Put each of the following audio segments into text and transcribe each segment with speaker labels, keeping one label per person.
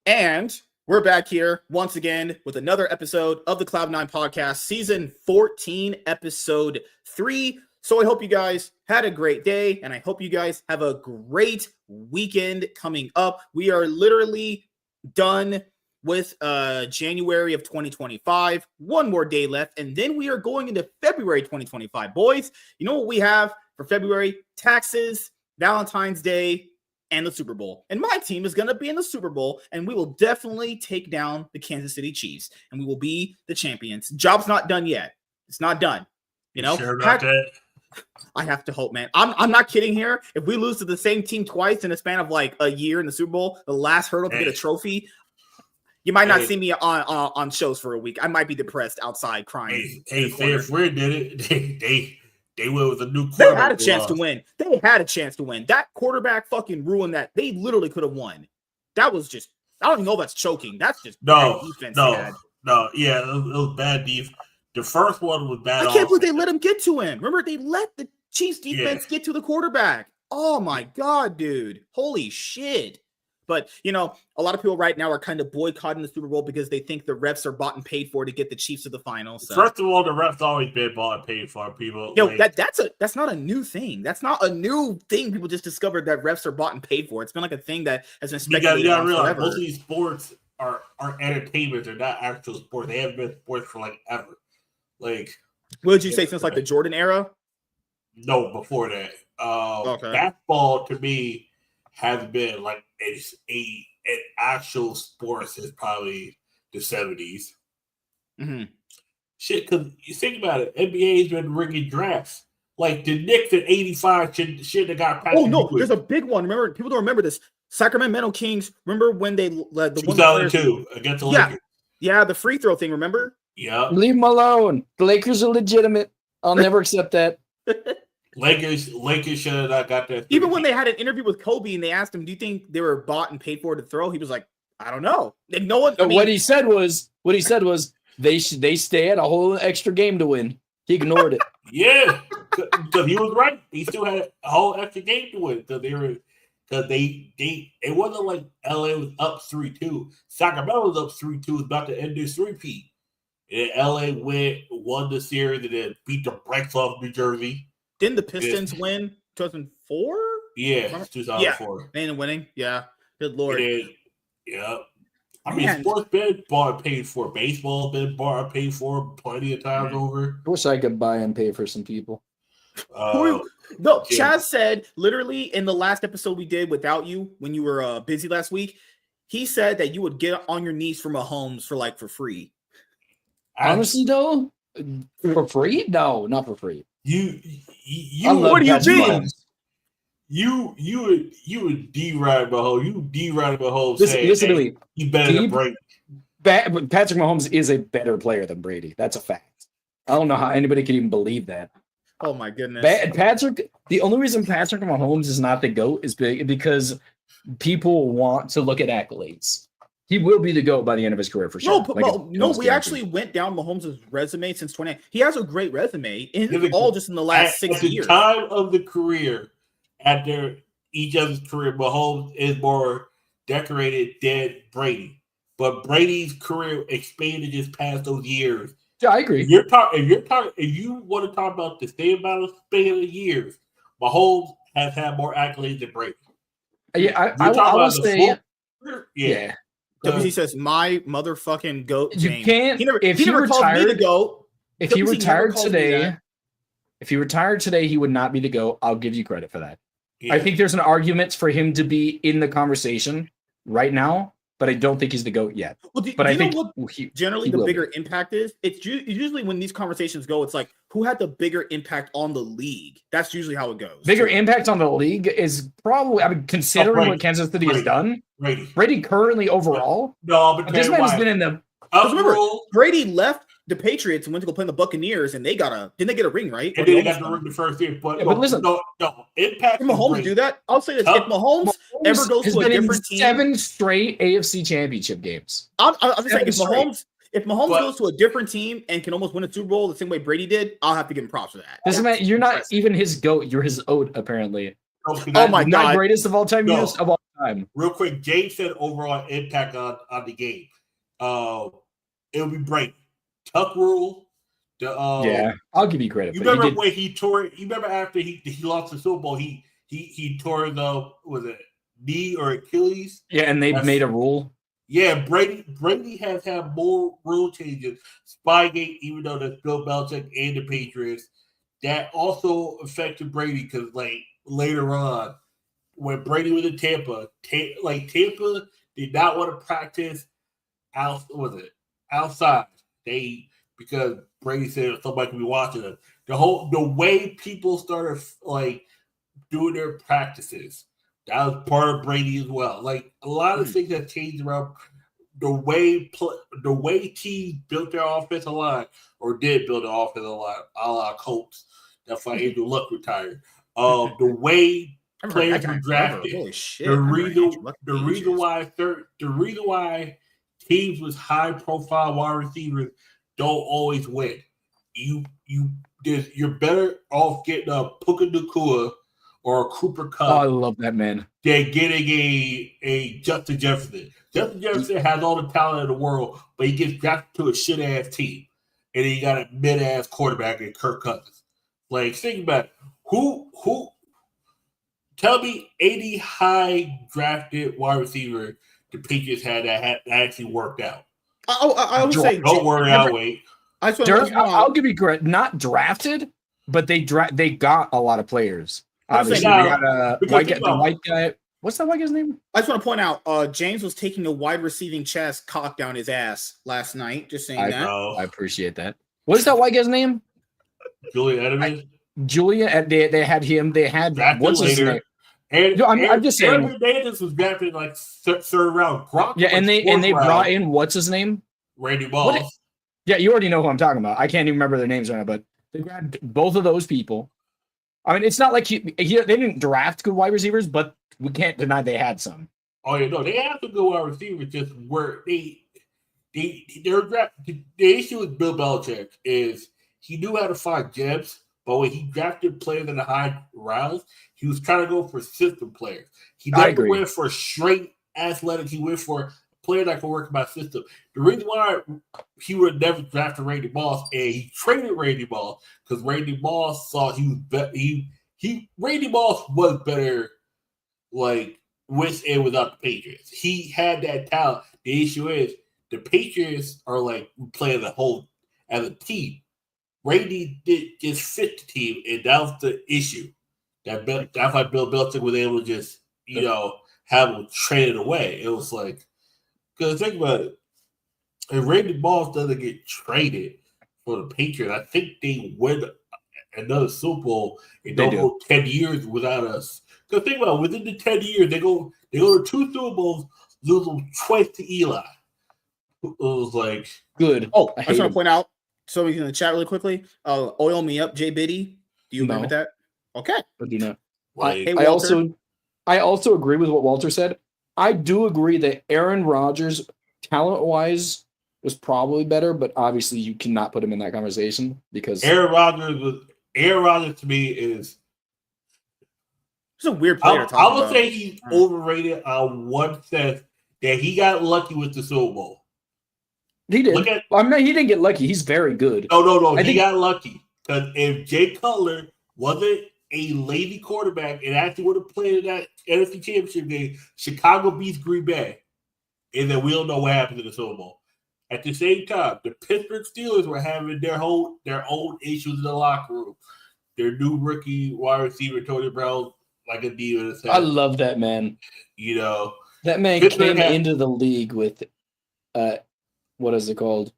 Speaker 1: And we're back here once again with another episode of the Cloud9 podcast, season 14, episode 3. So I hope you guys had a great day, and I hope you guys have a great weekend coming up. We are literally done with January of 2025. One more day left, and then we are going into February 2025. Boys, you know what we have for February? Taxes, Valentine's Day, and the Super Bowl. And my team is going to be in the Super Bowl, and we will definitely take down the Kansas City Chiefs, and we will be the champions. Job's not done yet. It's not done. You know?
Speaker 2: Sure about that?
Speaker 1: I have to hope, man. I'm not kidding here. If we lose to the same team twice in a span of like a year in the Super Bowl, the last hurdle to get a trophy, you might not see me on shows for a week. I might be depressed outside crying.
Speaker 2: Hey, if we did it, they went with a new quarterback.
Speaker 1: They had a chance to win. They had a chance to win. That quarterback fucking ruined that. They literally could have won. That was just, I don't even know if that's choking. That's just bad defense.
Speaker 2: Yeah, it was bad defense. The first one was bad.
Speaker 1: I can't believe they let him get to him. Remember, they let the Chiefs defense get to the quarterback. Oh my God, dude. Holy shit. But, you know, a lot of people right now are kind of boycotting the Super Bowl because they think the refs are bought and paid for to get the Chiefs to the finals. So.
Speaker 2: First of all, the refs always been bought and paid for, people.
Speaker 1: Yo, that's not a new thing. That's not a new thing. People just discovered that refs are bought and paid for. It's been like a thing that has been speculated on forever.
Speaker 2: Most of these sports are entertainment. They're not actual sports. They haven't been sports for like ever. Like,
Speaker 1: what did you say, since like the Jordan era?
Speaker 2: No, before that. Basketball to me has been like an actual sport since probably the 70s.
Speaker 1: Mm-hmm.
Speaker 2: Shit, because you think about it, NBA's been rigging drafts. Like the Knicks in '85 should have got.
Speaker 1: Oh no, there's a big one. Remember, people don't remember this. Sacramento Kings. Remember when they led the
Speaker 2: 2002 against the Lakers?
Speaker 1: Yeah, the free throw thing. Remember?
Speaker 2: Yeah.
Speaker 3: Leave them alone. The Lakers are legitimate. I'll never accept that.
Speaker 2: Lakers should have not got that.
Speaker 1: Even when they had an interview with Kobe and they asked him, "Do you think they were bought and paid for to throw?" He was like, "I don't know." And no one.
Speaker 3: What he said was they stay at a whole extra game to win. He ignored it.
Speaker 2: Yeah, because he was right. He still had a whole extra game to win because it wasn't like LA was up 3-2. Sacramento was up 3-2. Was about to end this repeat. And LA won the series and then beat the brakes off New Jersey.
Speaker 1: Didn't the Pistons win 2004?
Speaker 2: Yeah, 2004.
Speaker 1: Yeah, they ended up winning. Yeah, good lord.
Speaker 2: Yeah. I mean, sports been bought and paid for. Baseball been bought and paid for plenty of times over.
Speaker 3: I wish I could buy and pay for some people.
Speaker 1: Chaz said literally in the last episode we did without you when you were busy last week, he said that you would get on your knees for Mahomes for free.
Speaker 3: Honestly, though, for free? No, not for free.
Speaker 1: What do you mean?
Speaker 2: You would deride Mahomes. You deride Mahomes.
Speaker 3: Listen to me.
Speaker 2: You better than Brady.
Speaker 3: Patrick Mahomes is a better player than Brady. That's a fact. I don't know how anybody can even believe that.
Speaker 1: Oh my goodness.
Speaker 3: The only reason Patrick Mahomes is not the GOAT is because people want to look at accolades. He will be the GOAT by the end of his career for sure.
Speaker 1: We actually went down Mahomes' resume since 20. He has a great resume, and all just in the last 6 years.
Speaker 2: At the time of the career, after each other's career, Mahomes is more decorated than Brady. But Brady's career expanded just past those years.
Speaker 3: Yeah, I agree.
Speaker 2: If you want to talk about the same amount of span of years, Mahomes has had more accolades than Brady.
Speaker 3: Yeah, I will say. Yeah.
Speaker 1: WC says my motherfucking GOAT.
Speaker 3: You can't. If he retired today, he would not be the GOAT. I'll give you credit for that. Yeah. I think there's an argument for him to be in the conversation right now, but I don't think he's the GOAT yet.
Speaker 1: Well,
Speaker 3: but I think
Speaker 1: generally the bigger impact is. It's usually when these conversations go, it's like who had the bigger impact on the league. That's usually how it goes.
Speaker 3: Bigger impact on the league is probably, considering what Kansas City has done. Brady currently overall.
Speaker 2: No, but
Speaker 3: this man has been in the.
Speaker 1: Remember, Brady left the Patriots and went to go play in the Buccaneers, and didn't they get a ring, right?
Speaker 2: And then they got the ring the first year. But
Speaker 1: listen, impact. If Mahomes do that, I'll say this: if Mahomes ever goes to a different team,
Speaker 3: 7 straight AFC Championship games.
Speaker 1: I'm just saying, if Mahomes goes to a different team and can almost win a Super Bowl the same way Brady did, I'll have to give him props for that.
Speaker 3: Doesn't you're not even his GOAT. You're his OAT, apparently.
Speaker 1: Oh my God!
Speaker 3: Not greatest of all time. Of all time.
Speaker 2: Real quick, James said overall impact on the game. It'll be Brady. Tuck rule.
Speaker 3: Yeah, I'll give you credit.
Speaker 2: You
Speaker 3: But
Speaker 2: remember when he tore? You remember after he lost the Super Bowl, he tore the knee or Achilles?
Speaker 3: Yeah, and they've made a rule.
Speaker 2: Yeah, Brady has had more rule changes. Spygate, even though that's Bill Belichick and the Patriots, that also affected Brady because like later on, when Brady was in Tampa did not want to practice outside. Because Brady said somebody could be watching them. The way people started like doing their practices, that was part of Brady as well. Like a lot of things have changed around the way teams built their offensive line or did build an offensive line, a la Colts. That's why Andrew Luck retired. The way players were drafted.
Speaker 1: Holy shit!
Speaker 2: The reason why teams with high profile wide receivers don't always win. You're better off getting a Puka Nacua or a Cooper Kupp.
Speaker 3: Oh, I love that man.
Speaker 2: Than getting a Justin Jefferson. Justin Jefferson has all the talent in the world, but he gets drafted to a shit ass team, and then you got a mid ass quarterback in Kirk Cousins. Like think about it. Who? Tell me any high drafted wide receiver the Patriots had that actually worked out.
Speaker 1: I would say.
Speaker 2: Don't worry, I'll wait.
Speaker 3: I'll give you credit. Not drafted, but they got a lot of players. Obviously, they got the white guy. What's that white guy's name?
Speaker 1: I just want to point out, James was taking a wide receiving chest cocked down his ass last night. Just saying that.
Speaker 3: I appreciate that. What's that white guy's name?
Speaker 2: Julian Edelman.
Speaker 3: Julia, they had him. They had what's his name? I'm just saying.
Speaker 2: Hernandez was drafted like third round. Gronk
Speaker 3: and they brought in what's his name?
Speaker 2: Randy Moss.
Speaker 3: Yeah, you already know who I'm talking about. I can't even remember their names right now, but they grabbed both of those people. I mean, it's not like they didn't draft good wide receivers, but we can't deny they had some.
Speaker 2: Oh yeah, no, they have some good wide receivers. Just where they're drafted. The issue with Bill Belichick is he knew how to find gems. But when he drafted players in the high rounds, he was trying to go for system players. He never went for straight athletic. He went for a player that could work in my system. The reason why he would have never drafted Randy Moss and he traded Randy Moss because Randy Moss thought he was better. Randy Moss was better, like with and without the Patriots. He had that talent. The issue is the Patriots are like playing as a team. Randy did just fit the team, and that was the issue. That's why Bill Belichick was able to just, have him traded away. It was like, because think about it, if Randy Moss doesn't get traded for the Patriots, I think they win another Super Bowl and don't go 10 years without us. Because think about it, within the 10 years, they go to 2 Super Bowls, lose them twice to Eli. It was like
Speaker 3: good.
Speaker 1: Oh, I just want to point out. So we can chat really quickly. Oil me up, Jay Biddy. Do you agree with that? Okay.
Speaker 3: I do not.
Speaker 1: Hey,
Speaker 3: I also agree with what Walter said. I do agree that Aaron Rodgers, talent-wise, was probably better, but obviously you cannot put him in that conversation because
Speaker 2: Aaron Rodgers to me is
Speaker 1: a weird player.
Speaker 2: I would say he's overrated on one sense that he got lucky with the Super Bowl.
Speaker 3: He did. He didn't get lucky. He's very good.
Speaker 2: No. He got lucky because if Jay Cutler wasn't a lazy quarterback and actually would have played in that NFC Championship game, Chicago beats Green Bay, and then we don't know what happened in the Super Bowl. At the same time, the Pittsburgh Steelers were having their own issues in the locker room. Their new rookie wide receiver Tony Brown, like a diva.
Speaker 3: I love that man.
Speaker 2: That
Speaker 3: man Pittsburgh came into the league with what is it called?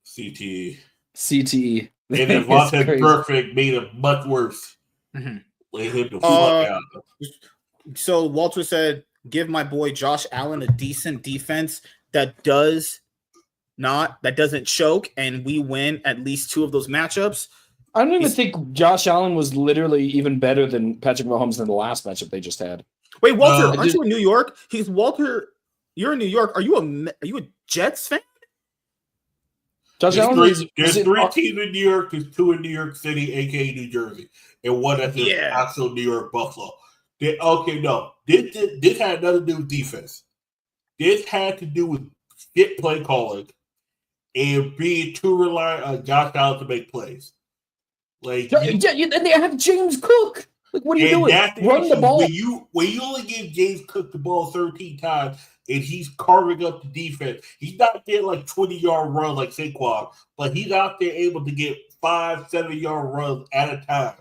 Speaker 2: CTE.
Speaker 3: CTE.
Speaker 2: And then Vontaze Perfect made it much worse.
Speaker 1: Mm-hmm.
Speaker 2: Let him the fuck out.
Speaker 1: So Walter said, give my boy Josh Allen a decent defense that doesn't choke, and we win at least 2 of those matchups.
Speaker 3: I don't even think Josh Allen was literally even better than Patrick Mahomes in the last matchup they just had.
Speaker 1: Wait, Walter, aren't you in New York? Walter, you're in New York. Are you a Jets fan?
Speaker 3: Josh Allen
Speaker 2: there's 3 teams in New York. There's 2 in New York City, aka New Jersey, and 1 that's in actual New York Buffalo. No. This had nothing to do with defense. This had to do with shit play calling and being too reliant on Josh Allen to make plays. Like,
Speaker 3: and they have James Cook. Like, what are you doing?
Speaker 2: That's the
Speaker 3: Run
Speaker 2: issue.
Speaker 3: the ball.
Speaker 2: When you only give James Cook the ball 13 times and he's carving up the defense, he's not getting like 20-yard run like Saquon, but he's out there able to get 5-7-yard runs at a time,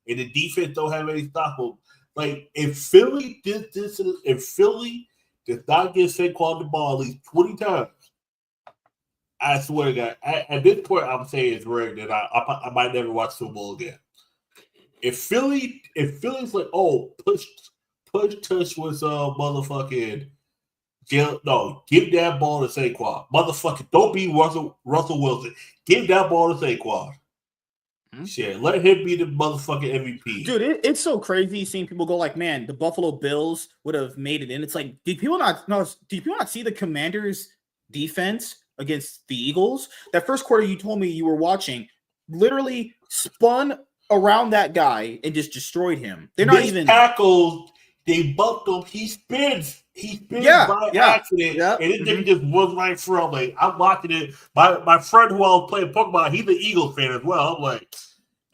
Speaker 2: and the defense don't have any stop him. Like, if Philly does not get Saquon the ball at least 20 times, I swear to God, at this point, I'm saying it's rare that I might never watch Super Bowl again. If Philly's like, oh, push tush was motherfucking give that ball to Saquon. Motherfucker, don't be Russell Wilson. Give that ball to Saquon. Shit, let him be the motherfucking MVP.
Speaker 1: Dude, it's so crazy seeing people go like, man, the Buffalo Bills would have made it in. It's like, did people not see the Commanders' defense against the Eagles? That first quarter you told me you were watching literally spun around that guy and just destroyed him. They're not even
Speaker 2: tackles. They bumped him. He spins by accident, and this nigga just was right through. I'm like, I'm watching it. My friend who I was playing Pokemon, he's an Eagles fan as well. I'm like,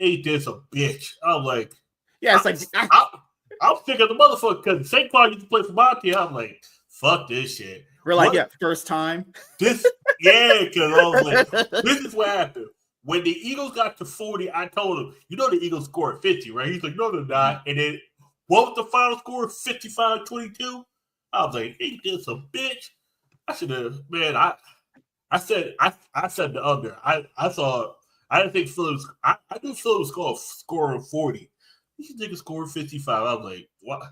Speaker 2: ain't this a bitch? I'm like,
Speaker 1: yeah, it's
Speaker 2: I'm sick of the motherfucker because Saquon used to play for my team. I'm like, fuck this shit.
Speaker 1: We're like, first time.
Speaker 2: Because I was like, this is what happened. When the Eagles got to 40, I told him, the Eagles scored 50, right? He's like, no, they're not. And then what was the final score? 55-22? I was like, ain't this a bitch? I should have, man, I said the under. I didn't think Philly I knew Philly was scoring 40. These niggas scored 55. I was like, what?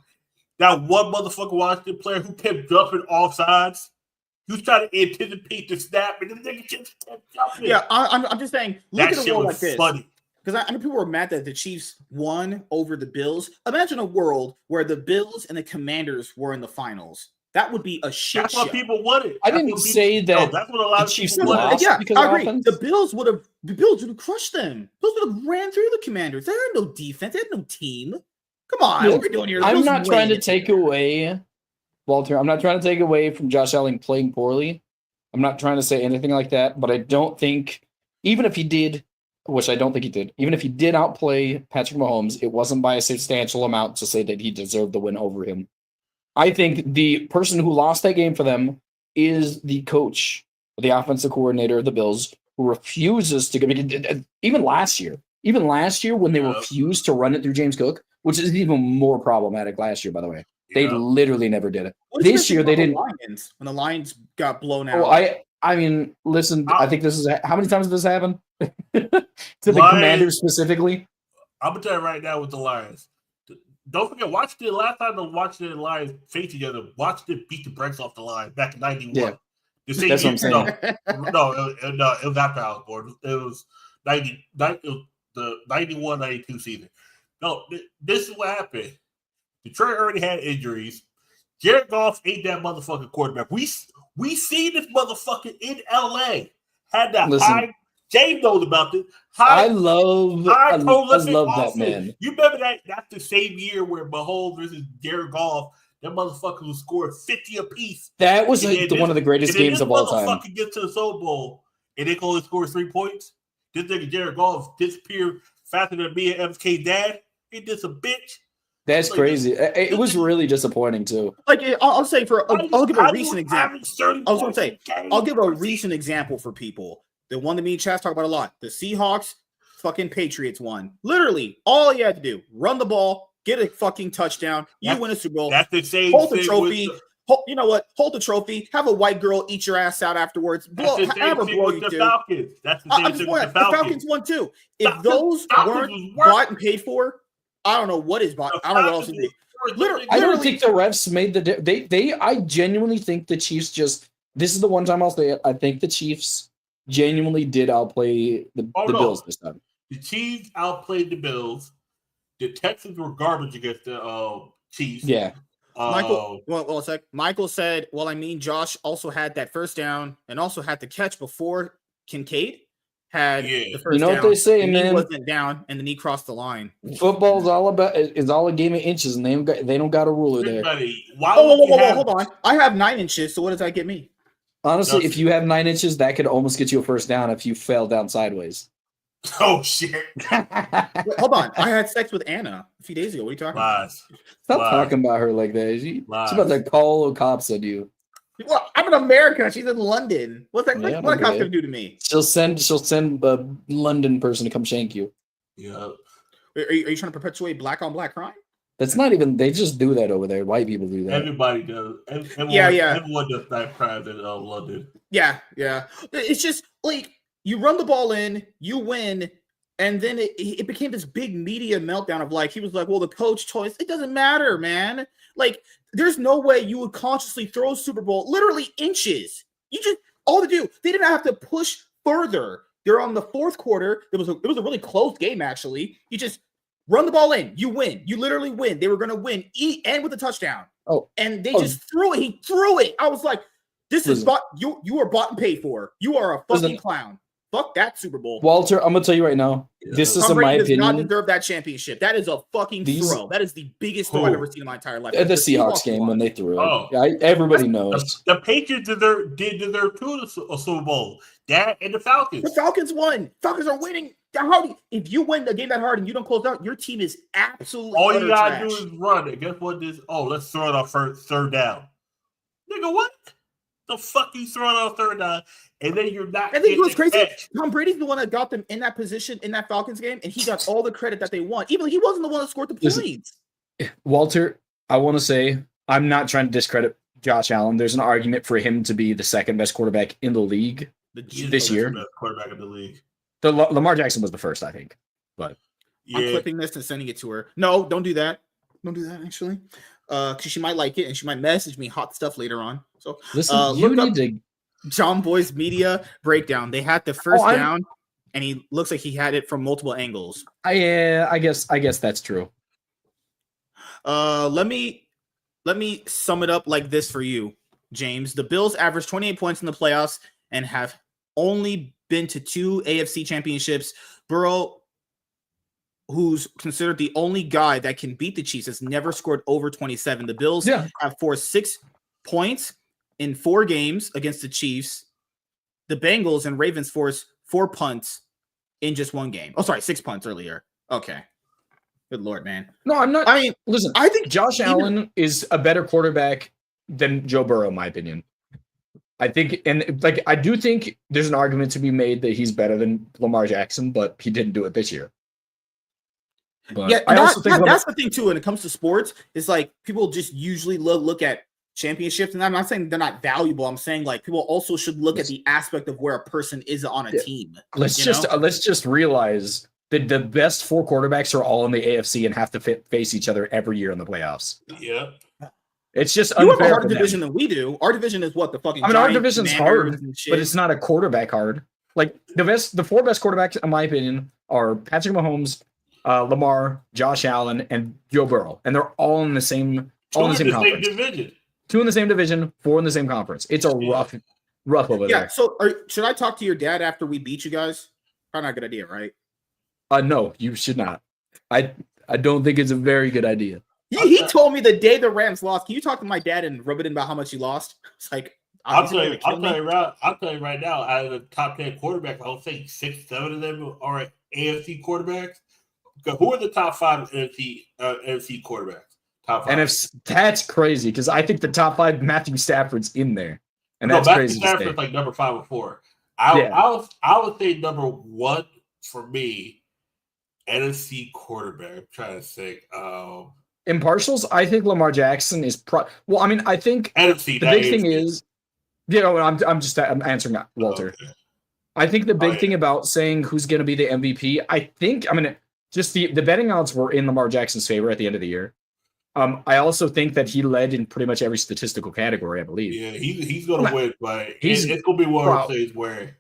Speaker 2: That one motherfucker Washington player who kept jumping off sides. He was trying to anticipate the snap, and the nigga just kept jumping.
Speaker 1: Yeah, I'm just saying, look at a world like this.
Speaker 2: Funny.
Speaker 1: Because I know people were mad that the Chiefs won over the Bills. Imagine a world where the Bills and the Commanders were in the finals. That would be a shit
Speaker 2: That's
Speaker 1: show.
Speaker 2: why people wanted.
Speaker 3: I didn't say that.
Speaker 2: That's what a lot
Speaker 3: the
Speaker 2: of
Speaker 3: Chiefs
Speaker 2: people wanted.
Speaker 3: lost.
Speaker 1: Yeah,
Speaker 3: because
Speaker 1: I agree.
Speaker 3: offense?
Speaker 1: The Bills would have crushed them. Bills would have ran through the Commanders. They had no defense. They had no team. Come on, what are we doing here?
Speaker 3: I'm not trying to take away, Walter. I'm not trying to take away from Josh Allen playing poorly. I'm not trying to say anything like that, but I don't think, even if he did, which I don't think he did, even if he did outplay Patrick Mahomes, it wasn't by a substantial amount to say that he deserved the win over him. I think the person who lost that game for them is the coach, the offensive coordinator of the Bills, who refuses to give it. Even last year when they refused to run it through James Cook, which is even more problematic last year, by the way. They literally never did it. This year they didn't.
Speaker 1: When the Lions got blown out.
Speaker 3: Oh, I mean, listen. I think this is how many times has this happened to the Commanders specifically?
Speaker 2: I'm gonna tell you right now with the Lions. Don't forget, Washington. Last time the Washington and Lions faced each other, Washington beat the brakes off the Lions back in '91.
Speaker 3: Yeah, that's what I'm saying.
Speaker 2: It was after I was born. It was 90, the 91-92 season. No, this is what happened. Detroit already had injuries. Jared Goff ain't that motherfucking quarterback. We see this motherfucker in LA. Had that high. James knows about this.
Speaker 3: I love that man.
Speaker 2: You remember that? That's the same year where Mahomes versus Jared Goff. That motherfucker who scored 50 apiece.
Speaker 3: That was one of the greatest games of all time.
Speaker 2: Motherfucker get to the Super Bowl and they can only score 3 points. This nigga Jared Goff disappeared faster than me and MK dad. Ain't this a bitch?
Speaker 3: That's crazy. It was really disappointing too.
Speaker 1: Like I'll say I'll give a recent example. I was going to say I'll give a recent example for people. The one that me and Chaz talk about a lot. The Seahawks, fucking Patriots won. Literally, all you had to do, run the ball, get a fucking touchdown. You win a Super Bowl.
Speaker 2: That's the same.
Speaker 1: Hold the trophy. You know what? Hold the trophy. Have a white girl eat your ass out afterwards. Have her blow you too.
Speaker 2: That's the same thing with the Falcons.
Speaker 1: The Falcons won too. If those weren't bought and paid for, I don't know what is bought. I don't know what else to do. Literally,
Speaker 3: I don't think the refs made the. I genuinely think the Chiefs just. This is the one time I'll say it. I think the Chiefs genuinely did outplay the Bills this time.
Speaker 2: The Chiefs outplayed the Bills. The Texans were garbage against the Chiefs.
Speaker 3: Yeah.
Speaker 1: Michael said, well, I mean, Josh also had that first down and also had the catch before Kincaid had
Speaker 2: Yeah.
Speaker 1: the first
Speaker 3: You know
Speaker 1: down.
Speaker 3: what they say,
Speaker 1: the knee
Speaker 3: man?
Speaker 1: wasn't down, and the knee crossed the line.
Speaker 3: Football's all a game of inches, and they don't got a ruler there.
Speaker 2: Everybody, why
Speaker 1: Oh,
Speaker 2: would you have?
Speaker 1: hold on. I have 9 inches, so what does that get me?
Speaker 3: Honestly, if
Speaker 2: Nothing.
Speaker 3: you have 9 inches, that could almost get you a first down if you fell down sideways.
Speaker 2: Oh shit!
Speaker 1: Wait, hold on. I had sex with Anna a few days ago. What are you talking about?
Speaker 2: Lies.
Speaker 3: Stop
Speaker 2: Lies.
Speaker 3: talking about her like that. She's about to call the cops on you.
Speaker 1: Well, I'm in America. She's in London. What's that?
Speaker 3: Yeah,
Speaker 1: what a cop
Speaker 3: okay.
Speaker 1: gonna do to me?
Speaker 3: She'll send a London person to come shank you.
Speaker 2: Yeah.
Speaker 1: Are you trying to perpetuate black on black crime?
Speaker 3: That's not even. They just do that over there. White people do that.
Speaker 2: Everybody does. Everyone,
Speaker 1: Yeah.
Speaker 2: Everyone does that crime in London.
Speaker 1: Yeah. It's just like you run the ball in, you win, and then it became this big media meltdown of like he was like, well, the coach choice. It doesn't matter, man. Like, there's no way you would consciously throw a Super Bowl literally inches. You just all to do. They didn't have to push further. They're on the fourth quarter. It was a really close game actually. You just run the ball in. You win. You literally win. They were going to win and with a touchdown.
Speaker 3: Oh,
Speaker 1: and they just threw it. He threw it. I was like, this is bought. You are bought and paid for. You are a fucking clown. Fuck that Super Bowl.
Speaker 3: Walter, I'm gonna tell you right now. This is, in my opinion,
Speaker 1: does not deserve that championship. That is a fucking throw. That is the biggest throw I've ever seen in my entire life.
Speaker 3: At the Seahawks game when they threw it.
Speaker 2: Oh.
Speaker 3: Everybody knows.
Speaker 2: The Patriots did deserve two a Super Bowl. That and the Falcons.
Speaker 1: The Falcons won. Falcons are winning. If you win the game that hard and you don't close out, your team is absolutely
Speaker 2: all you gotta
Speaker 1: trash.
Speaker 2: do is run. And guess what? Let's throw it on third down. Nigga, what? The fuck you throwing on third down? And then you're not.
Speaker 1: And then it was crazy. Tom Brady's the one that got them in that position in that Falcons game, and he got all the credit that they won. Even he wasn't the one that scored the points.
Speaker 3: Walter, I want to say I'm not trying to discredit Josh Allen. There's an argument for him to be the second best quarterback in the league this year.
Speaker 2: Best quarterback in the league.
Speaker 3: Lamar Jackson was the first, I think. But
Speaker 1: I'm clipping this and sending it to her. No, don't do that. Don't do that. Actually, because she might like it and she might message me hot stuff later on. So
Speaker 3: listen, you need to.
Speaker 1: John Boy's media breakdown. They had the first down, and he looks like he had it from multiple angles.
Speaker 3: I guess that's true.
Speaker 1: Let me sum it up like this for you, James. The Bills averaged 28 points in the playoffs and have only been to 2 AFC championships. Burrow, who's considered the only guy that can beat the Chiefs, has never scored over 27. The Bills have forced 6 points in 4 games against the Chiefs. The Bengals and Ravens forced 4 punts in just 1 game. Oh, sorry, 6 punts earlier. Okay. Good Lord, man.
Speaker 3: No, I'm not.
Speaker 1: I mean,
Speaker 3: listen, I think Josh Allen is a better quarterback than Joe Burrow, in my opinion. I think, and like, I do think there's an argument to be made that he's better than Lamar Jackson, but he didn't do it this year. But
Speaker 1: yeah,
Speaker 3: I also think
Speaker 1: that's the thing too. When it comes to sports, is like people just usually look at championships, and I'm not saying they're not valuable. I'm saying like people also should look at the aspect of where a person is on a team.
Speaker 3: Let's just realize that the best 4 quarterbacks are all in the AFC and have to face each other every year in the playoffs.
Speaker 2: Yeah.
Speaker 3: It's just
Speaker 1: you
Speaker 3: unfair.
Speaker 1: have a harder division than we do. Our division is what the fucking.
Speaker 3: I mean, our division's hard, but it's not a quarterback hard. Like the 4 best quarterbacks, in my opinion, are Patrick Mahomes, Lamar, Josh Allen, and Joe Burrow, and they're all in the same conference.
Speaker 2: Division.
Speaker 3: 2 in the same division, 4 in the same conference. It's a rough over there.
Speaker 1: So, should I talk to your dad after we beat you guys? Probably not a good idea, right?
Speaker 3: No, you should not. I don't think it's a very good idea.
Speaker 1: He told me the day the Rams lost. Can you talk to my dad and rub it in about how much he lost? It's like
Speaker 2: I'll tell you right now. Out of the top 10 quarterbacks, I'll say 6, 7 of them are AFC quarterbacks. Who are the top 5 NFC quarterbacks? Top 5.
Speaker 3: And if that's crazy, because I think the top 5 Matthew Stafford's in there, and that's crazy.
Speaker 2: Matthew Stafford's like number 5 or 4. I would say number 1 for me. NFC quarterback. I'm trying to think.
Speaker 3: Impartials, I think Lamar Jackson is well, I mean, I think
Speaker 2: NFC.
Speaker 3: The big thing is, I'm answering that, Walter. Okay. I think the big thing about saying who's going to be the MVP, just the betting odds were in Lamar Jackson's favor at the end of the year. I also think that he led in pretty much every statistical category, I believe.
Speaker 2: Yeah, he's going to win, but it's going to be one of those things where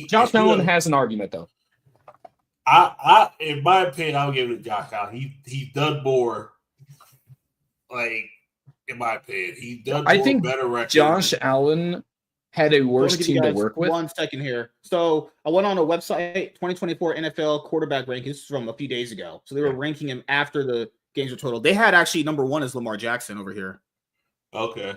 Speaker 3: Josh Allen has an argument though.
Speaker 2: I in my opinion, I'll give it to Josh Allen. He's done more. Like, in my opinion, he's done more.
Speaker 3: I think
Speaker 2: better record.
Speaker 3: Josh Allen had a
Speaker 1: So
Speaker 3: worse
Speaker 1: let me give you
Speaker 3: team to
Speaker 1: guys
Speaker 3: work with.
Speaker 1: 1 second here. So I went on a website, 2024 NFL quarterback rankings. This is from a few days ago. So they were ranking him after the games were total. They had actually number 1 is Lamar Jackson over here.
Speaker 2: Okay.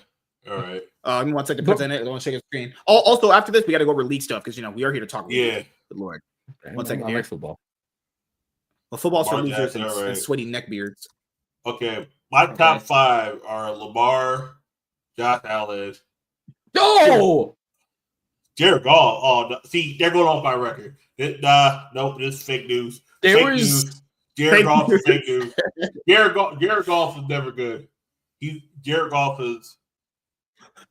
Speaker 2: All right.
Speaker 1: Give me 1 second to present it. I don't want to shake the screen. Also, after this, we got to go over league stuff because we are here to talk league.
Speaker 2: Yeah.
Speaker 1: Good Lord.
Speaker 3: Okay,
Speaker 1: 1 second
Speaker 3: I
Speaker 1: here.
Speaker 3: like football.
Speaker 1: Well, football's for
Speaker 2: Lamar
Speaker 1: losers
Speaker 2: Jackson,
Speaker 1: and
Speaker 2: right.
Speaker 1: sweaty neckbeards.
Speaker 2: Okay. My top 5 are Lamar, Josh Allen.
Speaker 3: No!
Speaker 2: Jared Goff. Oh, no. See, they're going off my record. Nope, this is fake news. News. Jared Goff is fake news. Jared Goff is never good. Jared Goff is.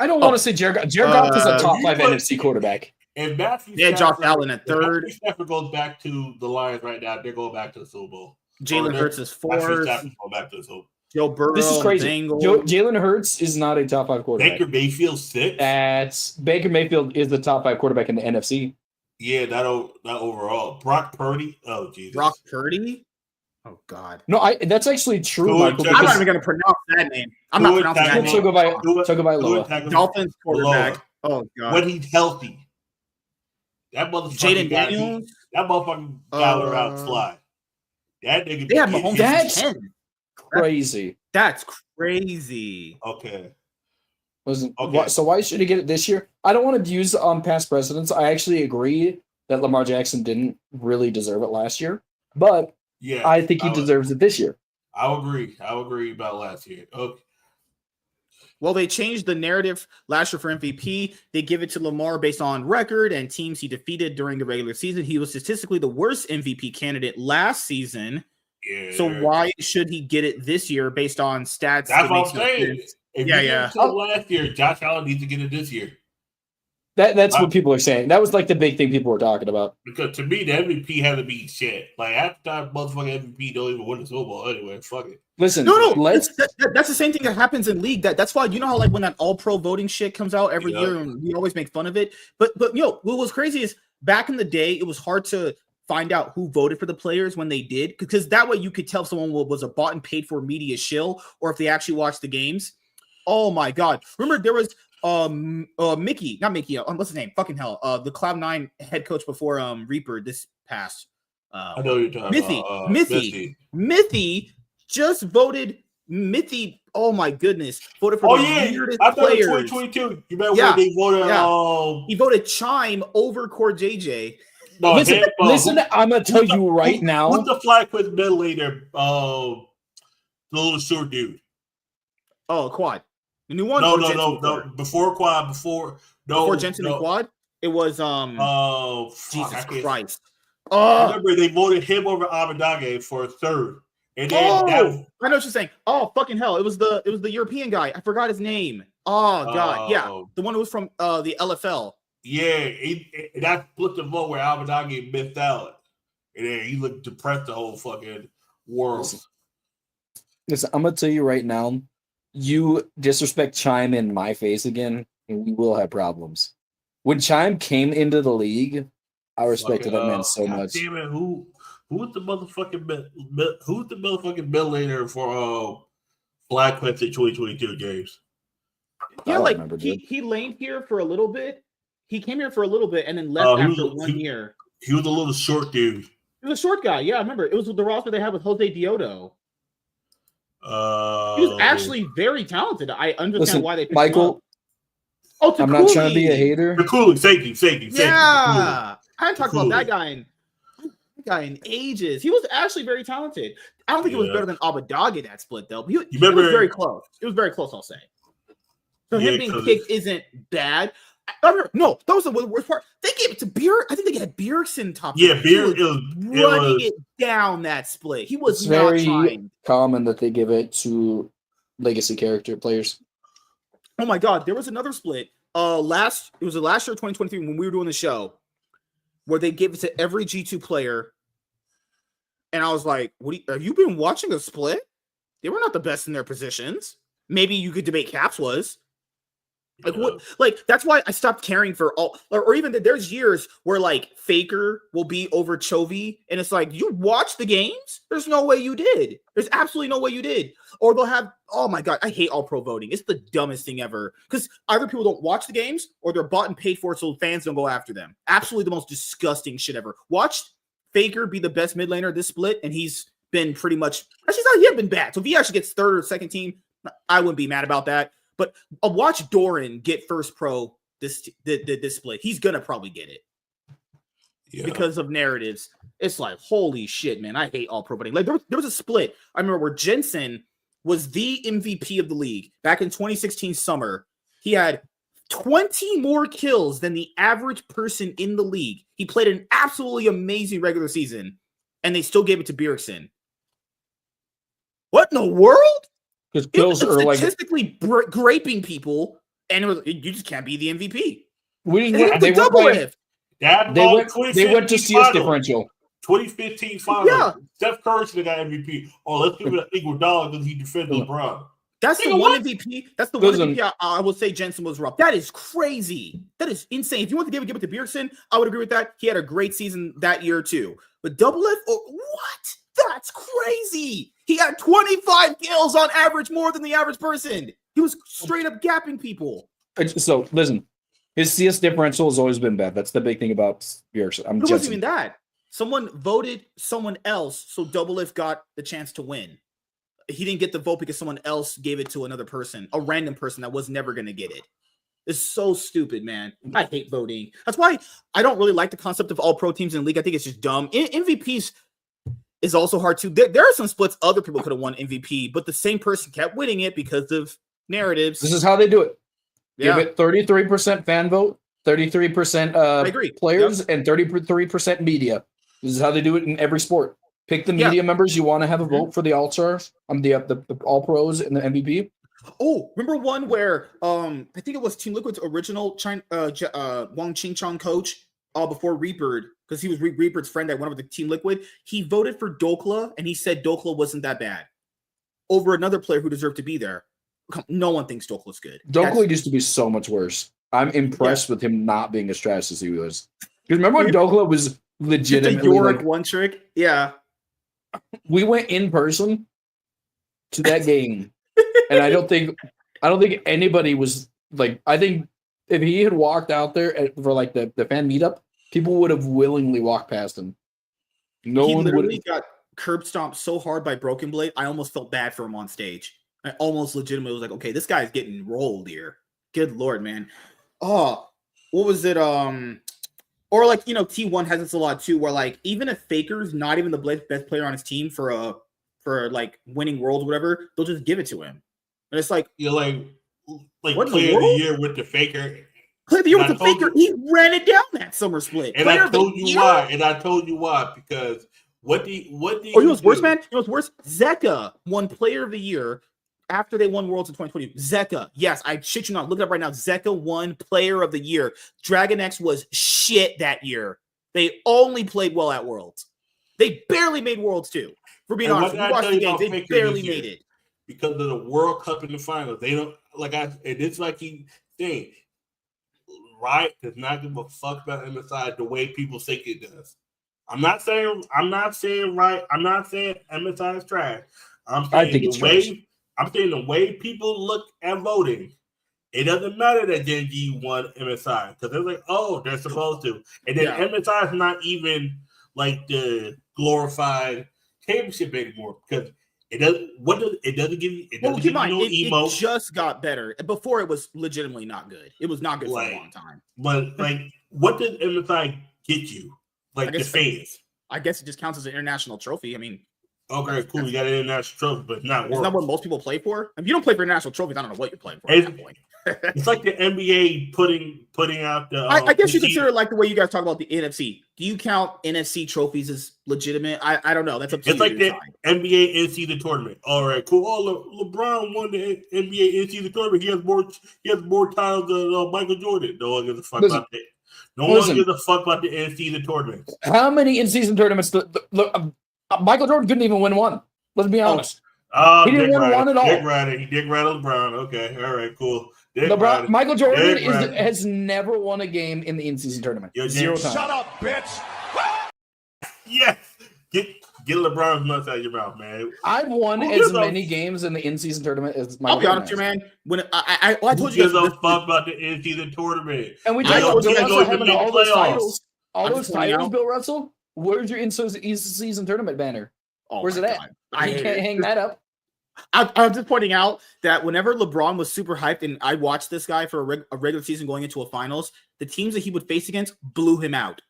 Speaker 3: I don't want to say Jared Goff. Jared Goff is a top 5 NFC quarterback.
Speaker 2: And Matthew
Speaker 1: Josh Allen at third.
Speaker 2: Matthew Stafford goes back to the Lions right now. They're going back to the Super Bowl.
Speaker 1: Jalen Hurts is fourth.
Speaker 2: Matthew Stafford's going back to the Super Bowl.
Speaker 1: Joe Burrow.
Speaker 3: This is crazy. Jalen Hurts is not a top 5 quarterback.
Speaker 2: Baker Mayfield 6.
Speaker 3: Baker Mayfield is the top 5 quarterback in the NFC.
Speaker 2: Yeah, not overall. Brock Purdy. Oh, Jesus.
Speaker 1: Brock Purdy? Oh, God.
Speaker 3: No, that's actually true, Michael.
Speaker 1: I'm not even going to pronounce that name. I'm not pronouncing that name.
Speaker 3: Tagovailoa.
Speaker 1: Dolphins quarterback. Oh, God.
Speaker 2: When he's healthy. That motherfucker.
Speaker 1: Jaden Daniels?
Speaker 2: That motherfucker got around slide. That nigga.
Speaker 1: They have Mahomes at 10.
Speaker 3: Crazy.
Speaker 1: That's crazy.
Speaker 2: Okay.
Speaker 3: So why should he get it this year? I don't want to abuse past precedents. I actually agree that Lamar Jackson didn't really deserve it last year, but
Speaker 2: yeah,
Speaker 3: I think he deserves it this year.
Speaker 2: I'll agree about last year. Okay.
Speaker 1: Well, they changed the narrative last year for MVP. They give it to Lamar based on record and teams he defeated during the regular season. He was statistically the worst MVP candidate last season.
Speaker 2: Yeah.
Speaker 1: So why should he get it this year based on stats?
Speaker 2: That's what I'm saying. If
Speaker 1: yeah.
Speaker 2: Last year, Josh Allen needs to get it this year.
Speaker 3: That's what people are saying. That was like the big thing people were talking about.
Speaker 2: Because to me, the MVP had to be shit. Like half the time, motherfucking MVP don't even win the Super Bowl anyway. Fuck it.
Speaker 1: Listen, that's the same thing that happens in league. That's why how like when that all pro voting shit comes out every year and we always make fun of it. But what was crazy is back in the day, it was hard to find out who voted for the players when they did, because that way you could tell if someone was a bought and paid for media shill or if they actually watched the games. Oh my God. Remember there was Mickey, not Mickey, what's his name? Fucking hell. The Cloud9 head coach before Reaper this past.
Speaker 2: I know you're talking about
Speaker 1: Mithy just voted. Mithy, oh my goodness, voted for weirdest
Speaker 2: I thought
Speaker 1: players.
Speaker 2: 2022. You remember when they voted?
Speaker 1: He voted Chime over Core JJ.
Speaker 3: No, listen, I'm gonna tell you right now.
Speaker 2: Who's the flag with middle later? The little short dude.
Speaker 1: Oh, Quad. The new one?
Speaker 2: No. Before Quad, before
Speaker 1: Jensen and Quad, it was Jesus Christ.
Speaker 2: I remember they voted him over Abadage for a third. And then
Speaker 1: I know what you're saying. Oh, fucking hell. It was the European guy. I forgot his name. Oh God. Yeah. The one who was from the LFL.
Speaker 2: Yeah, that split the vote where Abadage missed out. And then he looked depressed the whole fucking world.
Speaker 3: Listen, I'm gonna tell you right now. You disrespect Chime in my face again, and we will have problems. When Chime came into the league, I respected that man so much.
Speaker 2: Damn it, who's the motherfucking middle laner for Black Quest in 2022 games?
Speaker 1: Yeah, like he laned here for a little bit. He came here for a little bit and then left after 1 year.
Speaker 2: He was a little short dude.
Speaker 1: He was a short guy. Yeah, I remember. It was the roster they had with Jose Diodo. He was actually very talented. I understand why they picked
Speaker 3: Michael.
Speaker 1: him up.
Speaker 3: I'm not trying to be a hater.
Speaker 2: Cooley, thank you.
Speaker 1: Yeah, I haven't talked about that guy in ages. He was actually very talented. I don't think it was better than Abadage that split though. It was very close. It was very close, I'll say. So him being picked isn't bad. No, that was the worst part. They gave it to Beer. I think they had Bjergsen top.
Speaker 2: Yeah, Beer
Speaker 1: running it down that split. He was not trying.
Speaker 3: Common that they give it to legacy character players.
Speaker 1: Oh my God, there was another split. It was the last year, 2023, when we were doing the show, where they gave it to every G2 player, and I was like, have you been watching a split? They were not the best in their positions. Maybe you could debate Caps was. Like what? Like that's why I stopped caring for all, or even there's years where like Faker will be over Chovy, and it's like you watch the games. There's no way you did. There's absolutely no way you did. Or they'll have. Oh my god, I hate all pro voting. It's the dumbest thing ever because either people don't watch the games or they're bought and paid for, so fans don't go after them. Absolutely the most disgusting shit ever. Watch Faker be the best mid laner this split, and he's been pretty much. Actually, he hasn't been bad. So if he actually gets third or second team, I wouldn't be mad about that. But watch Doran get first pro this split. He's gonna probably get it because of narratives. It's like holy shit, man. I hate all pro voting. Like there was a split. I remember where Jensen was the MVP of the league back in 2016 summer. He had 20 more kills than the average person in the league. He played an absolutely amazing regular season, and they still gave it to Bjergsen. What in the world?
Speaker 3: Because kills are like
Speaker 1: statistically graping people, and it was, you just can't be the MVP.
Speaker 3: They went to CS differential.
Speaker 2: 2015 final. Yeah. Steph Curry should have got MVP. Oh, let's give it an equal dollar because he defended LeBron.
Speaker 1: That's the one MVP. That's the one MVP I will say Jensen was rough. That is crazy. That is insane. If you want to give it to Bjergsen, I would agree with that. He had a great season that year too. But Double F, what? That's crazy. He had 25 kills on average, more than the average person. He was straight up gapping people.
Speaker 3: So listen, his CS differential has always been bad. That's the big thing about Bjergsen.
Speaker 1: It wasn't even that. Someone voted someone else, so Double F got the chance to win. He didn't get the vote because someone else gave it to another person, a random person that was never going to get it. It's so stupid, man. I hate voting. That's why I don't really like the concept of all pro teams in the league. I think it's just dumb. MVPs is also hard too. There are some splits other people could have won MVP, but the same person kept winning it because of narratives.
Speaker 3: This is how they do it. Give it 33% fan vote, 33% players, and 33% media. This is how they do it in every sport. Pick the media members you want to have a vote for the All-Stars, the All Pros and the MVP.
Speaker 1: Oh, remember one where I think it was Team Liquid's original Wang Qingchong coach before Reaper, because he was Reaper's friend that went over to Team Liquid. He voted for Dokla, and he said Dokla wasn't that bad over another player who deserved to be there. No one thinks Dokla's good.
Speaker 3: Dokla used to be so much worse. I'm impressed with him not being as trash as he was. Because remember when Dokla was legitimately
Speaker 1: Yorick one trick? Yeah.
Speaker 3: We went in person to that game, and I don't think anybody was like. I think if he had walked out there for like the fan meetup, people would have willingly walked past him. No one would.
Speaker 1: Got curb stomped so hard by Broken Blade. I almost felt bad for him on stage. I almost legitimately was like, okay, this guy's getting rolled here. Good Lord, man. Oh, what was it? Or like, T1 has this a lot too, where like even if Faker's not even the best player on his team for like winning worlds or whatever, they'll just give it to him. And it's like
Speaker 2: you're like player of the year with the Faker.
Speaker 1: Player of the year with the Faker, he ran it down that summer split.
Speaker 2: And I told you why. Because what do you
Speaker 1: know what's worse, man? You know what's worse? Zeka won player of the year after they won Worlds in 2020. Zeka, yes, I shit you not. Look it up right now. Zeka won player of the year. GiantX was shit that year. They only played well at Worlds. They barely made Worlds too. For being honest, you watch the games, they barely made it.
Speaker 2: Because of the World Cup in the finals. They don't it's like he saying Riot does not give a fuck about MSI the way people think it does. I'm not saying MSI is trash.
Speaker 3: I think it's trash.
Speaker 2: I'm saying the way people look at voting, it doesn't matter that Gen G won MSI because they're like, oh, they're supposed to. And then MSI is not even like the glorified championship anymore because it doesn't give you
Speaker 1: it just got better. Before it was legitimately not good. It was not good for a long time.
Speaker 2: But what does MSI get you? Like the fans?
Speaker 1: I guess it just counts as an international trophy. I mean,
Speaker 2: okay, cool. You got an international trophy, but not
Speaker 1: Isn't that what most people play for? If you don't play for international trophies, I don't know what you're playing for.
Speaker 2: It's like the NBA putting out the.
Speaker 1: I guess you consider it like the way you guys talk about the NFC. Do you count NFC trophies as legitimate? I don't know. That's up to you.
Speaker 2: It's like the NBA NCAA tournament. All right, cool. Oh, LeBron won the NBA NCAA tournament. He has more titles than Michael Jordan. No one gives a fuck about that. No one gives a fuck about the NCAA tournament.
Speaker 3: How many in-season tournaments? Michael Jordan couldn't even win one. Let's be honest.
Speaker 2: He didn't win one at all. He dick rattled LeBron. Okay, all right, cool.
Speaker 3: Michael Jordan has never won a game in the in-season tournament. Zero times.
Speaker 4: Shut up, bitch.
Speaker 2: Yes. Get LeBron's nuts out of your mouth, man.
Speaker 3: I've won as many games in the in-season tournament as Michael Jordan.
Speaker 1: I'll be honest with you, man. When I told you
Speaker 2: guys a fuck about the in-season tournament.
Speaker 3: And we talked about Bill Russell having all those titles. All those titles, Bill Russell. Where's your in-season tournament banner? Where's it at? You can't hang that up.
Speaker 1: I'm just pointing out that whenever LeBron was super hyped, and I watched this guy for a regular season going into a finals, the teams that he would face against blew him out.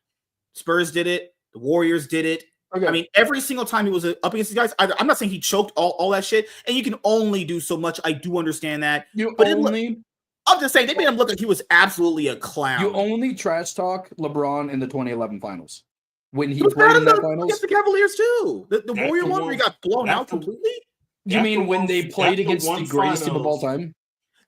Speaker 1: Spurs did it. The Warriors did it. Okay. I mean, every single time he was up against these guys, I'm not saying he choked all that shit, and you can only do so much. I do understand that. I'm just saying, they made him look like he was absolutely a clown.
Speaker 3: You only trash talk LeBron in the 2011 finals. When he played in that finals?
Speaker 1: Against the Cavaliers, too. The Warrior one where he got blown out completely?
Speaker 3: You mean when they played against the greatest team of all time?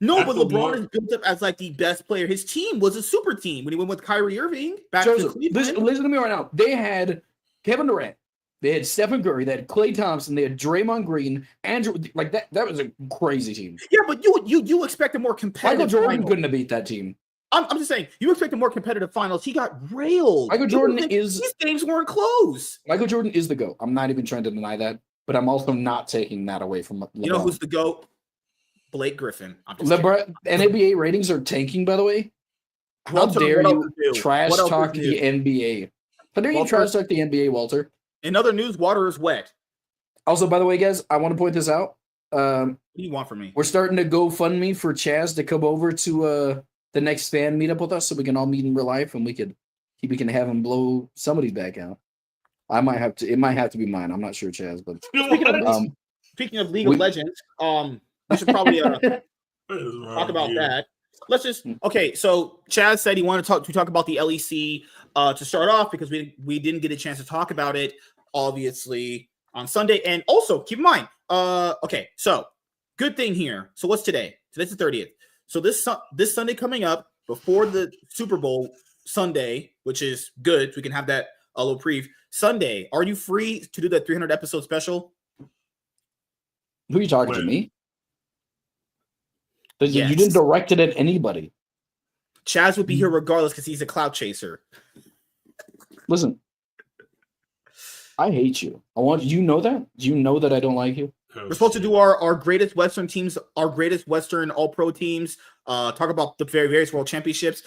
Speaker 1: No, but LeBron is built up as like the best player. His team was a super team when he went with Kyrie Irving back to Cleveland.
Speaker 3: Listen to me right now. They had Kevin Durant. They had Stephen Curry. They had Klay Thompson. They had Draymond Green. Andrew, like that was a crazy team.
Speaker 1: Yeah, but you expect a more competitive.
Speaker 3: Michael Jordan couldn't have beat that team.
Speaker 1: I'm just saying, you expect a more competitive finals. He got railed.
Speaker 3: Michael Jordan
Speaker 1: these games weren't close.
Speaker 3: Michael Jordan is the GOAT. I'm not even trying to deny that, but I'm also not taking that away from LeBron.
Speaker 1: You know who's the GOAT? Blake Griffin.
Speaker 3: LeBron, NBA ratings are tanking, by the way. How dare you trash talk the NBA? How dare you trash talk the NBA, Walter?
Speaker 1: In other news, water is wet.
Speaker 3: Also, by the way, guys, I want to point this out.
Speaker 1: What do you want from me?
Speaker 3: We're starting to GoFundMe for Chaz to come over to the next fan meetup with us, so we can all meet in real life, and we can have him blow somebody's back out. I might have to. It might have to be mine. I'm not sure, Chaz. But
Speaker 1: speaking of League of Legends, we should probably talk about that. Let's just So Chaz said he wanted to talk about the LEC to start off because we didn't get a chance to talk about it obviously on Sunday, and also keep in mind. So good thing here. So what's today? Today's the 30th. So this Sunday coming up before the Super Bowl Sunday, which is good. We can have that a little preview. Sunday, are you free to do that 300 episode special?
Speaker 3: Who are you talking to, me? Yes. You didn't direct it at anybody.
Speaker 1: Chaz would be here regardless because he's a cloud chaser.
Speaker 3: Listen, I hate you. You know that? Do you know that I don't like you?
Speaker 1: We're supposed to do our greatest Western teams, our greatest Western All-Pro teams, talk about the various World Championships.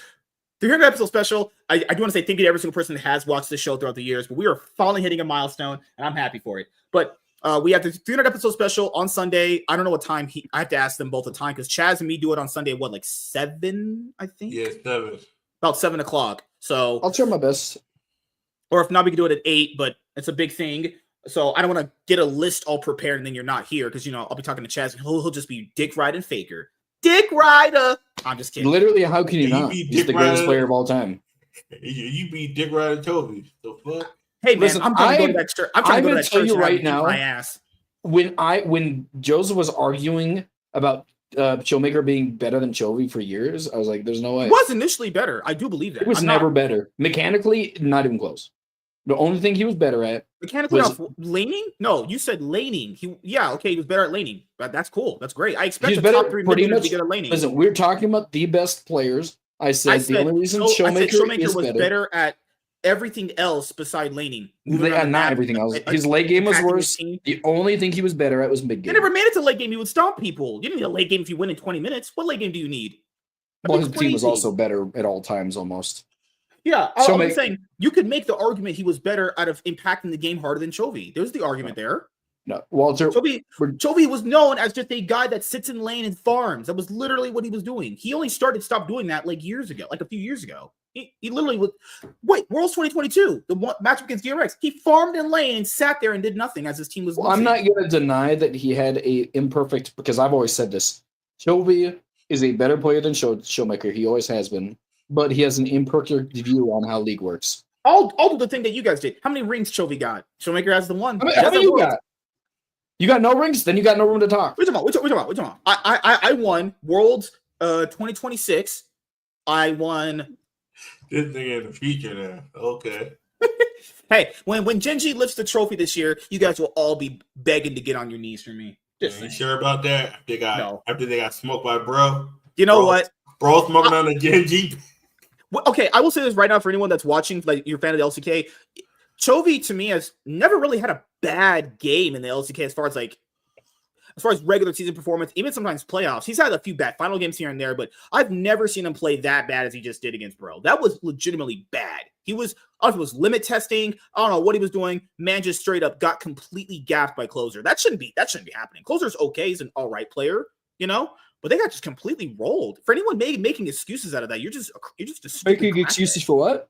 Speaker 1: 300 episode special. I do want to say thank you to every single person that has watched this show throughout the years, but we are finally hitting a milestone, and I'm happy for it. But we have the 300 episode special on Sunday. I don't know what time I have to ask them both the time because Chaz and me do it on Sunday. What, like 7? I think.
Speaker 2: Yeah, 7.
Speaker 1: About 7 o'clock. So
Speaker 3: I'll try my best.
Speaker 1: Or if not, we can do it at 8. But it's a big thing. So I don't want to get a list all prepared and then you're not here because I'll be talking to Chaz and he'll just be Dick Riding Faker. Dick Rider. I'm just kidding.
Speaker 3: Literally, how can you not? He's the greatest player of all time.
Speaker 2: You beat Dick Rider Toby. The fuck?
Speaker 1: Hey man, listen, I'm trying to go to that church. I'm going to tell you right now. My ass.
Speaker 3: When Joseph was arguing about Showmaker being better than Chovy for years, I was like, "There's no way."
Speaker 1: It was initially better. I do believe that.
Speaker 3: It was never better. Mechanically, not even close. The only thing he was better at
Speaker 1: mechanically laning. No, you said laning. He was better at laning. But that's cool. That's great. I expect the top 3 pretty much to get at laning.
Speaker 3: Listen, we're talking about the best players. I said the only reason Showmaker
Speaker 1: was better at everything else beside laning.
Speaker 3: Not everything else. His late game was worse. The only thing he was better at was mid game.
Speaker 1: He never made it to late game. He would stomp people. You didn't need a late game if you win in 20 minutes. What late game do you need?
Speaker 3: Well, his team was also better at all times almost.
Speaker 1: Yeah, I'm saying you could make the argument he was better out of impacting the game harder than Chovy. There's the argument there.
Speaker 3: No, Walter.
Speaker 1: Chovy was known as just a guy that sits in lane and farms. That was literally what he was doing. He only stopped doing that like years ago, like a few years ago. He literally was. Wait, Worlds 2022, the matchup against GiantX. He farmed in lane and sat there and did nothing as his team was.
Speaker 3: I'm not going to deny that he had a imperfect, because I've always said this. Chovy is a better player than Showmaker. He always has been. But he has an imperfect view on how League works.
Speaker 1: I'll do the thing that you guys did. How many rings Chovy got? Showmaker has the one.
Speaker 3: How many you got? You got no rings? Then you got no room to talk.
Speaker 1: We're talking about. I won Worlds 2026. I won.
Speaker 2: This thing in the future now. Okay.
Speaker 1: Hey, when Genji lifts the trophy this year, you guys will all be begging to get on your knees for me.
Speaker 2: You sure about that? After they got smoked by bro?
Speaker 1: You know what?
Speaker 2: Bro, smoking on the Genji.
Speaker 1: Well, okay, I will say this right now for anyone that's watching, like you're a fan of the LCK. Chovy to me has never really had a bad game in the LCK as far as regular season performance, even sometimes playoffs. He's had a few bad final games here and there, but I've never seen him play that bad as he just did against Bro. That was legitimately bad. He was, I don't know if it was limit testing. I don't know what he was doing. Man just straight up got completely gaffed by Closer. That shouldn't be happening. Closer's okay. He's an all right player, but they got just completely rolled. For anyone making excuses out of that, you're just
Speaker 3: making excuses for what?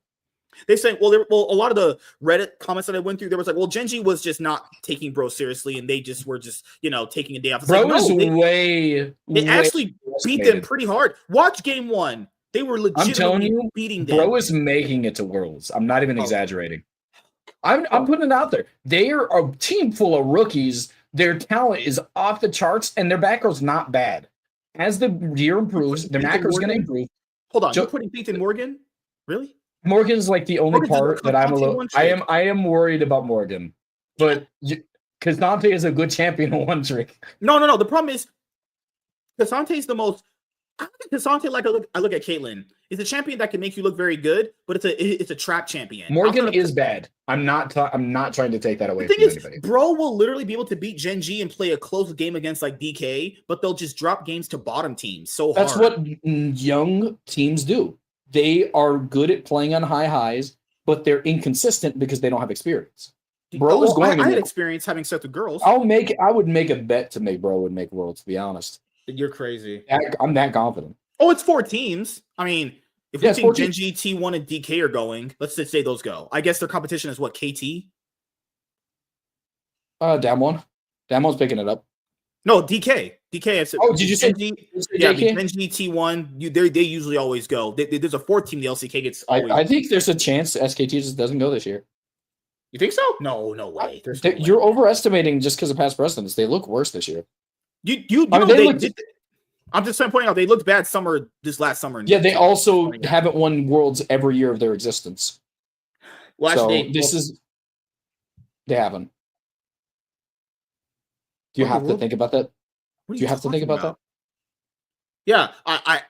Speaker 1: They say, well, a lot of the Reddit comments that I went through, there was like, well, Genji was just not taking Bro seriously, and they just were just, taking a day off. It's
Speaker 3: Bro
Speaker 1: like,
Speaker 3: is
Speaker 1: they actually beat them pretty hard. Watch game one. They were legitimately beating them.
Speaker 3: Bro is making it to Worlds. I'm not even exaggerating. I'm putting it out there. They are a team full of rookies. Their talent is off the charts, and their backro's not bad. As the year improves, their macro's going to improve.
Speaker 1: Hold on, you're putting Pete in Morgan? Really?
Speaker 3: Morgan's like the only part that I'm a little. I am worried about Morgan, but Cassante is a good champion in one trick.
Speaker 1: No. The problem is Cassante is the most. I look at Cassante I look at Caitlyn. It's a champion that can make you look very good, but it's a trap champion.
Speaker 3: Morgan is bad. I'm not trying to take that away from anybody.
Speaker 1: Bro will literally be able to beat Gen G and play a close game against like DK, but they'll just drop games to bottom teams so hard.
Speaker 3: That's what young teams do. They are good at playing on high highs, but they're inconsistent because they don't have experience. Bro is going.
Speaker 1: I had experience having sex with girls.
Speaker 3: I would make a bet to make Bro would make Worlds. To be honest,
Speaker 1: you're crazy.
Speaker 3: I'm that confident.
Speaker 1: Oh, it's 4 teams. I mean, if we think Gen G, T1, and DK are going, let's just say those go. I guess their competition is what, KT?
Speaker 3: Damwon. Damwon's picking it up.
Speaker 1: No, DK. DK.
Speaker 3: Oh, did you say?
Speaker 1: Yeah, Gen G, T1. They usually always go. There's a 4th team. The LCK gets.
Speaker 3: I think there's a chance SKT just doesn't go this year.
Speaker 1: You think so? No way.
Speaker 3: You're overestimating just because of past precedents. They look worse this year.
Speaker 1: I'm just pointing out they looked bad this last summer.
Speaker 3: Yeah, they also haven't won Worlds every year of their existence.
Speaker 1: Well, actually,
Speaker 3: they haven't. Do you have to think about that? Do you have to think about that?
Speaker 1: Yeah,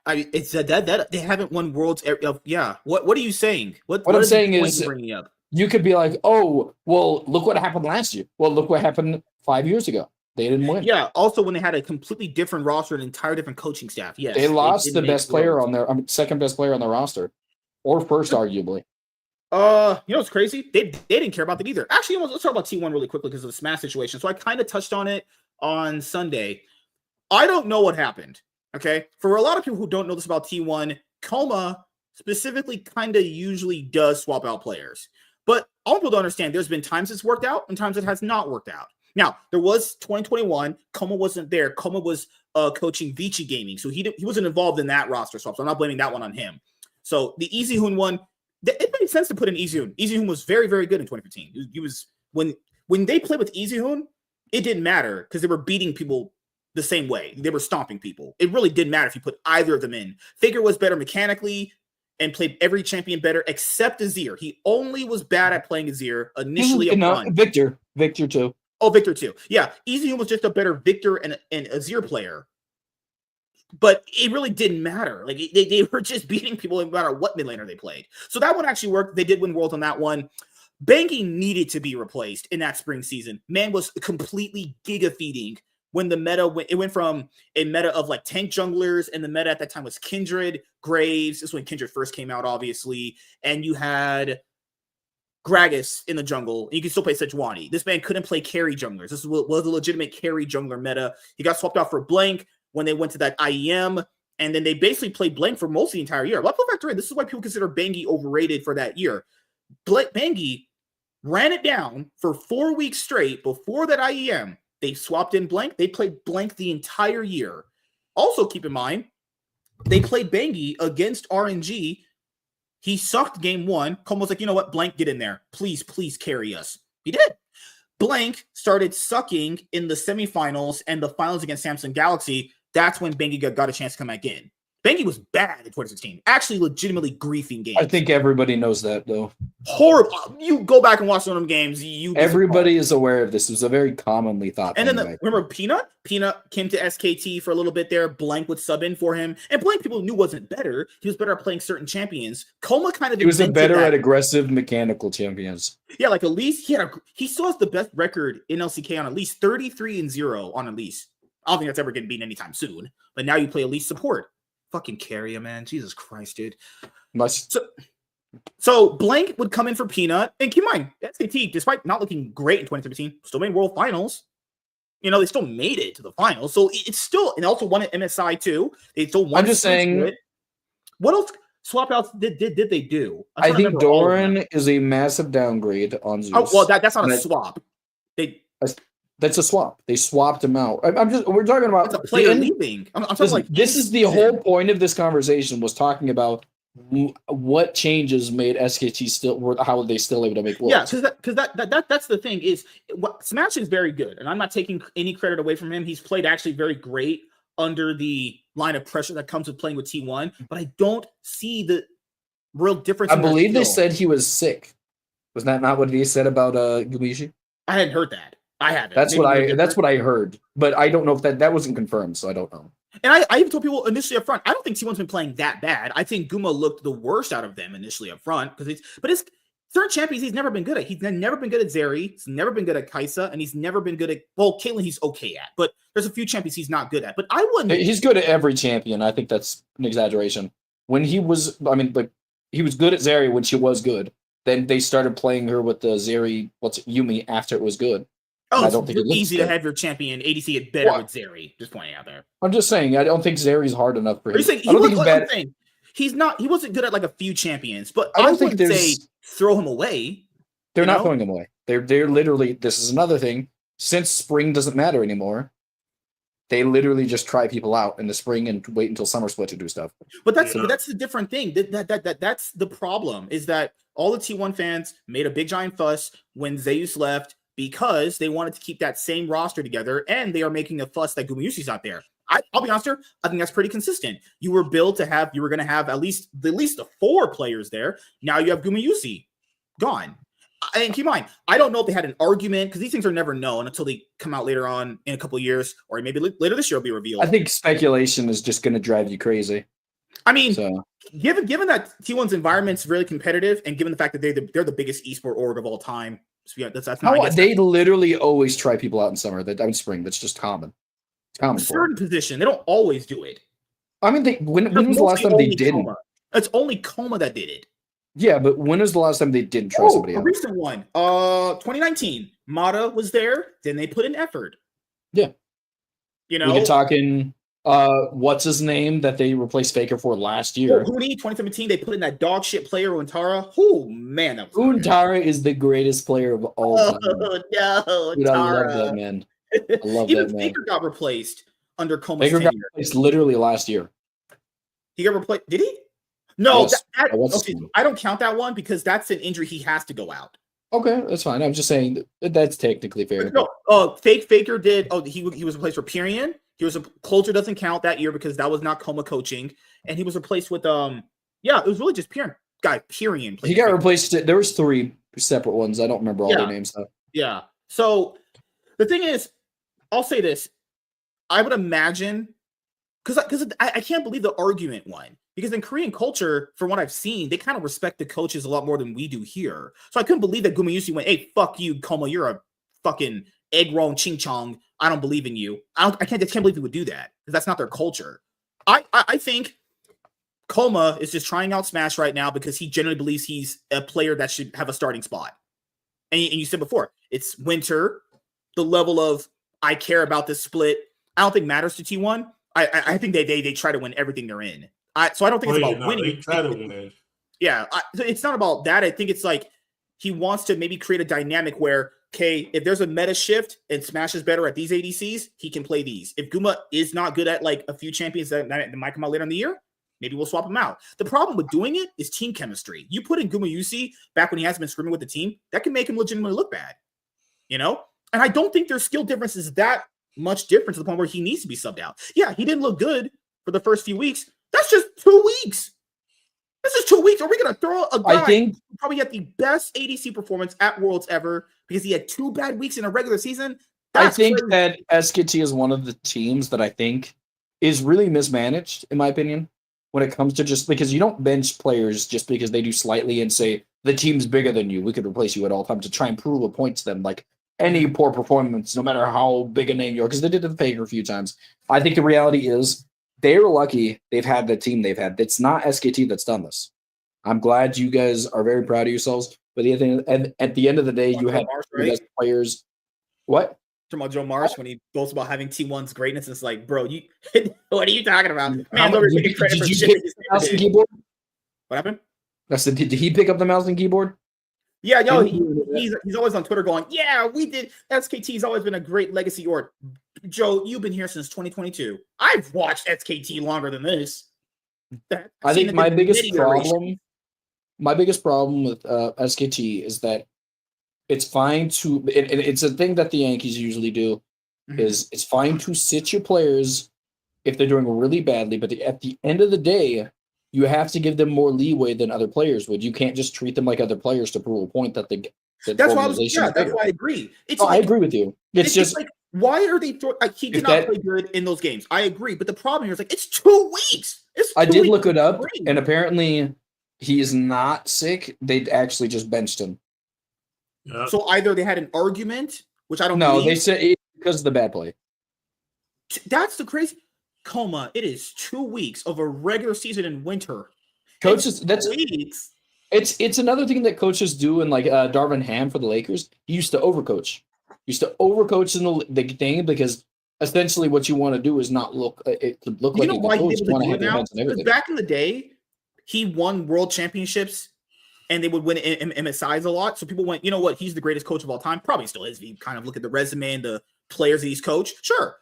Speaker 1: it's that they haven't won Worlds. Yeah, what are you saying? What
Speaker 3: I'm saying is
Speaker 1: bringing up?
Speaker 3: You could be like, oh, well, look what happened last year. Well, look what happened 5 years ago. They didn't win.
Speaker 1: Yeah. Also, when they had a completely different roster, an entire different coaching staff. Yes,
Speaker 3: they lost the best player on their second best player on their roster, or first, arguably.
Speaker 1: What's crazy? They didn't care about that either. Actually, let's talk about T1 really quickly because of the Smash situation. So I kind of touched on it on Sunday. I don't know what happened. Okay, for a lot of people who don't know this about T1, Coma specifically kind of usually does swap out players. But I want people to understand there's been times it's worked out and times it has not worked out. Now, there was 2021. Coma wasn't there. Coma was coaching Vici Gaming. So he wasn't involved in that roster swap. So I'm not blaming that one on him. So the EasyHoon one, it made sense to put in EasyHoon. EasyHoon was very, very good in 2015. He was when they played with EasyHoon, it didn't matter because they were beating people the same way. They were stomping people. It really didn't matter if you put either of them in. Figure was better mechanically and played every champion better except Azir. He only was bad at playing Azir initially.
Speaker 3: Victor too.
Speaker 1: Oh, Victor too. Yeah, EasyHoon was just a better Victor and Azir player. But it really didn't matter. Like they were just beating people no matter what mid laner they played. So that one actually worked. They did win Worlds on that one. Bangi needed to be replaced in that spring season. Man was completely giga feeding when the meta went from a meta of like tank junglers, and the meta at that time was Kindred, Graves. This is when Kindred first came out, obviously. And you had Gragas in the jungle. And you can still play Sejuani. This man couldn't play carry junglers. This was a legitimate carry jungler meta. He got swapped out for Blank when they went to that IEM, and then they basically played Blank for most of the entire year. Let's go factor in. This is why people consider Bangi overrated for that year. Bangi ran it down for 4 weeks straight before that IEM. They swapped in Blank. They played Blank the entire year. Also, keep in mind, they played Bangi against RNG. He sucked game one. Como was like, you know what? Blank, get in there. Please carry us. He did. Blank started sucking in the semifinals and the finals against Samsung Galaxy. That's when Bangi got a chance to come back in. Banky was bad in 2016. Actually, legitimately griefing games.
Speaker 3: I think everybody knows that, though.
Speaker 1: Horrible. You go back and watch one of them games.
Speaker 3: Everybody is aware of this. It was a very commonly thought
Speaker 1: and
Speaker 3: thing.
Speaker 1: Then remember Peanut? Peanut came to SKT for a little bit there. Blank would sub in for him. And Blank people knew wasn't better. He was better at playing certain champions. Coma kind of
Speaker 3: he was better at aggressive mechanical champions.
Speaker 1: Yeah, like Elise, he still has the best record in LCK on Elise, 33-0 on Elise. I don't think that's ever getting beaten anytime soon. But now you play Elise support. Fucking carry him, man. Jesus Christ, dude. So Blank would come in for Peanut. And keep in mind, SKT, despite not looking great in 2017, still made World Finals. You know, they still made it to the finals. So it's still, and also won at MSI too. They still won.
Speaker 3: I'm just saying.
Speaker 1: What else swap outs did they do?
Speaker 3: I think Doran is a massive downgrade on Zeus.
Speaker 1: Oh, well, that's not a swap.
Speaker 3: That's a swap. They swapped him out. We're talking about
Speaker 1: a player leaving. I'm talking like
Speaker 3: this is the whole point of this conversation was talking about what changes made SKT still, how they still able to make worlds.
Speaker 1: Yeah, because that's the thing is Smash is very good, and I'm not taking any credit away from him. He's played actually very great under the line of pressure that comes with playing with T1, but I don't see the real difference.
Speaker 3: I believe they said he was sick. Was that not what they said about Gumishi?
Speaker 1: I hadn't heard that. I haven't.
Speaker 3: That's what I heard, but I don't know if that wasn't confirmed, so I don't know.
Speaker 1: And I even told people initially up front, I don't think T1's been playing that bad. I think Guma looked the worst out of them initially up front because it's certain champions he's never been good at. He's never been good at Zeri. He's never been good at Kaisa, and he's never been good at Caitlyn. He's okay at, but there's a few champions he's not good at. But I wouldn't.
Speaker 3: He's good at every champion. I think that's an exaggeration. When he was, he was good at Zeri when she was good. Then they started playing her with the Zeri, Yumi after it was good.
Speaker 1: Oh, I don't think it's easy to have your champion ADC get better with Zeri. Just pointing out there.
Speaker 3: I'm just saying, I don't think Zeri's hard enough for him.
Speaker 1: I don't think he's bad. He's not. He wasn't good at like a few champions, but I don't think say throw him away.
Speaker 3: They're not throwing him away. They're literally. This is another thing. Since spring doesn't matter anymore, they literally just try people out in the spring and wait until summer split to do stuff.
Speaker 1: But that's the different thing. That's the problem. Is that all the T1 fans made a big giant fuss when Zeus left. Because they wanted to keep that same roster together, and they are making a fuss that Gumayusi's not there. I'll be honest here, I think that's pretty consistent. You were built to have, you were going to have at least the 4 players there. Now you have Gumayusi gone. And keep in mind, I don't know if they had an argument because these things are never known until they come out later on in a couple of years, or maybe later this year will be revealed.
Speaker 3: I think speculation is just going to drive you crazy.
Speaker 1: I mean, given that T1's environment's really competitive, and given the fact that they're the biggest esport org of all time. So yeah,
Speaker 3: they literally always try people out in summer. Spring. That's just common. It's common.
Speaker 1: Certain position, they don't always do it.
Speaker 3: I mean, when was the last time they didn't?
Speaker 1: It's only Coma that did it.
Speaker 3: Yeah, but when was the last time they didn't try somebody else?
Speaker 1: A recent one. 2019. Mata was there. Then they put in effort.
Speaker 3: Yeah.
Speaker 1: You know,
Speaker 3: we're talking. What's his name that they replaced Faker for last year?
Speaker 1: Huni, 2017, they put in that dog shit player Untara. Oh man, that was
Speaker 3: Untara is the greatest player of all time.
Speaker 1: No,
Speaker 3: dude, I love that man. I love
Speaker 1: Even
Speaker 3: that man.
Speaker 1: Faker got replaced under Coma's
Speaker 3: Faker got replaced literally last year.
Speaker 1: He got replaced. Did he? No,
Speaker 3: yes,
Speaker 1: okay, I don't count that one because that's an injury he has to go out.
Speaker 3: Okay, that's fine. I'm just saying that's technically fair.
Speaker 1: No, Faker did. Oh, he was replaced for Pyrian. He was Closer doesn't count that year because that was not Coma coaching, and he was replaced with it was really just Pyrian.
Speaker 3: He got replaced. There was 3 separate ones. I don't remember all their names though.
Speaker 1: Yeah. So the thing is, I'll say this: I would imagine because I can't believe the argument won. Because in Korean culture, from what I've seen, they kind of respect the coaches a lot more than we do here. So I couldn't believe that Gumayusi went, "Hey, fuck you, Coma. You're a fucking egg roll ching chong. I don't believe in you." I can't believe he would do that because that's not their culture. I think Coma is just trying out Smash right now because he genuinely believes he's a player that should have a starting spot. And you said before, it's winter. The level of I care about this split, I don't think matters to T1. I think they try to win everything they're in. So I don't think it's about winning.
Speaker 2: They try to win.
Speaker 1: Yeah, it's not about that. I think it's like he wants to maybe create a dynamic where, okay, if there's a meta shift and Smash is better at these ADCs, he can play these. If Guma is not good at like a few champions that might come out later in the year, maybe we'll swap him out. The problem with doing it is team chemistry. You put in Gumayusi back when he hasn't been scrimming with the team, that can make him legitimately look bad. You know? And I don't think their skill difference is that much different to the point where he needs to be subbed out. Yeah, he didn't look good for the first few weeks, That's just 2 weeks. This is 2 weeks. Are we going to throw a guy
Speaker 3: I think
Speaker 1: who probably had the best ADC performance at Worlds ever because he had 2 bad weeks in a regular season? That's
Speaker 3: crazy.
Speaker 1: that
Speaker 3: SKT is one of the teams that I think is really mismanaged, in my opinion, when it comes to just because you don't bench players just because they do slightly and say the team's bigger than you. We could replace you at all times to try and prove a point to them. Like any poor performance, no matter how big a name you are, because they did it to the Faker a few times. I think the reality is they're lucky they've had the team they've had. It's not SKT that's done this. I'm glad you guys are very proud of yourselves. But at the end of the day, you had the best players. What?
Speaker 1: Talking about Joe Marsh when he boasts about having T1's greatness. It's like, bro, you what are you talking about? Man,
Speaker 3: did you pick the mouse and keyboard?
Speaker 1: What happened?
Speaker 3: Did he pick up the mouse and keyboard?
Speaker 1: Yeah, yo, he's always on Twitter going, yeah, we did. SKT's always been a great legacy org. Joe, you've been here since 2022. I've watched SKT longer than this.
Speaker 3: I think my biggest problem with SKT is that it's fine to it's a thing that the Yankees usually do is it's fine to sit your players if they're doing really badly, but at the end of the day, you have to give them more leeway than other players would. You can't just treat them like other players to prove a point that they get.
Speaker 1: That's why I agree.
Speaker 3: I agree with you. It's just
Speaker 1: like, why are they he did not play good in those games? I agree, but the problem here is like it's 2 weeks.
Speaker 3: I did look it up, and apparently he is not sick. They actually just benched him.
Speaker 2: Yeah.
Speaker 1: So either they had an argument, which I don't
Speaker 3: know.
Speaker 1: believe.
Speaker 3: They said it's because of the bad play.
Speaker 1: That's the crazy Coma. It is 2 weeks of a regular season in winter.
Speaker 3: Coaches, it's another thing that coaches do, and like Darvin Ham for the Lakers, he used to overcoach. He used to overcoach in the thing because essentially what you want to do is not look like a coach. You want to have your hands on everything.
Speaker 1: Back in the day, he won world championships. And they would win MSIs a lot. So people went, you know what? He's the greatest coach of all time. Probably still is if you kind of look at the resume and the players that he's coached. Sure.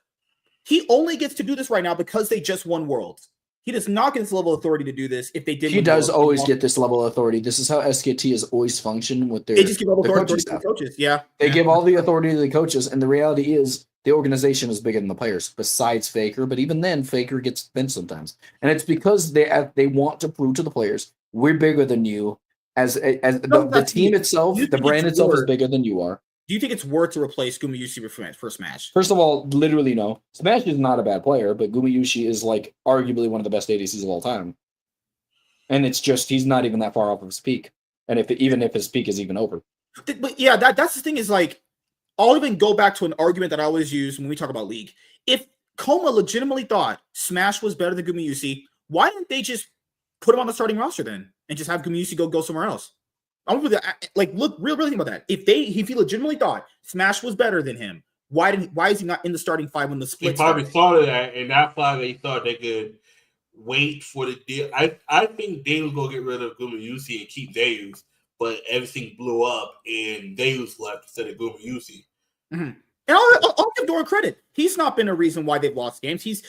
Speaker 1: He only gets to do this right now because they just won Worlds. He does not get this level of authority to do this if they didn't.
Speaker 3: He does always get this level of authority. This is how SKT has always functioned with their
Speaker 1: They just give all the authority to the coaches. Yeah.
Speaker 3: They give all the authority to the coaches. And the reality is the organization is bigger than the players, besides Faker. But even then, Faker gets benched sometimes. And it's because they want to prove to the players, we're bigger than you. The team itself, the brand itself is bigger than you are.
Speaker 1: Do you think it's worth to replace Gumayusi for Smash?
Speaker 3: First of all, literally no. Smash is not a bad player, but Gumayusi is like arguably one of the best ADCs of all time. And it's just he's not even that far off of his peak. And even if his peak is even over.
Speaker 1: But yeah, that's the thing is like I'll even go back to an argument that I always use when we talk about League. If Coma legitimately thought Smash was better than Gumayusi, why didn't they just put him on the starting roster then and just have Gumayusi go somewhere else? I'm with that. Like, look, really think about that. If he legitimately thought Smash was better than him, why is he not in the starting 5 when the split?
Speaker 2: He probably thought of that, and that's why they thought they could wait for the deal. I think they was gonna get rid of Gumayusi and keep Deus, but everything blew up and Deus left instead of Gumayusi.
Speaker 1: Mm-hmm. And I'll give Doran credit. He's not been a reason why they've lost games. He's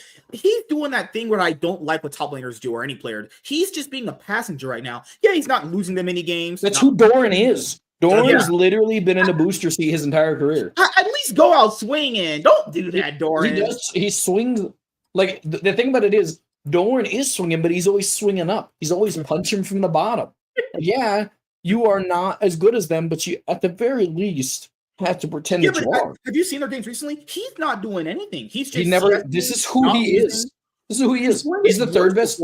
Speaker 1: doing that thing where I don't like what top laners do or any player. He's just being a passenger right now. Yeah, he's not losing them any games.
Speaker 3: That's who Doran is. Doran's literally been in a booster seat his entire career.
Speaker 1: At least go out swinging. Don't do that, Doran.
Speaker 3: He does. He swings. Like, the thing about it is, Doran is swinging, but he's always swinging up. He's always punching from the bottom. Yeah, you are not as good as them, but you, at the very least, have to pretend that you are.
Speaker 1: Have you seen their games recently? He's not doing anything. He's just
Speaker 3: this is who he is. This is who he is. He's the third best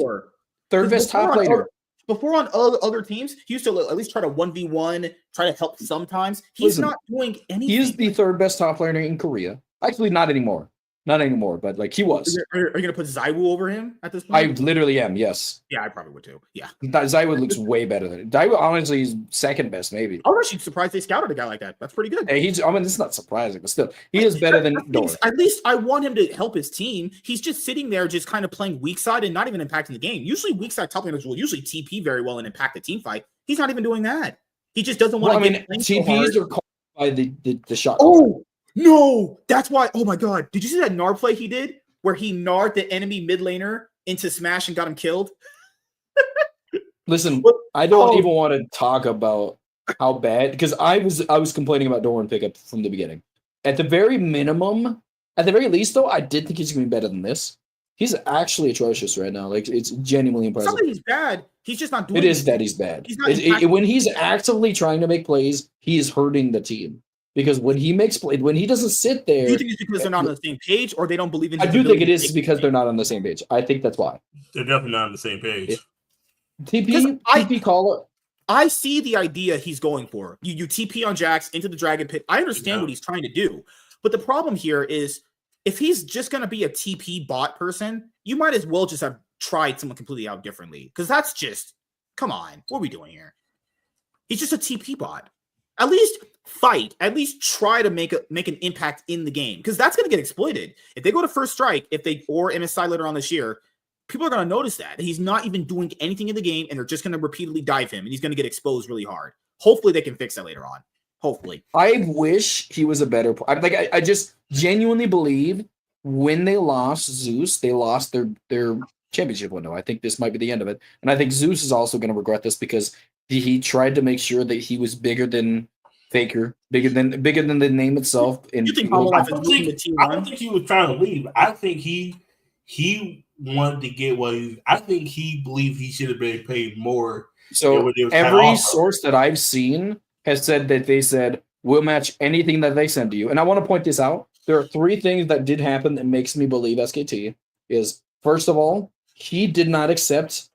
Speaker 3: top laner.
Speaker 1: Before on other teams, he used to at least try to 1v1, try to help sometimes. He's not doing anything.
Speaker 3: He is the third best top laner in Korea. Actually, not anymore. Not anymore, but like he was.
Speaker 1: Are you going to put Zywoo over him at this point?
Speaker 3: I literally am, yes.
Speaker 1: Yeah, I probably would too. Yeah.
Speaker 3: Zywoo looks way better than it. Zywoo honestly is second best, maybe.
Speaker 1: I was actually surprised they scouted a guy like that. That's pretty good.
Speaker 3: Hey, it's not surprising, but still, he is better than Doran.
Speaker 1: At least I want him to help his team. He's just sitting there, just kind of playing weak side and not even impacting the game. Usually, weak side top laners will usually TP very well and impact the team fight. He's not even doing that. He just doesn't want to get
Speaker 3: TPs are called by the shot.
Speaker 1: Oh! No, that's why. Oh my god! Did you see that Gnar play he did, where he gnarred the enemy mid laner into Smash and got him killed?
Speaker 3: Listen, I don't even want to talk about how bad, because I was complaining about Doran pickup from the beginning. At the very least, though, I did think he's going to be better than this. He's actually atrocious right now. Like, it's genuinely
Speaker 1: It's not
Speaker 3: impressive.
Speaker 1: that he's bad. He's just not doing
Speaker 3: It is
Speaker 1: anything.
Speaker 3: that he's bad.
Speaker 1: He's not
Speaker 3: When he's actively trying to make plays, he is hurting the team. Because when he makes plays, when he doesn't sit there,
Speaker 1: Do you think it's because they're not on the same page, or they don't believe in?
Speaker 3: I
Speaker 1: his
Speaker 3: do think
Speaker 1: ability
Speaker 3: it
Speaker 1: to
Speaker 3: is
Speaker 1: make
Speaker 3: because they're
Speaker 1: plays?
Speaker 3: not on the same page. I think that's why.
Speaker 2: They're definitely not on the same page.
Speaker 3: Yeah.
Speaker 1: Because
Speaker 3: TP caller.
Speaker 1: I see the idea he's going for. You TP on Jax into the Dragon Pit. I understand what he's trying to do. But the problem here is if he's just going to be a TP bot person, you might as well just have tried someone completely out differently. Because that's just, come on, what are we doing here? He's just a TP bot. At least fight. At least try to make an impact in the game. Because that's going to get exploited. If they go to first strike, or MSI later on this year, people are going to notice that he's not even doing anything in the game, and they're just going to repeatedly dive him, and he's going to get exposed really hard. Hopefully, they can fix that later on. Hopefully,
Speaker 3: I wish he was a better. I just genuinely believe when they lost Zeus, they lost their championship window. I think this might be the end of it, and I think Zeus is also going to regret this because he tried to make sure that he was bigger than Faker, bigger than the name itself. And
Speaker 1: you think
Speaker 2: I don't think he was trying to leave. I think he wanted to get I think he believed he should have been paid more.
Speaker 3: So every source that I've seen has said that they said, we'll match anything that they send to you. And I want to point this out. There are 3 things that did happen that makes me believe SKT is, first of all, he did not accept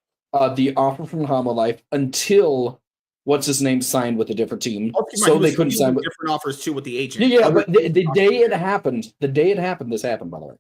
Speaker 3: the offer from Homolife until what's his name signed with a different team. So they couldn't sign with
Speaker 1: different offers too with the agent.
Speaker 3: Yeah, but the day it happened, this happened, by the way.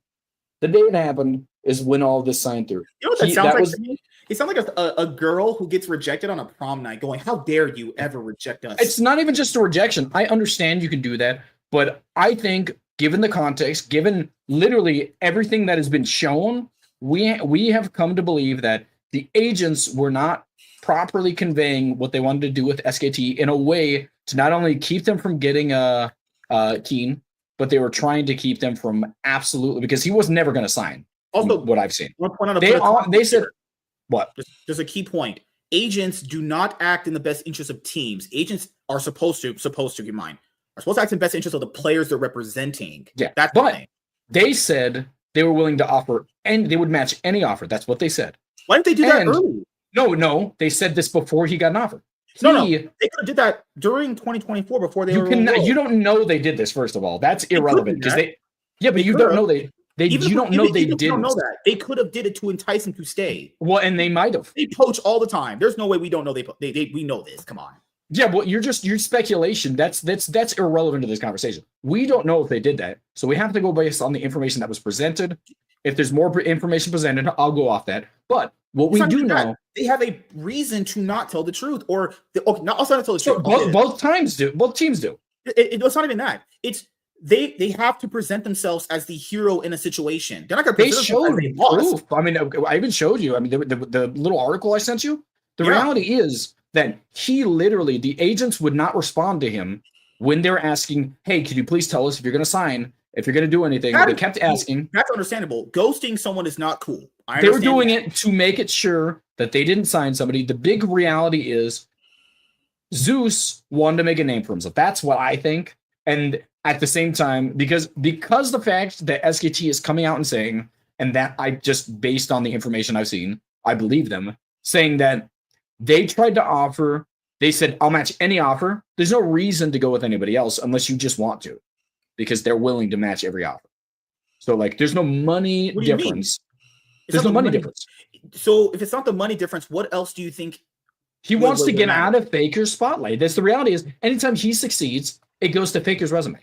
Speaker 3: The day it happened is when all this signed through.
Speaker 1: You know what that sounds like? He sounds like a girl who gets rejected on a prom night going, how dare you ever reject us?
Speaker 3: It's not even just a rejection. I understand you can do that, but I think given the context, given literally everything that has been shown, we have come to believe that the agents were not properly conveying what they wanted to do with SKT in a way to not only keep them from getting Keen, but they were trying to keep them from absolutely, because he was never going to sign. Also, what I've seen. They said, what?
Speaker 1: There's a key point. Agents do not act in the best interest of teams. Agents are supposed to, keep mind, are supposed to act in the best interest of the players they're representing.
Speaker 3: Yeah,
Speaker 1: that's
Speaker 3: but
Speaker 1: the thing.
Speaker 3: They said they were willing to offer, and they would match any offer. That's what they said.
Speaker 1: Why didn't they do that early?
Speaker 3: No, they said this before he got an offer.
Speaker 1: No, they could have did that during 2024 before they
Speaker 3: you don't know they did this, first of all. That's irrelevant because you don't know they don't know they did.
Speaker 1: Don't know that they could have did it to entice him to stay.
Speaker 3: Well, and they might have.
Speaker 1: They poach all the time. There's no way we don't know we know this. Come on.
Speaker 3: Yeah, well, your speculation. That's irrelevant to this conversation. We don't know if they did that, so we have to go based on the information that was presented. If there's more information presented, I'll go off that. But what we do know,
Speaker 1: they have a reason to not tell the truth, or not also not tell the truth.
Speaker 3: Both teams do.
Speaker 1: It's not even that. It's they have to present themselves as the hero in a situation. They're not going to. They
Speaker 3: showed proof. I mean, I even showed you. I mean, the little article I sent you. The reality is that the agents would not respond to him when they're asking, "Hey, could you please tell us if you're going to sign? If you're going to do anything?" They kept asking.
Speaker 1: That's understandable. Ghosting someone is not cool.
Speaker 3: They were doing it to make it sure that they didn't sign somebody. The big reality is Zeus wanted to make a name for himself. That's what I think. And at the same time, because the fact that SKT is coming out and saying, and that I just based on the information I've seen, I believe them, saying that they tried to offer, they said, I'll match any offer. There's no reason to go with anybody else unless you just want to, because they're willing to match every offer. So, like, there's no money difference. There's no money difference.
Speaker 1: So, if it's not the money difference, what else do you think?
Speaker 3: He wants to get out of Faker's spotlight. That's the reality is, anytime he succeeds, it goes to Faker's resume.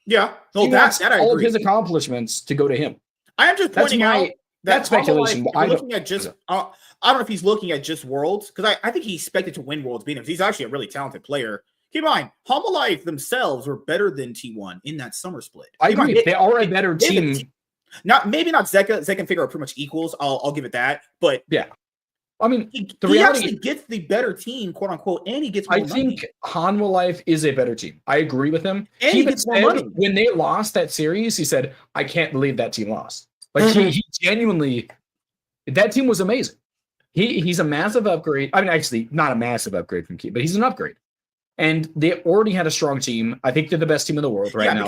Speaker 1: Yeah.
Speaker 3: Well, that's all of his accomplishments to go to him.
Speaker 1: I am just pointing out
Speaker 3: that's speculation.
Speaker 1: I don't know if he's looking at just Worlds, because I think he expected to win Worlds beating him. He's actually a really talented player. Keep in mind, Homolife themselves were better than T1 in that summer split.
Speaker 3: I agree. They are a better team.
Speaker 1: Maybe not Zeka. Zeka and Figure are pretty much equals. I'll give it that. But
Speaker 3: yeah, I mean,
Speaker 1: he actually gets the better team, quote unquote, and he gets more money. I think
Speaker 3: Homolife is a better team. I agree with him.
Speaker 1: And he gets more money.
Speaker 3: When they lost that series, he said, "I can't believe that team lost." Like he genuinely, that team was amazing. He's a massive upgrade. I mean, actually, not a massive upgrade from Key, but he's an upgrade. And they already had a strong team. I think they're the best team in the world right now.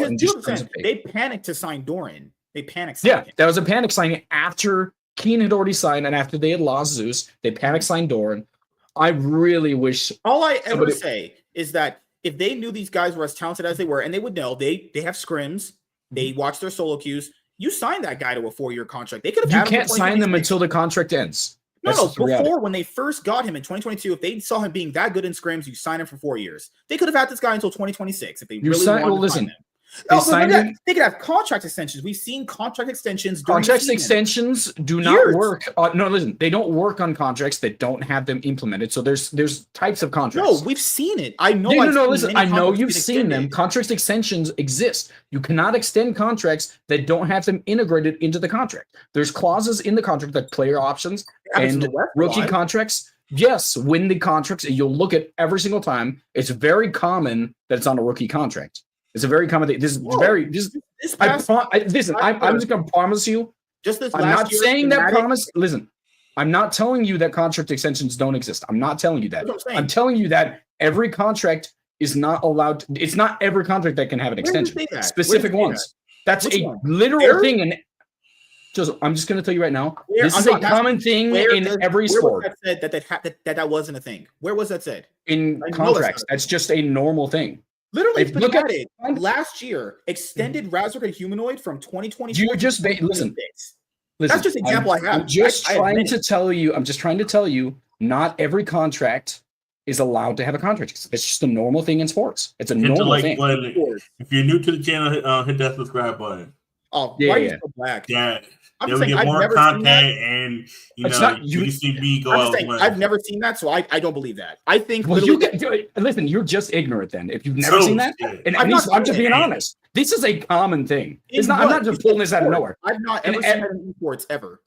Speaker 1: They panicked to sign Doran. They panic
Speaker 3: Yeah,
Speaker 1: signed him.
Speaker 3: that was a panic signing after Keen had already signed and after they had lost Zeus. They panic signed Doran. I really wish.
Speaker 1: All I ever say is that if they knew these guys were as talented as they were, and they would know, they have scrims, they watch their solo queues. You signed that guy to a 4-year contract. They could have.
Speaker 3: You can't sign them until the contract ends.
Speaker 1: No, before when they first got him in 2022, if they saw him being that good in scrims, you sign him for 4 years. They could have had this guy until 2026 if they really wanted to sign him. They could have contract extensions. We've seen contract extensions.
Speaker 3: Contract extensions do not work. No, listen, they don't work on contracts that don't have them implemented. So there's types of contracts.
Speaker 1: No, we've seen it. I know.
Speaker 3: No, listen, I know you've seen them. Contract extensions exist. You cannot extend contracts that don't have them integrated into the contract. There's clauses in the contract like player options and rookie contracts. Yes, when the contracts, you'll look at every single time. It's very common that it's on a rookie contract. It's a very common thing. This is very. Listen, I'm just going to promise you.
Speaker 1: Just this.
Speaker 3: I'm not saying that promise. Listen, I'm not telling you that contract extensions don't exist. I'm not telling you that. I'm telling you that every contract is not allowed. It's not every contract that can have an extension. Specific ones. That's a literal thing. And I'm just going to tell you right now. This is a common thing in every sport.
Speaker 1: Where was that said that wasn't a thing? Where was that said?
Speaker 3: In contracts. That's just a normal thing.
Speaker 1: Literally, look at it. Last year, extended Razork and Humanoid from 2020.
Speaker 3: You just listen.
Speaker 1: That's just an example I have.
Speaker 3: I'm just trying to tell you, not every contract is allowed to have a contract. It's just a normal thing in sports. It's a normal thing.
Speaker 2: If you're new to the channel, hit that subscribe button.
Speaker 1: Oh, why are you so black?
Speaker 2: Yeah. I'm just saying, I've never seen that. And you see me go out.
Speaker 1: I've never seen that, so I don't believe that. I think.
Speaker 3: Well, listen, you're just ignorant then. If you've never seen that, and I'm just being honest. This is a common thing. I'm not just pulling this out of nowhere.
Speaker 1: I've not ever seen that in esports ever.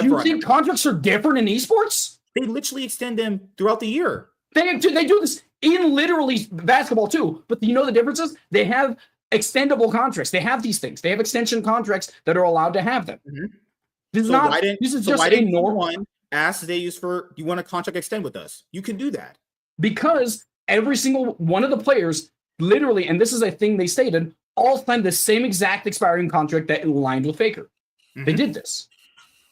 Speaker 3: You think contracts are different in esports?
Speaker 1: They literally extend them throughout the year.
Speaker 3: They do this in literally basketball too. But you know the differences? They have extendable contracts. They have these things. They have extension contracts that are allowed to have them.
Speaker 1: Mm-hmm.
Speaker 3: This is just a normal
Speaker 1: one. Ask they use for you want a contract extend with us. You can do that
Speaker 3: because every single one of the players, literally, and this is a thing they stated, all signed the same exact expiring contract that aligned with Faker. Mm-hmm. They did this.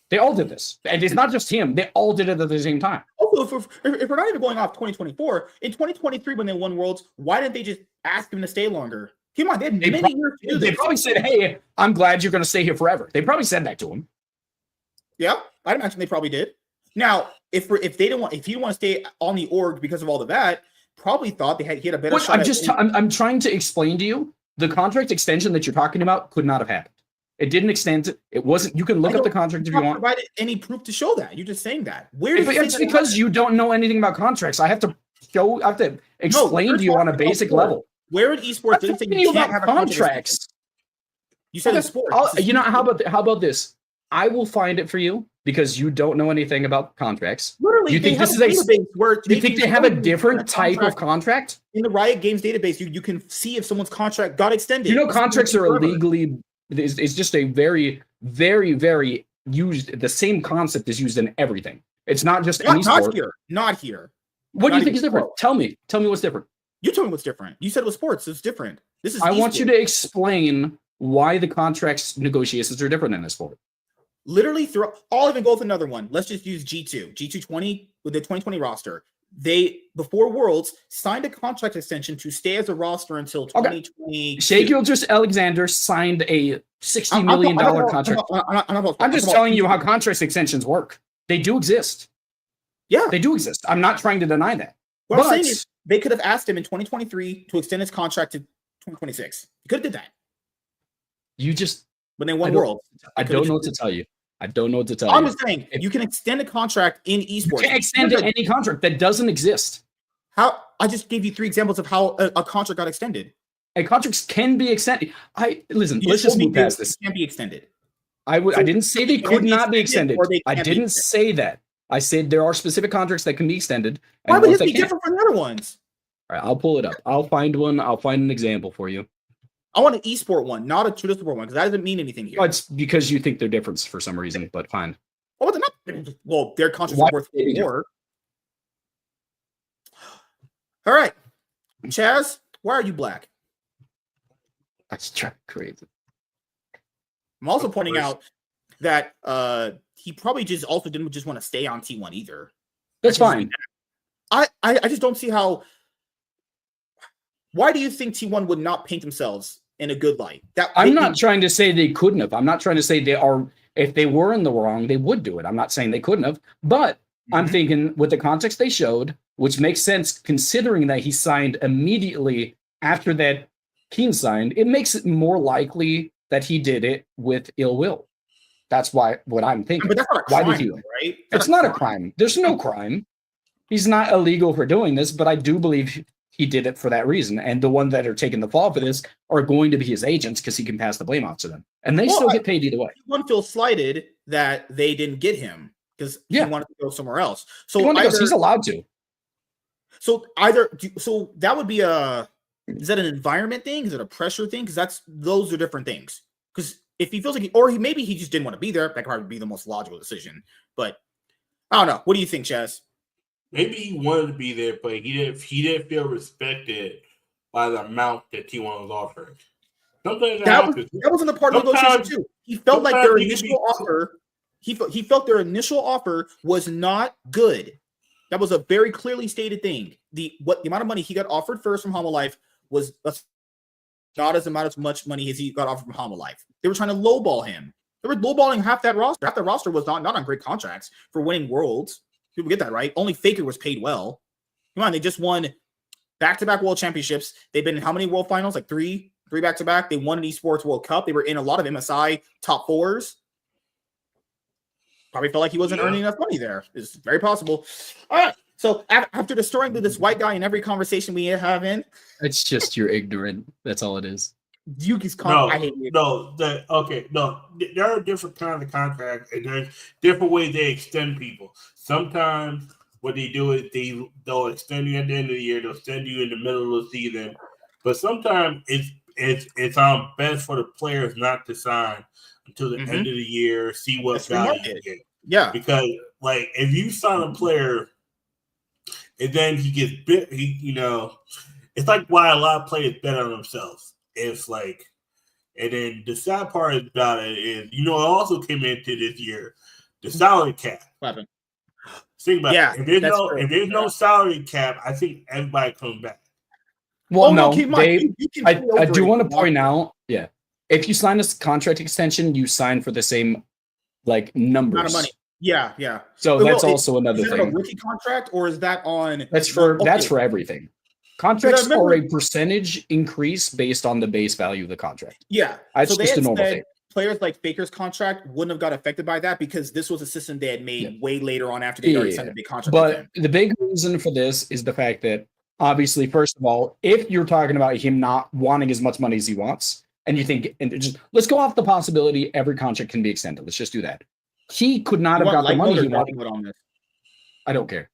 Speaker 3: They all did this, and it's not just him. They all did it at the same time.
Speaker 1: Also, if we're not even going off 2024, in 2023 when they won Worlds, why didn't they just ask him to stay longer? Come on, they had many years to do this.
Speaker 3: They probably said, "Hey, I'm glad you're going to stay here forever." They probably said that to him.
Speaker 1: Yeah, I'd imagine they probably did. Now, if he didn't want to stay on the org because of all of that, probably thought he had a better shot.
Speaker 3: I'm trying to explain to you the contract extension that you're talking about could not have happened. It didn't extend. It wasn't. You can look up the contract if you want.
Speaker 1: Provided any proof to show that. You're just saying that. Where?
Speaker 3: It's because you don't know anything about contracts. I have to explain to you on a basic level.
Speaker 1: Where in esports do you think you can't have
Speaker 3: contracts?
Speaker 1: You said it's sports.
Speaker 3: How about this? I will find it for you because you don't know anything about contracts.
Speaker 1: Literally,
Speaker 3: you think this is you think they have a different type of contract
Speaker 1: in the Riot Games database? You can see if someone's contract got extended.
Speaker 3: You know, contracts are illegally. It's just a very, very, very used. The same concept is used in everything. It's not just any sport.
Speaker 1: Not here.
Speaker 3: What do you think is different? Tell me what's different.
Speaker 1: You tell me what's different. You said it was sports. It's different. This is.
Speaker 3: I want you to explain why the contracts negotiations are different in this sport.
Speaker 1: Literally, I'll even go with another one. Let's just use G220 with the 2020 roster. They, before Worlds, signed a contract extension to stay as a roster until 2020.
Speaker 3: Shea Gilgeous-Alexander signed a $60 million contract. I'm just telling you how contract extensions work. They do exist.
Speaker 1: Yeah.
Speaker 3: They do exist. I'm not trying to deny that.
Speaker 1: What I'm saying is they could have asked him in 2023 to extend his contract to 2026. He could have did that. When they won Worlds.
Speaker 3: I don't know what to tell you.
Speaker 1: I'm just saying, you can extend a contract in esports. You
Speaker 3: can't extend any contract that doesn't exist.
Speaker 1: How? I just gave you 3 examples of how a contract got extended.
Speaker 3: A contract can be extended. Let's just move past this.
Speaker 1: It can be extended.
Speaker 3: I didn't say they could not be extended. I didn't say that. I said there are specific contracts that can be extended.
Speaker 1: Why would it be different from the other ones?
Speaker 3: All right, I'll pull it up. I'll find one. I'll find an example for you.
Speaker 1: I want an esport one, not a traditional one, because that doesn't mean anything here.
Speaker 3: Oh, it's because you think they're different for some reason, but fine.
Speaker 1: Oh, they're not. Well, their contracts are worth more. All right, Chaz, why are you black?
Speaker 3: That's crazy.
Speaker 1: I'm also pointing out that he probably just also didn't just want to stay on T1 either.
Speaker 3: That's fine.
Speaker 1: I just don't see how. Why do you think T1 would not paint themselves in a good light?
Speaker 3: I'm not trying to say they couldn't have. I'm not trying to say they are. If they were in the wrong, they would do it. I'm not saying they couldn't have, but I'm thinking with the context they showed, which makes sense considering that he signed immediately after that Keen signed, it makes it more likely that he did it with ill will. That's what I'm thinking.
Speaker 1: But that's not a crime,
Speaker 3: why did he?
Speaker 1: Right?
Speaker 3: It's not a crime. There's no crime. He's not illegal for doing this, but I do believe he did it for that reason. And the ones that are taking the fall for this are going to be his agents because he can pass the blame off to them. And they still get paid either way.
Speaker 1: One feels slighted that they didn't get him because he wanted to go somewhere else. So
Speaker 3: he's allowed to.
Speaker 1: So that would be is that an environment thing? Is it a pressure thing? Because those are different things. Because if he feels like maybe he just didn't want to be there, that could probably be the most logical decision. But I don't know. What do you think, Chaz?
Speaker 2: Maybe he wanted to be there, but he didn't feel respected by the amount that T1 was offering.
Speaker 1: That was in the part of the negotiation too. He felt like their initial offer. He felt their initial offer was not good. That was a very clearly stated thing. The amount of money he got offered first from Homolife was not as much money as he got offered from Homolife. They were trying to lowball him. They were lowballing half that roster. Half the roster was not on great contracts for winning worlds. People get that right. Only Faker was paid well. Come on, they just won back-to-back world championships. They've been in how many world finals? Like three back-to-back. They won an Esports World Cup. They were in a lot of MSI top fours. Probably felt like he wasn't earning enough money there. It's very possible. All right. So after destroying this white guy in every conversation we have in,
Speaker 3: it's just you're ignorant. That's all it is.
Speaker 1: Yuki's
Speaker 2: there are different kinds of contracts, and there's different ways they extend people. Sometimes what they do is they'll extend you at the end of the year. They'll extend you in the middle of the season. But sometimes it's best for the players not to sign until the end of the year. See what value you get.
Speaker 1: Yeah,
Speaker 2: because like if you sign a player and then he gets bit, it's like why a lot of players bet on themselves. It's like, and then the sad part about it is, it also came into this year, the salary cap.
Speaker 1: What happened?
Speaker 2: Think about it. If there's no salary cap, I think everybody comes back.
Speaker 3: Well, I do want to point out, if you sign this contract extension, you sign for the same numbers.
Speaker 1: Amount of money. Yeah.
Speaker 3: So that's also another thing.
Speaker 1: Is that a rookie contract or is that on?
Speaker 3: That's for everything. Contracts are a percentage increase based on the base value of the contract.
Speaker 1: Yeah.
Speaker 3: That's just a normal thing.
Speaker 1: Players like Faker's contract wouldn't have got affected by that because this was a system they had made way later on after they already signed a big contract.
Speaker 3: But the big reason for this is the fact that obviously, first of all, if you're talking about him not wanting as much money as he wants, and you think, let's go off the possibility every contract can be extended. Let's just do that. He could not have got the money he wanted. On this? I don't care.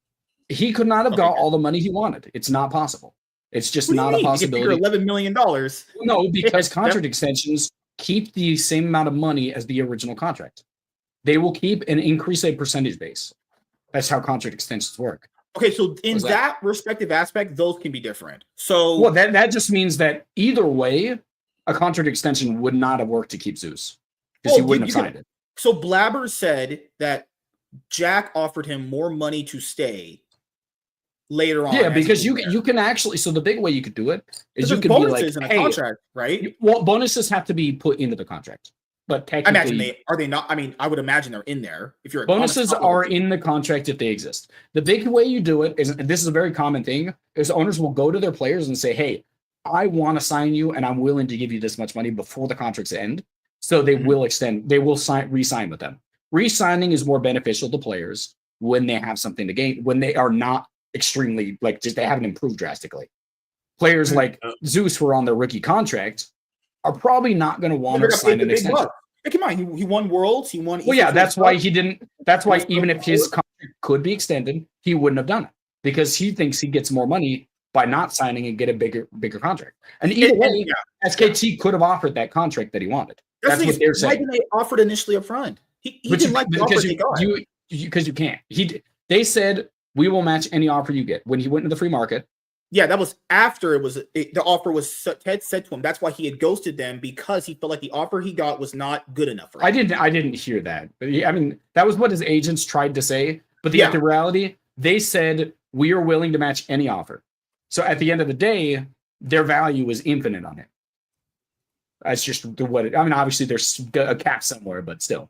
Speaker 3: He could not have got all the money he wanted. It's not possible. It's just not a possibility.
Speaker 1: $11 million.
Speaker 3: No, because contract extensions keep the same amount of money as the original contract. They will keep and increase a percentage base. That's how contract extensions work.
Speaker 1: Okay, so in that respective aspect, those can be different. So
Speaker 3: that just means that either way, a contract extension would not have worked to keep Zeus because he wouldn't have signed it.
Speaker 1: So Blabber said that Jack offered him more money to stay later on.
Speaker 3: Yeah, because you can actually. So the big way you could do it is you could be like,
Speaker 1: in a contract, right?
Speaker 3: Well, bonuses have to be put into the contract, but technically,
Speaker 1: are they not? I mean, I would imagine they're in there. If you're
Speaker 3: bonuses are in the contract if they exist. The big way you do it is, and this is a very common thing, is owners will go to their players and say, "Hey, I want to sign you, and I'm willing to give you this much money before the contracts end." So they will extend. They will re-sign with them. Re-signing is more beneficial to players when they have something to gain. When they are not extremely they haven't improved drastically. Players like Zeus who are on their rookie contract are probably not going to want to sign an extension.
Speaker 1: Hey, come on, he won Worlds, he won.
Speaker 3: Well, yeah, that's why he didn't. That's why even if his contract could be extended, he wouldn't have done it because he thinks he gets more money by not signing and get a bigger contract. And either way, SKT could have offered that contract that he wanted. That's what they're saying.
Speaker 1: Why didn't they offer it initially up front? He didn't like the offer they got.
Speaker 3: Because you can't. They said we will match any offer you get. When he went into the free market,
Speaker 1: Yeah, that was after the offer was Ted said to him. That's why he had ghosted them, because he felt like the offer he got was not good enough for him.
Speaker 3: I didn't hear that. But I mean, that was what his agents tried to say. But the reality, they said we are willing to match any offer. So at the end of the day, their value is infinite on it. That's just what it. I mean, obviously there's a cap somewhere, but still.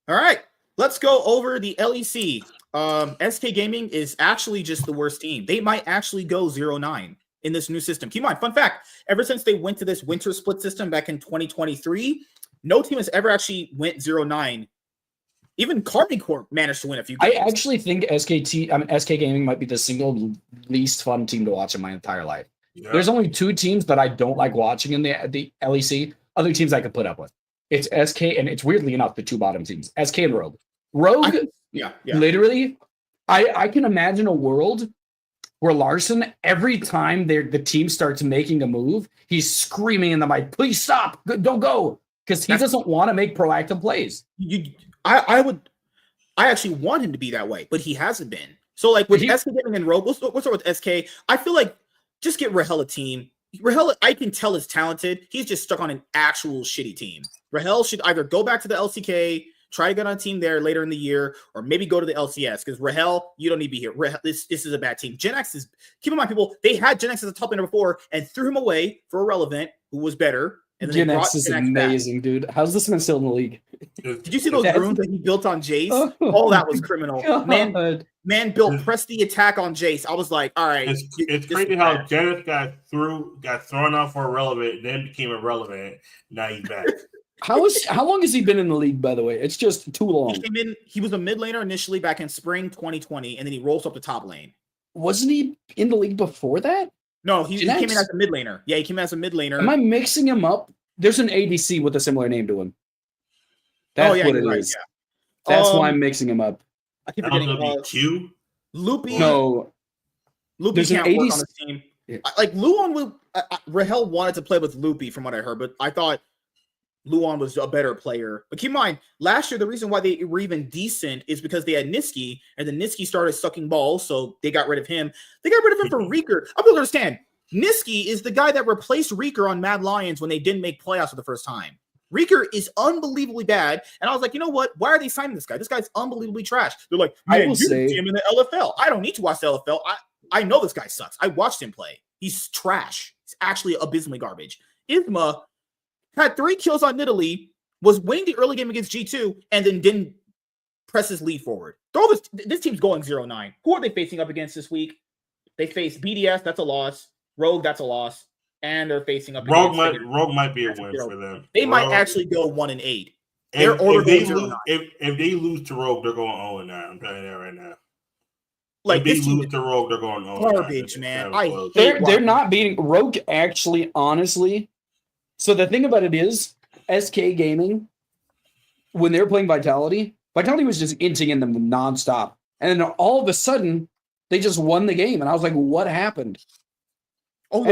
Speaker 1: All right, let's go over the LEC. SK Gaming is actually just the worst team. They might actually go 0-9 in this new system. Keep in mind, fun fact, ever since they went to this winter split system back in 2023, no team has ever actually went 0-9. Even Carbon Corp managed to win a few games.
Speaker 3: I actually think SK Gaming might be the single least fun team to watch in my entire life. Yeah. There's only 2 teams that I don't like watching in the LEC. Other teams I could put up with. It's SK, and it's weirdly enough the 2 bottom teams, SK and Rogue. Rogue, literally, I can imagine a world where Larson, every time the team starts making a move, he's screaming in the mic, please stop, don't go, because he doesn't want to make proactive plays.
Speaker 1: I actually want him to be that way, but he hasn't been. So like with SK Gaming and Rogue, what's up with SK? I feel like just get Rahel a team. Rahel, I can tell, is talented. He's just stuck on an actual shitty team. Rahel should either go back to the LCK, try to get on a team there later in the year, or maybe go to the LCS, because Rahel, you don't need to be here. This is a bad team. GiantX is, keep in mind, people, they had GiantX as a top laner before and threw him away for Irrelevant, who was better. And then
Speaker 3: GiantX is amazing, back. Dude. How's this man still in the league?
Speaker 1: Did you see those runes that he built on Jace? Oh, that was criminal. Man built press the attack on Jace. I was like, all right.
Speaker 2: It's crazy how GiantX got thrown off for Irrelevant, then became irrelevant. Now he's back.
Speaker 3: How long has he been in the league, by the way? It's just too long.
Speaker 1: He was a mid laner initially back in spring 2020, and then he rolls up the top lane.
Speaker 3: Wasn't he in the league before that?
Speaker 1: No, he came in as a mid laner. Yeah, he came in as a mid laner.
Speaker 3: Am I mixing him up? There's an ADC with a similar name to him. That's what it is. Yeah. That's why I'm mixing him up.
Speaker 1: I keep forgetting.
Speaker 2: Q?
Speaker 1: Loopy.
Speaker 3: No.
Speaker 1: Loopy can't work on this team. Yeah. Like, Luon Rahel wanted to play with Loopy from what I heard, but I thought Luon was a better player. But keep in mind, last year, the reason why they were even decent is because they had Niski, and then Niski started sucking balls, so they got rid of him. They got rid of him for Reeker. I don't understand. Niski is the guy that replaced Reeker on Mad Lions when they didn't make playoffs for the first time. Reeker is unbelievably bad, and I was like, you know what? Why are they signing this guy? This guy's unbelievably trash. They're like, man, you see him in the LFL. I don't need to watch the LFL. I know this guy sucks. I watched him play. He's trash. He's actually abysmally garbage. Isma had 3 kills on Nidalee, was winning the early game against G2, and then didn't press his lead forward. This team's going 0-9. Who are they facing up against this week? They face BDS, that's a loss. Rogue, that's a loss. And they're facing up
Speaker 2: Rogue might be a win for them.
Speaker 1: They might actually go 1-8.
Speaker 2: If they lose to Rogue, they're going 0-9. I'm telling you that right now.
Speaker 1: Like,
Speaker 2: if they lose to Rogue, they're going 0-9.
Speaker 1: Garbage, man.
Speaker 3: They're not beating Rogue, actually, honestly. So the thing about it is, SK Gaming, when they were playing Vitality was just inching in them nonstop. And then all of a sudden, they just won the game. And I was like, what happened?
Speaker 1: Oh,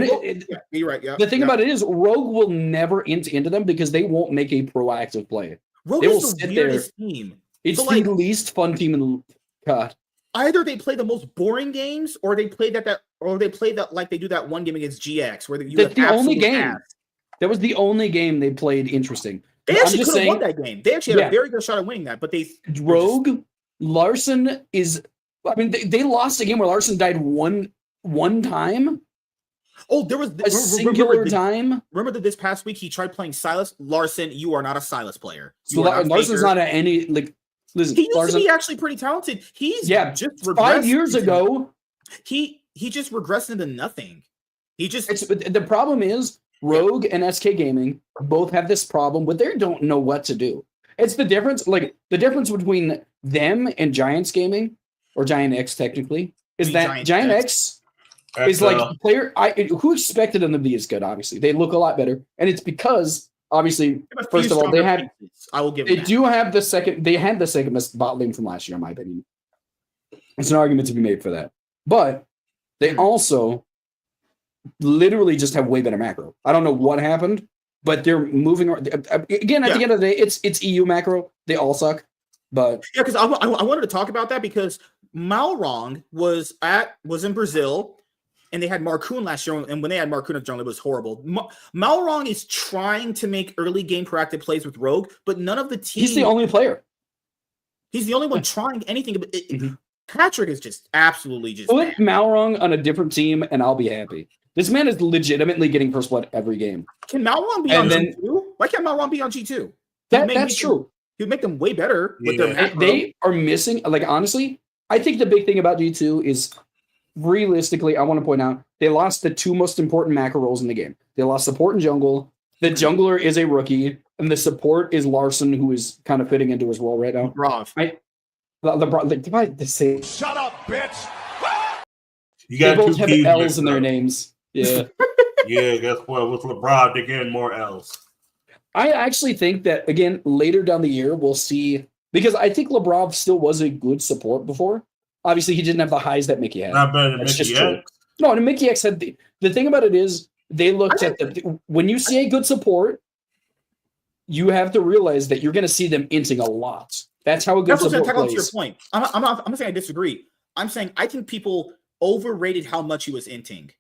Speaker 1: you're right. Yeah.
Speaker 3: The thing about it is, Rogue will never int into them because they won't make a proactive play.
Speaker 1: Rogue is the weirdest team.
Speaker 3: It's the least fun team in the God.
Speaker 1: Either they play the most boring games, or they play that like they do that one game against GX where
Speaker 3: that's the only game. That was the only game they played interesting.
Speaker 1: They actually could have won that game. They actually had a very good shot at winning that, but
Speaker 3: Rogue Larson is. I mean, they lost a game where Larson died one time.
Speaker 1: Oh, there was
Speaker 3: a singular time.
Speaker 1: Remember that this past week he tried playing Silas. Larson, you are not a Silas player.
Speaker 3: So Larson's not at any like. Listen,
Speaker 1: he used to be actually pretty talented. He's just
Speaker 3: 5 years ago.
Speaker 1: He just regressed into nothing.
Speaker 3: The problem is Rogue and SK Gaming both have this problem where they don't know what to do. It's the difference. Like the difference between them and Giants Gaming or GiantX technically is that GiantX is like a player. Who expected them to be as good? Obviously, they look a lot better, and it's because obviously, first of all, they had.
Speaker 1: I will give.
Speaker 3: They do have the second. They had the second best bot lane from last year, in my opinion. It's an argument to be made for that, but they also literally just have way better macro. I don't know what happened, but they're moving again. At the end of the day, it's EU macro. They all suck, but
Speaker 1: because I wanted to talk about that because Malrong was in Brazil. and they had Marcoon last year, and when they had Marcoon as jungle, it was horrible. Malrong is trying to make early game proactive plays with Rogue, but none of the team.
Speaker 3: He's the only player.
Speaker 1: He's the only one trying anything. But Patrick is just absolutely just.
Speaker 3: Put Malrong on a different team, and I'll be happy. This man is legitimately getting first blood every game.
Speaker 1: Can Malrong be on G2? Why can't Malrong be on G2?
Speaker 3: That's true.
Speaker 1: He would make them way better with their macro.
Speaker 3: They are missing, like, honestly, I think the big thing about G2 is, realistically, I want to point out, they lost the two most important macro roles in the game. They lost support and jungle. The jungler is a rookie, and the support is Larson, who is kind of fitting into his role right now.
Speaker 4: Shut up, bitch!
Speaker 2: You got
Speaker 3: they both have L's in their names. Yeah.
Speaker 2: Yeah, guess what? With LeBron, they're getting more L's.
Speaker 3: I actually think that, again, later down the year, we'll see, because I think LeBron still was a good support before. Obviously, he didn't have the highs that Mickey had.
Speaker 2: Not better than Mickey X.
Speaker 3: No, and Mickey X had the thing about it is they looked at when you see a good support, you have to realize that you're going to see them inting a lot. That's how a good support plays.
Speaker 1: To your point. I'm not saying I disagree. I'm saying I think people overrated how much he was inting.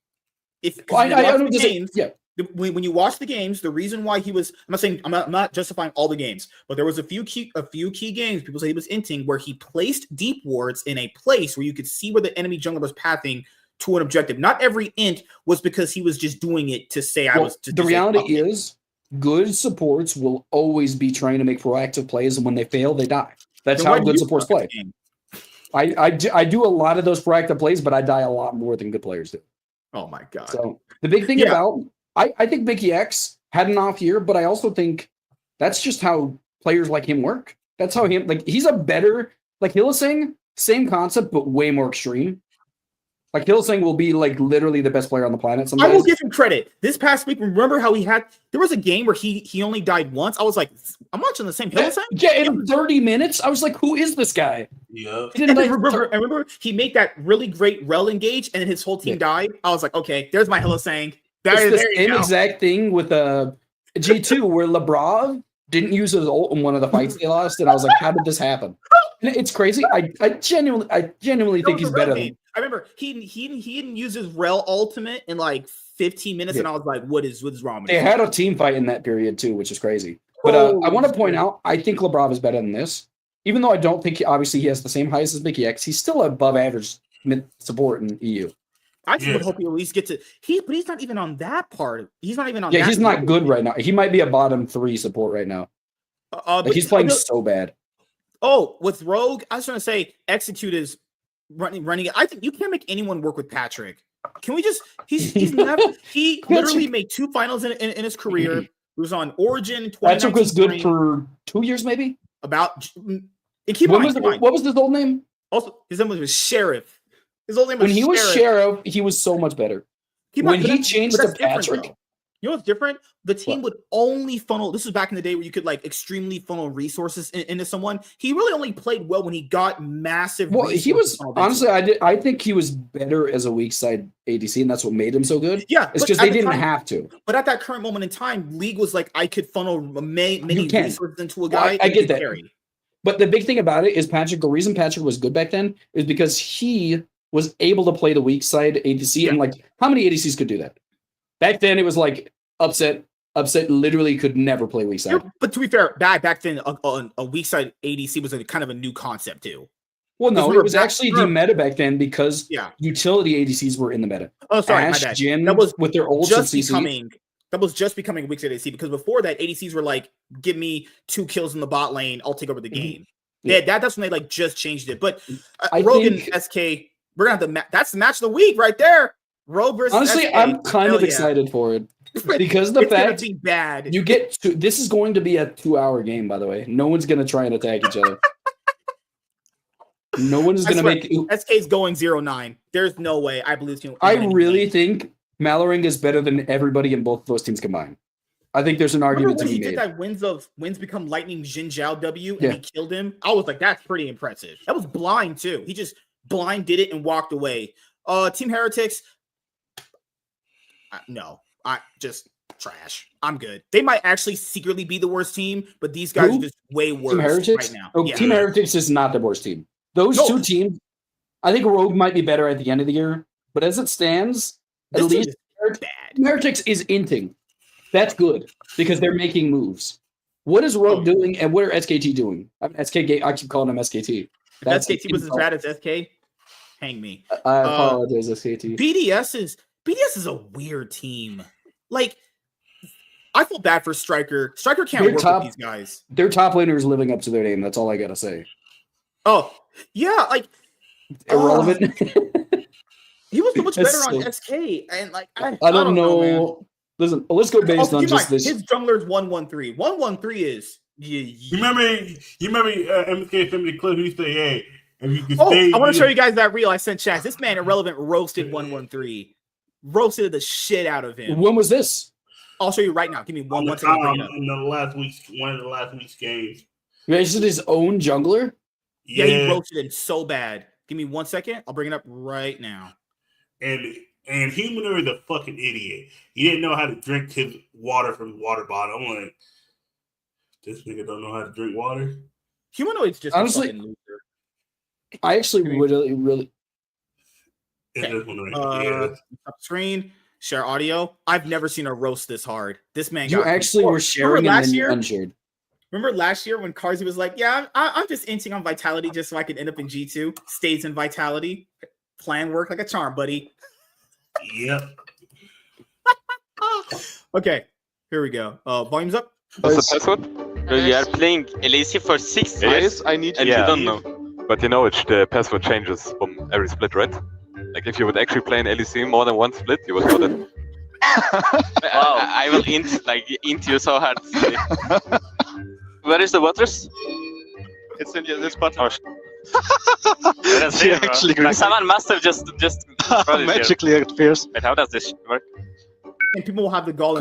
Speaker 1: When you watch the games, the reason why he was, I'm not justifying all the games, but there was a few key games people say he was inting where he placed deep wards in a place where you could see where the enemy jungler was pathing to an objective. Not every int was because he was just doing it to say I was.
Speaker 3: The reality is, good supports will always be trying to make proactive plays, and when they fail, they die. That's how good supports play. I do a lot of those proactive plays, but I die a lot more than good players do.
Speaker 1: Oh my god!
Speaker 3: So the big thing about I think Mickey X had an off year, but I also think that's just how players like him work. That's how he's a better, like Hylissang, same concept, but way more extreme. Like Hylissang will be like literally the best player on the planet.
Speaker 1: I will give him credit. This past week, remember how there was a game where he only died once. I was like, I'm watching the same Hylissang.
Speaker 3: Yeah, in 30 minutes, I was like, who is this guy?
Speaker 2: Yeah.
Speaker 1: I remember he made that really great rel engage, and then his whole team died. I was like, okay, there's my Hylissang.
Speaker 3: It's the same exact thing with G2 where Labrov didn't use his ult in one of the fights they lost, and I was like, how did this happen? And it's crazy. I genuinely think he's better than.
Speaker 1: I remember he didn't use his rel ultimate in like 15 minutes, and I was like, what is wrong with
Speaker 3: They had a team fight in that period too, which is crazy. But I want to point out, I think Labrov is better than this. Even though I don't think he has the same highs as Mickey X, he's still above average mid support in EU.
Speaker 1: I just would hope he at least get to but he's not even on that part. He's not even on.
Speaker 3: Yeah, he's not good right now. He might be a bottom 3 support right now. But he's playing so bad.
Speaker 1: Oh, with Rogue, I was going to say Execute is running it. I think you can't make anyone work with Patrick. Can we just? He literally made 2 finals in his career. He was on Origin.
Speaker 3: Patrick was good for 2 years, maybe.
Speaker 1: What was his old name? Also, his name was Sheriff. His old name was
Speaker 3: when he was Sheriff, he was so much better. When he changed to Patrick.
Speaker 1: You know what's different? The team would only funnel. This was back in the day where you could like extremely funnel resources into someone. He really only played well when he got massive.
Speaker 3: Well, he was honestly, I think he was better as a weak side ADC, and that's what made him so good.
Speaker 1: Yeah,
Speaker 3: it's because they didn't have to.
Speaker 1: But at that current moment in time, League was like I could funnel many resources into a guy.
Speaker 3: I get that. But the big thing about it is Patrick. The reason Patrick was good back then is because he was able to play the weak side ADC, and like how many ADCs could do that? Back then, it was like upset literally could never play weak side.
Speaker 1: But to be fair, back then, a weak side ADC was kind of a new concept too.
Speaker 3: Well, no, it was actually the meta back then because utility ADCs were in the meta.
Speaker 1: Oh, sorry,
Speaker 3: Ashe, Jhin, that was with their old CC.
Speaker 1: That was just becoming weak side ADC because before that, ADCs were like, give me 2 kills in the bot lane, I'll take over the game. Yeah, that's when they like just changed it. But Rogue and SK, we're gonna have that's the match of the week right there. Rogue versus
Speaker 3: honestly,
Speaker 1: SK.
Speaker 3: I'm kind of excited for it because the fact
Speaker 1: be bad.
Speaker 3: You get this is going to be a 2-hour game, by the way. No one's gonna try and attack each other. No one is gonna make
Speaker 1: SK's going 0-9. There's no way. I believe you.
Speaker 3: I really think Malloring is better than everybody in both those teams combined. I think there's an argument to be made.
Speaker 1: He did that wins become lightning Jin Zhao W and he killed him. I was like, that's pretty impressive. That was blind too. He just blind did it and walked away. Team Heretics. No, I just trash. I'm good. They might actually secretly be the worst team, but these guys are just way worse right now.
Speaker 3: Oh, Team Heretics is not the worst team. Those 2 teams, I think Rogue might be better at the end of the year, but as it stands, At
Speaker 1: This team
Speaker 3: least
Speaker 1: is bad.
Speaker 3: Heretics is inting. That's good because they're making moves. What is Rogue doing, and what are SKT doing? I keep calling them SKT.
Speaker 1: If SKT was as bad as SK, hang me.
Speaker 3: I apologize, SKT.
Speaker 1: BDS is a weird team. Like, I feel bad for Striker. Striker can't work with these guys.
Speaker 3: Their top laner is living up to their name. That's all I gotta say.
Speaker 1: Oh, yeah, like
Speaker 3: irrelevant.
Speaker 1: He was so much better on SK, and like I
Speaker 3: don't know. Man. Listen, let's go based on just this.
Speaker 1: His jungler's 113. 113 is.
Speaker 2: You remember MK from the clip? He said, "Hey, if you can
Speaker 1: stay." I want to show you guys that reel I sent Chaz. This man irrelevant roasted 113, roasted the shit out of him.
Speaker 3: When was this?
Speaker 1: I'll show you right now. Give me one second.
Speaker 2: In the last week's one of the last week's games.
Speaker 3: You mentioned his own jungler.
Speaker 1: Yeah, he roasted him so bad. Give me 1 second. I'll bring it up right now.
Speaker 2: And Humanoid is a fucking idiot. He didn't know how to drink his water from the water bottle. I'm like, this nigga don't know how to drink water.
Speaker 1: Humanoid's just honestly a fucking loser.
Speaker 3: I actually really.
Speaker 1: Okay. Screen, share audio. I've never seen a roast this hard. This man.
Speaker 3: You actually were sharing and then you unshared.
Speaker 1: Remember last year when Carzy was like, "Yeah, I'm just inting on Vitality just so I can end up in G2." Stays in Vitality. Plan work like a charm, buddy.
Speaker 2: Yep.
Speaker 1: Okay, here we go. Volume's up.
Speaker 5: What's the password?
Speaker 6: No, you are playing LAC for 6 years.
Speaker 5: I need to.
Speaker 6: And you don't know.
Speaker 5: But you know, the password changes from every split, right? Like if you would actually play an LEC more than one split, you would know that.
Speaker 6: Wow. I will int you so hard. Where is the waters?
Speaker 7: It's in this button.
Speaker 6: That's it, actually like someone must have just
Speaker 7: magically it appears.
Speaker 6: Wait, how does this work?
Speaker 1: And people will have the gall.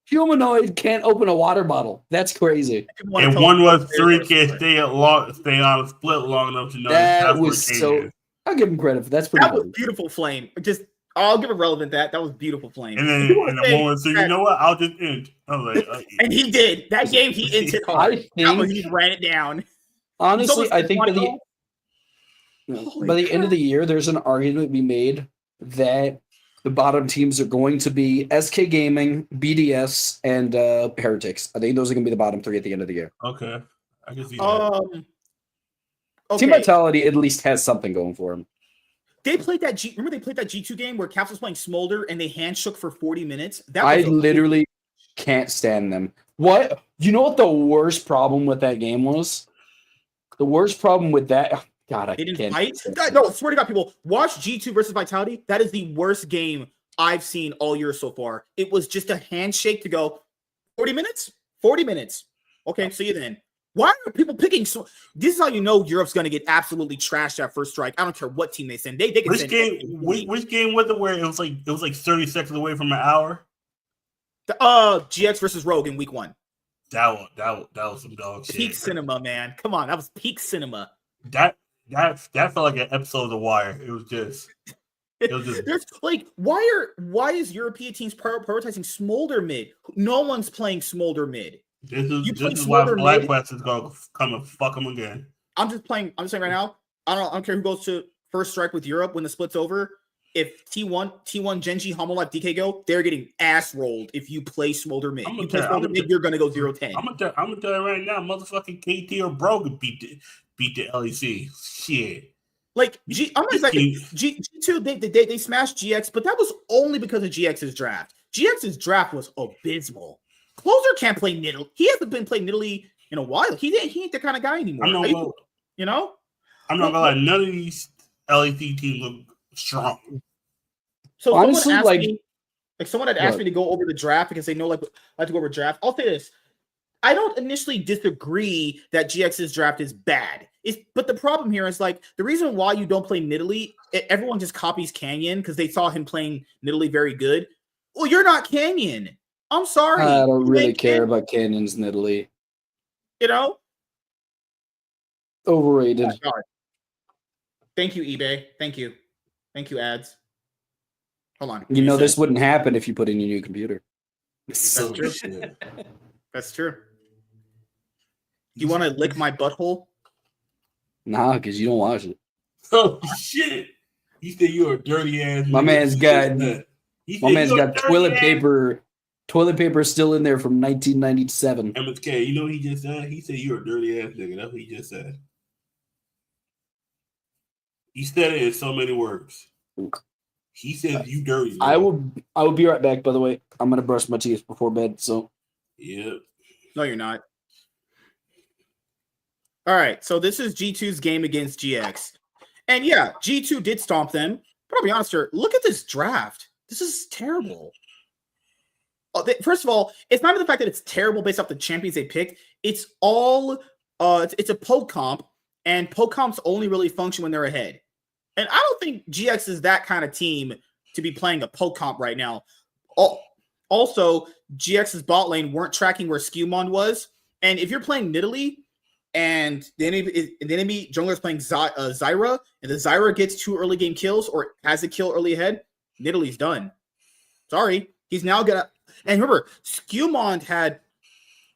Speaker 3: Humanoid can't open a water bottle. That's crazy.
Speaker 2: And 113 can't stay on a split long enough to know
Speaker 3: that was so. I'll give him credit for that. That's pretty.
Speaker 1: That was beautiful flame. I'll give it relevant. That was beautiful flame.
Speaker 2: And then the 113, you know what? I'll just end.
Speaker 1: And he did that game. He ended hard. He ran it down.
Speaker 3: Honestly, I think by the end of the year, there's an argument to be made that the bottom teams are going to be SK Gaming, BDS, and Heretics. I think those are going to be the bottom three at the end of the year.
Speaker 2: Okay. I can see that.
Speaker 1: Okay.
Speaker 3: Team Vitality at least has something going for them.
Speaker 1: They played that remember they played that G2 game where Caps was playing Smolder and they handshook for 40 minutes?
Speaker 3: I literally can't stand them. What? You know what the worst problem with that game was? The worst problem with that, God, I
Speaker 1: didn't
Speaker 3: can't.
Speaker 1: Fight? No, swear to God, people, watch G2 versus Vitality. That is the worst game I've seen all year so far. It was just a handshake to go 40 minutes? 40 minutes. Okay, see you then. Why are people picking? So this is how you know Europe's going to get absolutely trashed at first strike. I don't care what team they send. They can
Speaker 2: which game was it where it was like 30 seconds away from an hour?
Speaker 1: GX versus Rogue in week 1.
Speaker 2: That was some dog shit.
Speaker 1: Peak cinema, man. Come on, that was peak cinema.
Speaker 2: That felt like an episode of The Wire. It was just
Speaker 1: There's like why is European teams prioritizing Smolder mid? No one's playing Smolder mid.
Speaker 2: This is why BlackQuest is gonna come and fuck them again.
Speaker 1: I'm saying right now. I don't care who goes to first strike with Europe when the split's over. If T1 Genji, Homolife, DK go, they're getting ass rolled if you play Smolder mid. You play Smolder mid, you're gonna go 0-10.
Speaker 2: I'm gonna tell you right now, motherfucking KT or Brogan beat the LEC. Shit.
Speaker 1: Like I'm not like G2, they smashed GX, but that was only because of GX's draft. GX's draft was abysmal. Closer can't play Nidalee. He hasn't been playing Nidalee in a while. He ain't the kind of guy anymore.
Speaker 2: I'm not gonna lie. None of these LEC teams look strong.
Speaker 1: So honestly, someone had asked me to go over the draft because they know like to go over draft. I'll say this: I don't initially disagree that GX's draft is bad. But the problem here is like the reason why you don't play Nidalee, everyone just copies Canyon because they saw him playing Nidalee very good. Well, you're not Canyon. I'm sorry.
Speaker 3: I don't really care about Canyon's Nidalee.
Speaker 1: You know?
Speaker 3: Overrated.
Speaker 1: Oh, thank you, eBay. Thank you, ads. Hold on.
Speaker 3: You know this wouldn't happen if you put in your new computer.
Speaker 1: That's true. That's true. You want to lick my butthole?
Speaker 3: Nah, because you don't watch it.
Speaker 2: Oh shit! You said you're a dirty ass.
Speaker 3: My man's got My man's got toilet paper. Toilet paper is still in there from 1997.
Speaker 2: MSK, you know what he just said? He said you're a dirty ass nigga. That's what he just said. He said it in so many words. He said you dirty.
Speaker 3: I will be right back, by the way. I'm gonna brush my teeth before bed, so
Speaker 2: yeah.
Speaker 1: No, you're not. All right, so this is G2's game against GX. And yeah, G2 did stomp them. But I'll be honest here, look at this draft. This is terrible. First of all, it's not even the fact that it's terrible based off the champions they picked. It's all it's a poke comp, and poke comps only really function when they're ahead. And I don't think GX is that kind of team to be playing a poke comp right now. Also, GX's bot lane weren't tracking where Skewmon was. And if you're playing Nidalee and the enemy jungler is playing Zyra, and the Zyra gets 2 early game kills or has a kill early ahead, Nidalee's done. Sorry. He's now gonna. And remember, Skewmon had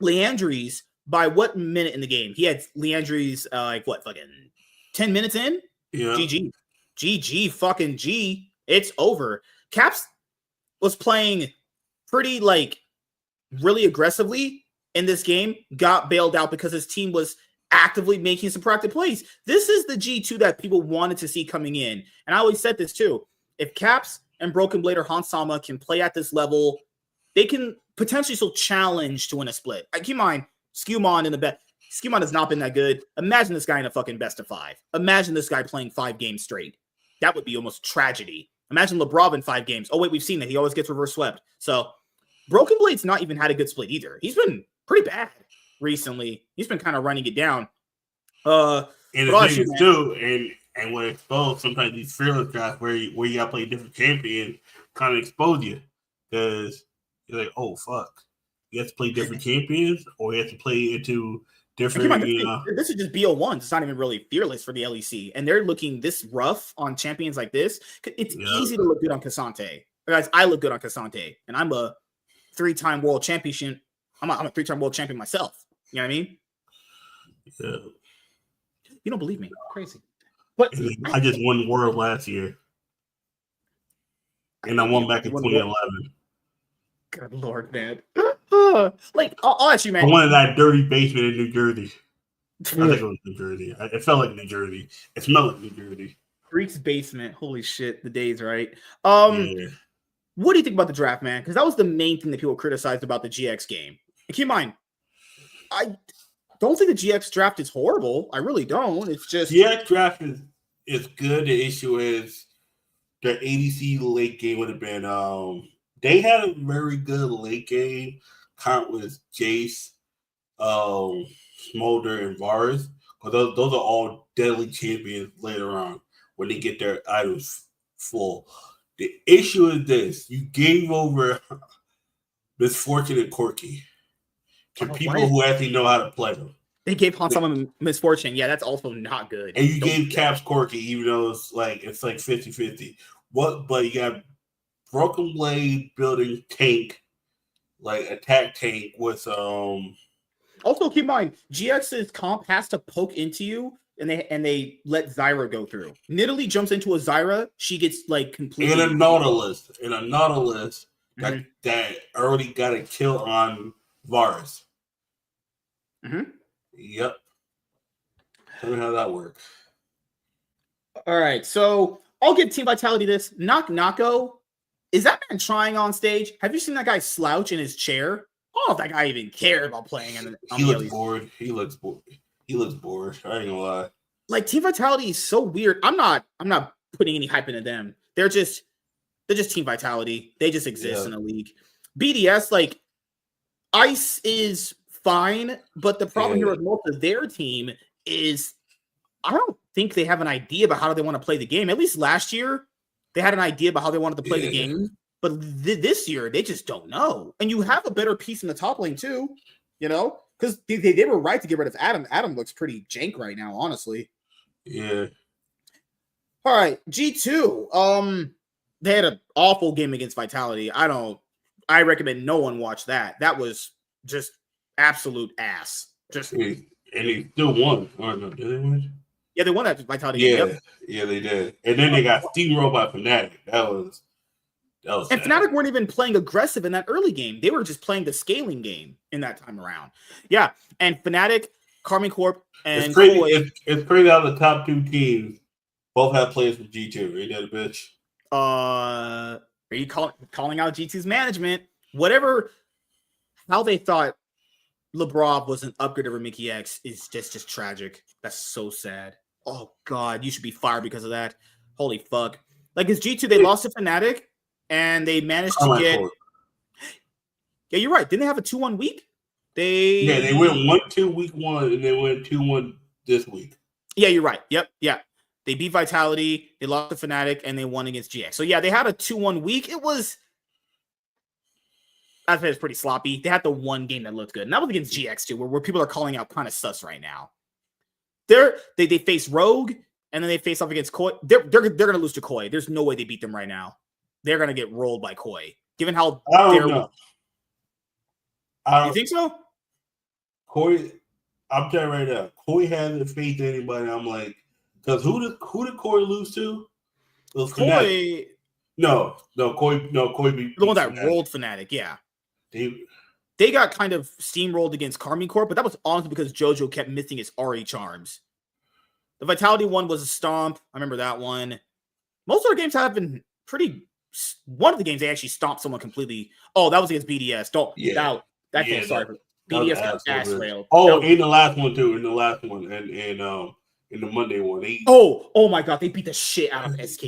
Speaker 1: Leandries by what minute in the game? He had Leandries fucking 10 minutes in?
Speaker 2: Yeah.
Speaker 1: GG fucking G. It's over. Caps was playing pretty really aggressively in this game, got bailed out because his team was actively making some proactive plays. This is the G2 that people wanted to see coming in. And I always said this too. If Caps and Broken Blade or Hansama can play at this level, they can potentially still challenge to win a split. Keep in mind, Skewmon in the bet. Skewmon has not been that good. Imagine this guy in a fucking best of 5. Imagine this guy playing 5 games straight. That would be almost tragedy. Imagine LeBron in 5 games. Oh, wait, we've seen that. He always gets reverse swept. So Broken Blade's not even had a good split either. He's been pretty bad recently. He's been kind of running it down.
Speaker 2: And the thing is too, and when exposed, sometimes these fearless drafts where you gotta play different champions kind of expose you. Because you're like, oh fuck. You have to play different champions, or you have to play into different.
Speaker 1: This is just BO1s. It's not even really fearless for the LEC, and they're looking this rough on champions like this. It's easy to look good on Cassante, guys. I look good on Cassante, and I'm a 3-time world championship. I'm a 3-time world champion myself. You know what I mean?
Speaker 2: Yeah.
Speaker 1: You don't believe me? Crazy. But
Speaker 2: I just won the world last year, and I won back in 2011.
Speaker 1: Good Lord, man. I'll ask you, man.
Speaker 2: I won in that dirty basement in New Jersey. I think it was New Jersey. It felt like New Jersey. It smelled like New Jersey.
Speaker 1: Freak's basement. Holy shit, the days, right? What do you think about the draft, man? Because that was the main thing that people criticized about the GX game. And keep in mind, I don't think the GX draft is horrible. I really don't. It's just
Speaker 2: GX draft is good. The issue is the ADC late game would have been they had a very good late game count with Jace, Smolder, and Varus. Because those are all deadly champions later on when they get their items full. The issue is this: you gave over Misfortune and Corki to people who actually know how to play them.
Speaker 1: They gave Hansama Misfortune. Yeah, that's also not good.
Speaker 2: And you gave Caps Corki, even though it's like 50-50. But you got Broken Blade building tank, like attack tank with
Speaker 1: Also keep in mind, GX's comp has to poke into you, and they let Zyra go through. Nidalee jumps into a Zyra, she gets completely
Speaker 2: in a Nautilus. That already got a kill on Varus.
Speaker 1: Mm-hmm.
Speaker 2: Yep. Tell me how that works.
Speaker 1: All right, so I'll give Team Vitality this. Nako, is that man trying on stage? Have you seen that guy slouch in his chair? I don't know if that guy even cared about playing.
Speaker 2: He looks bored. He looks bored. I ain't gonna lie.
Speaker 1: Team Vitality is so weird. I'm not putting any hype into them. They're just Team Vitality. They just exist in a league. BDS, Ice is fine, but the problem here with most of their team is I don't think they have an idea about how they want to play the game. At least last year, they had an idea about how they wanted to play the game. But this year, they just don't know. And you have a better piece in the top lane, too, because they were right to get rid of Adam. Adam looks pretty jank right now, honestly.
Speaker 2: Yeah.
Speaker 1: All right, G2. They had an awful game against Vitality. I recommend no one watch that. That was just absolute ass.
Speaker 2: And they still won. Oh, no, did they win?
Speaker 1: Yeah, they won that Vitality
Speaker 2: game.
Speaker 1: Yep.
Speaker 2: Yeah, they did. And then they got steamrolled by Fnatic. That was And
Speaker 1: sad. Fnatic weren't even playing aggressive in that early game. They were just playing the scaling game in that time around. Yeah, and Fnatic, Karmine Corp, and
Speaker 2: it's crazy. It's crazy how the top 2 teams both have players from G2. Ain't that a bitch?
Speaker 1: Are you calling out G2's management? Whatever, how they thought LeBron was an upgrade over Mickey X is just tragic. That's so sad. Oh God, you should be fired because of that. Holy fuck! Like it's G2, they lost to Fnatic, and they managed to get. Yeah, you're right. Didn't they have a 2-1 week?
Speaker 2: They went 1-2 week 1, and they went 2-1 this week.
Speaker 1: Yeah, you're right. Yep, yeah. They beat Vitality, they lost to Fnatic, and they won against GX. So yeah, they had a 2-1 week. It was, I think it's pretty sloppy. They had the one game that looked good, and that was against GX too, where people are calling out kind of sus right now. They face Rogue, and then they face off against Koi. They're gonna lose to Koi. There's no way they beat them right now. They're gonna get rolled by Koi, given how
Speaker 2: I don't know.
Speaker 1: You think so?
Speaker 2: Koi, I'm telling you right now, Koi hasn't faced anybody. I'm like, because who did Koi lose to?
Speaker 1: Koi.
Speaker 2: No, Koi beat
Speaker 1: the one that
Speaker 2: Fnatic.
Speaker 1: rolled Fnatic. Yeah. They got kind of steamrolled against Karmine Corp, but that was honestly because JoJo kept missing his RE charms. The Vitality one was a Stomp. I remember that one. Most of our games have been pretty. One of the games they actually stomped someone completely. Oh, that was against BDS. That game. Sorry, BDS got ass railed.
Speaker 2: Oh, in the last one too. In the last one, and in the Monday one.
Speaker 1: Oh my God, they beat the shit out of SK.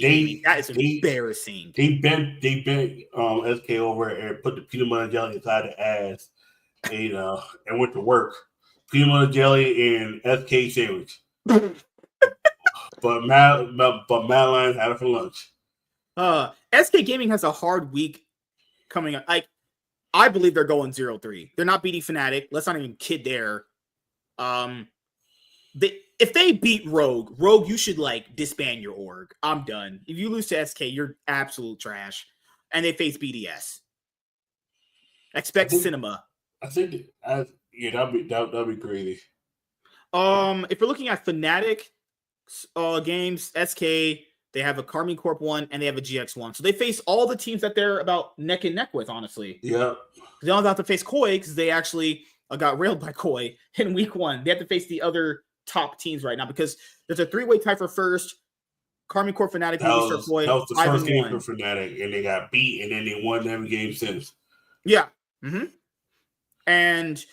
Speaker 1: That is embarrassing.
Speaker 2: They bent SK over and put the peanut butter jelly inside the ass, and went to work. Peanut butter jelly and SK sandwich. but Madeline had it for lunch.
Speaker 1: SK Gaming has a hard week coming up. I believe they're going 0-3. They're not beating Fnatic. Let's not even kid there. If they beat Rogue, you should disband your org. I'm done. If you lose to SK, you're absolute trash. And they face BDS. Expect cinema.
Speaker 2: I think that'd be crazy.
Speaker 1: If we're looking at Fnatic games, SK, they have a Karmine Corp one and they have a GX one. So they face all the teams that they're about neck and neck with, honestly.
Speaker 2: Yeah.
Speaker 1: They don't have to face Koi because they actually got railed by Koi in week 1. They have to face the other top teams right now because there's a 3-way tie for first. Karmine Corp, Fnatic,
Speaker 2: that was the first game for Fnatic, and they got beat, and then they won every game since.
Speaker 1: Yeah. Mm-hmm. And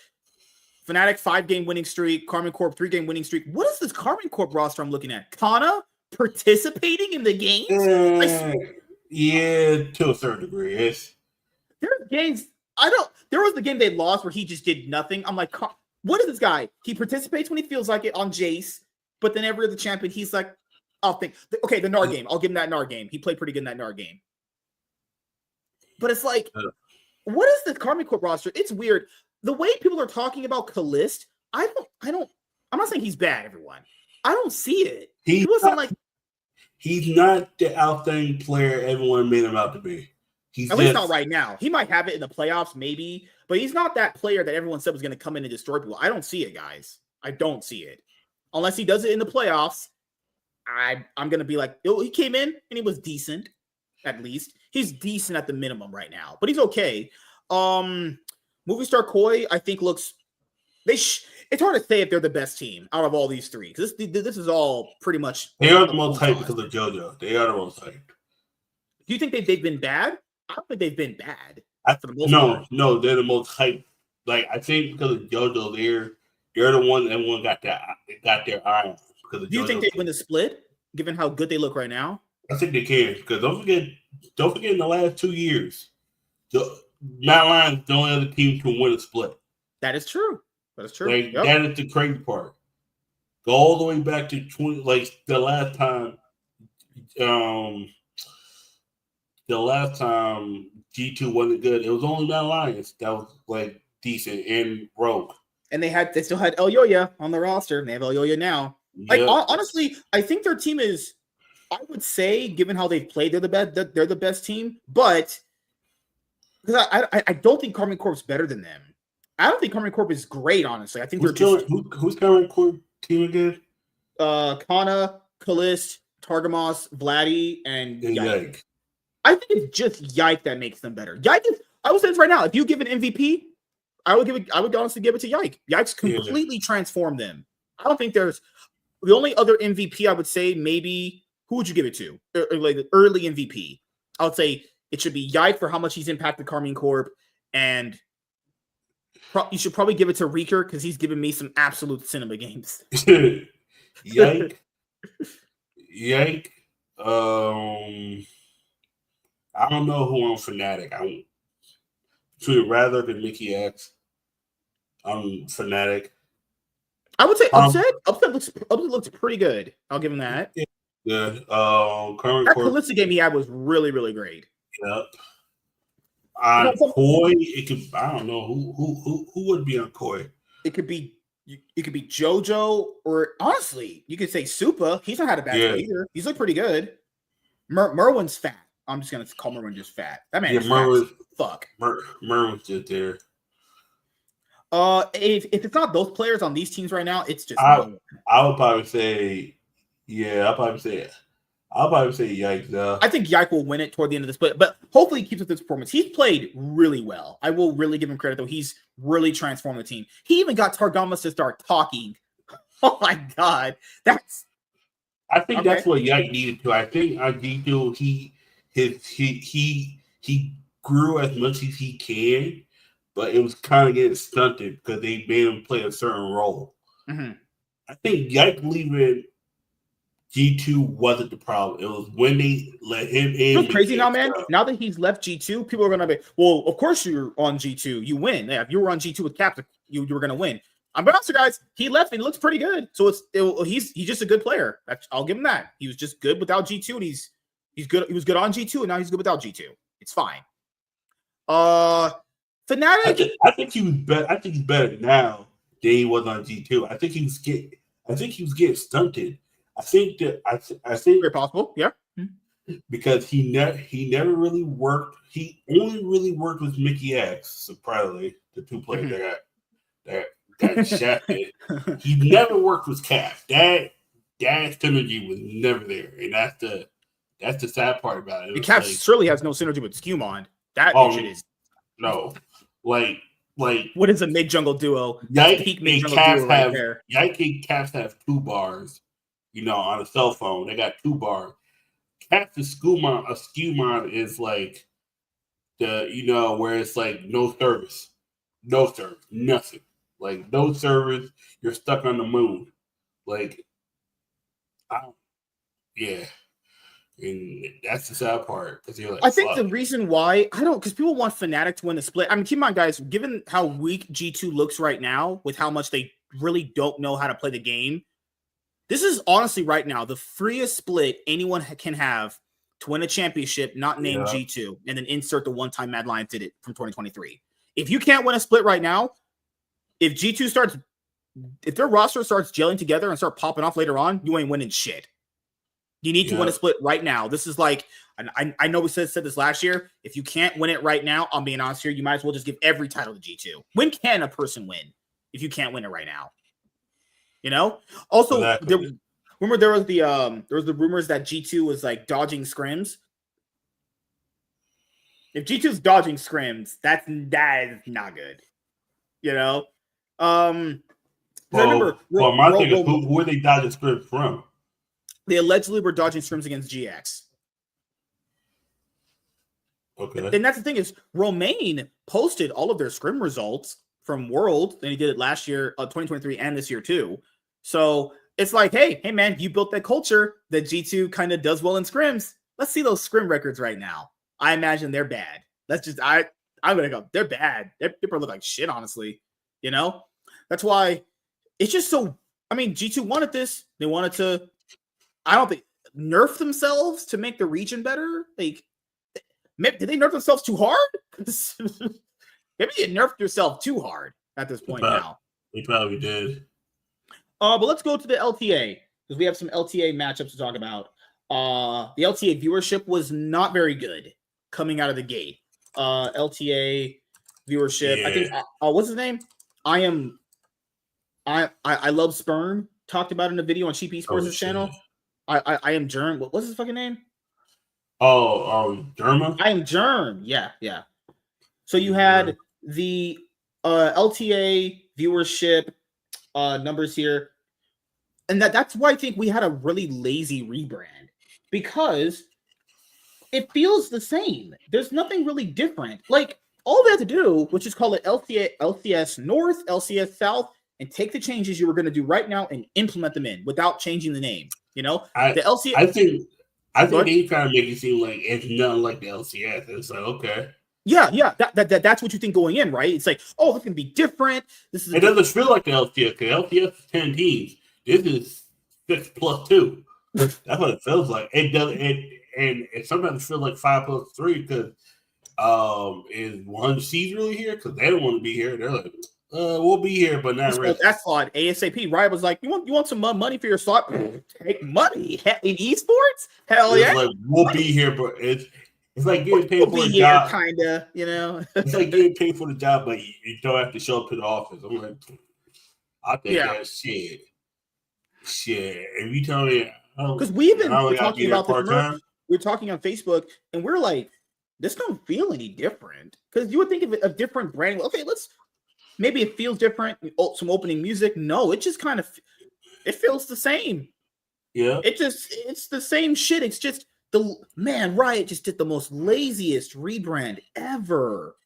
Speaker 1: Fnatic 5-game winning streak, Karmine Corp 3-game winning streak. What is this Karmine Corp roster I'm looking at? Kana participating in the games?
Speaker 2: Yeah, to a certain degree.
Speaker 1: There's games. There was the game they lost where he just did nothing. I'm like, what is this guy? He participates when he feels like it on Jace, but then every other champion, he's like, I'll think. Okay, the Nar game. I'll give him that Nar game. He played pretty good in that Nar game. But it's like, what is the Karmine Corp roster? It's weird. The way people are talking about Kalist, I'm not saying he's bad, everyone. I don't see it. He's
Speaker 2: not the outstanding player everyone made him out to be.
Speaker 1: At least not right now. He might have it in the playoffs, maybe, but he's not that player that everyone said was going to come in and destroy people. I don't see it, guys. I don't see it. Unless he does it in the playoffs, I'm going to be like, he came in and he was decent, at least. He's decent at the minimum right now, but he's okay. Movie Star Koi, I think, looks... it's hard to say if they're the best team out of all these three. This is all pretty much...
Speaker 2: They are the most hyped because of JoJo. They are the most hyped.
Speaker 1: Do you think they've been bad? I don't think they've been bad. For the most part.
Speaker 2: No, they're the most hyped. I think because of JoJo, they're the one everyone got their eye on. Because of
Speaker 1: Do you
Speaker 2: JoJo.
Speaker 1: think they win the split, given how good they look right now?
Speaker 2: I think they can. Because don't forget in the last 2 years, Mount Lion's the only other team to win a split.
Speaker 1: That is true. That is true.
Speaker 2: Yep. That is the crazy part. Go all the way back to the last time. The last time G2 wasn't good, it was only Mount Lions that was decent and Rogue.
Speaker 1: And they still had El Yoya on the roster. And they have El Yoya now. Yep. Honestly, I think their team is, I would say, given how they've played, they're the best team. But because I don't think Karmine Corp's better than them. I don't think Karmine Corp is great, honestly. I think
Speaker 2: who's Karmine Corp team again?
Speaker 1: Kana, Kalist, Targamos, Vladdy, and Yike. I think it's just Yike that makes them better. Yike is, I will say this right now. If you give an MVP, I would honestly give it to Yike. Yike's completely transformed them. I don't think there's the only other MVP I would say maybe who would you give it to? Like the early MVP. I would say it should be Yike for how much he's impacted Carmine Corp, and you should probably give it to Reeker because he's given me some absolute cinema games.
Speaker 2: Yike. I don't know who I'm Fnatic. I'm between Rather than Mickey X. I'm Fnatic.
Speaker 1: I would say Upset looks pretty good. I'll give him that.
Speaker 2: Yeah.
Speaker 1: That Kalista game he had was really, really great.
Speaker 2: Yep. On Koi, it could. I don't know who would be on Koi.
Speaker 1: It could be JoJo, or honestly, you could say Supa. He's not had a bad day either. He's looked pretty good. Merwin's fat. I'm just gonna call Merwin just fat. That man is fat. Fuck.
Speaker 2: Merwin's just there.
Speaker 1: If it's not those players on these teams right now, it's just
Speaker 2: I would probably say, I'll probably say Yike though.
Speaker 1: I think Yike will win it toward the end of this, but hopefully he keeps up this performance. He's played really well. I will really give him credit though. He's really transformed the team. He even got Targamas to start talking. Oh my god,
Speaker 2: I think that's what Yike needed to. I think G2 he grew as much as he can, but it was kind of getting stunted because they made him play a certain role.
Speaker 1: Mm-hmm.
Speaker 2: I think Yike leaving G2 wasn't the problem. It was when they let him in.
Speaker 1: It's crazy now, man. Now that he's left G2, people are going to be, well, of course you're on G2. You win. Yeah, if you were on G2 with Cap, you were going to win. I'm honest, guys. He left and he looks pretty good. So he's just a good player. I'll give him that. He was just good without G2, and he's good. He was good on G2, and now he's good without G2. It's fine. Fnatic.
Speaker 2: I think he was better. I think he's better now than he was on G2. I think he was getting stunted. I think
Speaker 1: Very possible. Yeah.
Speaker 2: Because he never really worked. He only really worked with Mickey X, surprisingly, the two players that got shafted. He never worked with Cap. That synergy was never there, and that's the sad part about it.
Speaker 1: Cap surely has no synergy with Skewmon. That shit is
Speaker 2: no, like
Speaker 1: what is a mid jungle duo?
Speaker 2: Yike and Caps have 2 bars. On a cell phone, they got 2 bars. Caps and Skewmon is like the where it's like no service, nothing. Like no service, you're stuck on the moon. Like, and that's the sad part. You're like,
Speaker 1: I think the reason why because people want Fnatic to win the split. I mean, keep in mind, guys, given how weak G2 looks right now, with how much they really don't know how to play the game, this is honestly right now the freest split anyone can have to win a championship, not named G2, and then insert the one-time Mad Lions did it from 2023. If you can't win a split right now, if G2 if their roster starts gelling together and start popping off later on, you ain't winning shit. You need to win a split right now. This is like, I know we said this last year. If you can't win it right now, I'm being honest here, you might as well just give every title to G2. When can a person win if you can't win it right now? Also,
Speaker 2: exactly.
Speaker 1: Remember there was the rumors that G2 was like dodging scrims. If G2's dodging scrims, that is not good.
Speaker 2: Remember, my thing is who are they dodging scrims from?
Speaker 1: They allegedly were dodging scrims against GX.
Speaker 2: Okay.
Speaker 1: And that's the thing is, Romaine posted all of their scrim results from World, and he did it last year, 2023, and this year too. So it's like, hey man, you built that culture that G2 kind of does well in scrims. Let's see those scrim records right now. I imagine they're bad. I'm gonna go. They're bad. They probably look like shit, honestly. That's why it's just so. I mean, G2 wanted this. They wanted to. I don't think nerf themselves to make the region better. Like, did they nerf themselves too hard? Maybe you nerfed yourself too hard at this point now.
Speaker 2: They probably did.
Speaker 1: But let's go to the LTA because we have some LTA matchups to talk about. The LTA viewership was not very good coming out of the gate. LTA viewership. I think. What's his name? I love Sperm. Talked about in a video on Cheap Esports' channel. I am Germ. What's his fucking name?
Speaker 2: Germa.
Speaker 1: I am Germ. Yeah. So you had the LTA viewership numbers here, and that's why I think we had a really lazy rebrand, because it feels the same. There's nothing really different. Like, all they had to do was just call it LCS North, LCS South, and take the changes you were going to do right now and implement them in without changing the name. The LCS.
Speaker 2: I think they trying to make it seem like it's nothing like the LCS. It's like, okay.
Speaker 1: Yeah. That's what you think going in, right? It's like, oh, it's gonna be different.
Speaker 2: It doesn't feel like the LCS, because LCS is 10 teams. This is 6+2. That's what it feels like. It doesn't. And sometimes it feels like 5+3, because is 100C's really here? Because they don't want to be here. They're like, we'll be here, but not really.
Speaker 1: That's slot ASAP. Riot was like, you want some money for your slot? Take money in esports? Hell yeah!
Speaker 2: Like, we'll be here, but it's like getting paid for a job.
Speaker 1: Kinda,
Speaker 2: It's like getting paid for the job, but you don't have to show up to the office. I'm like, I think that's shit. If you tell me,
Speaker 1: because we're talking about this. We're talking on Facebook, and we're like, this don't feel any different. Because you would think of a different brand. Okay, maybe it feels different. Some opening music. No, it just kind of, it feels the same.
Speaker 2: Yeah.
Speaker 1: It's the same shit. It's just Riot just did the most laziest rebrand ever.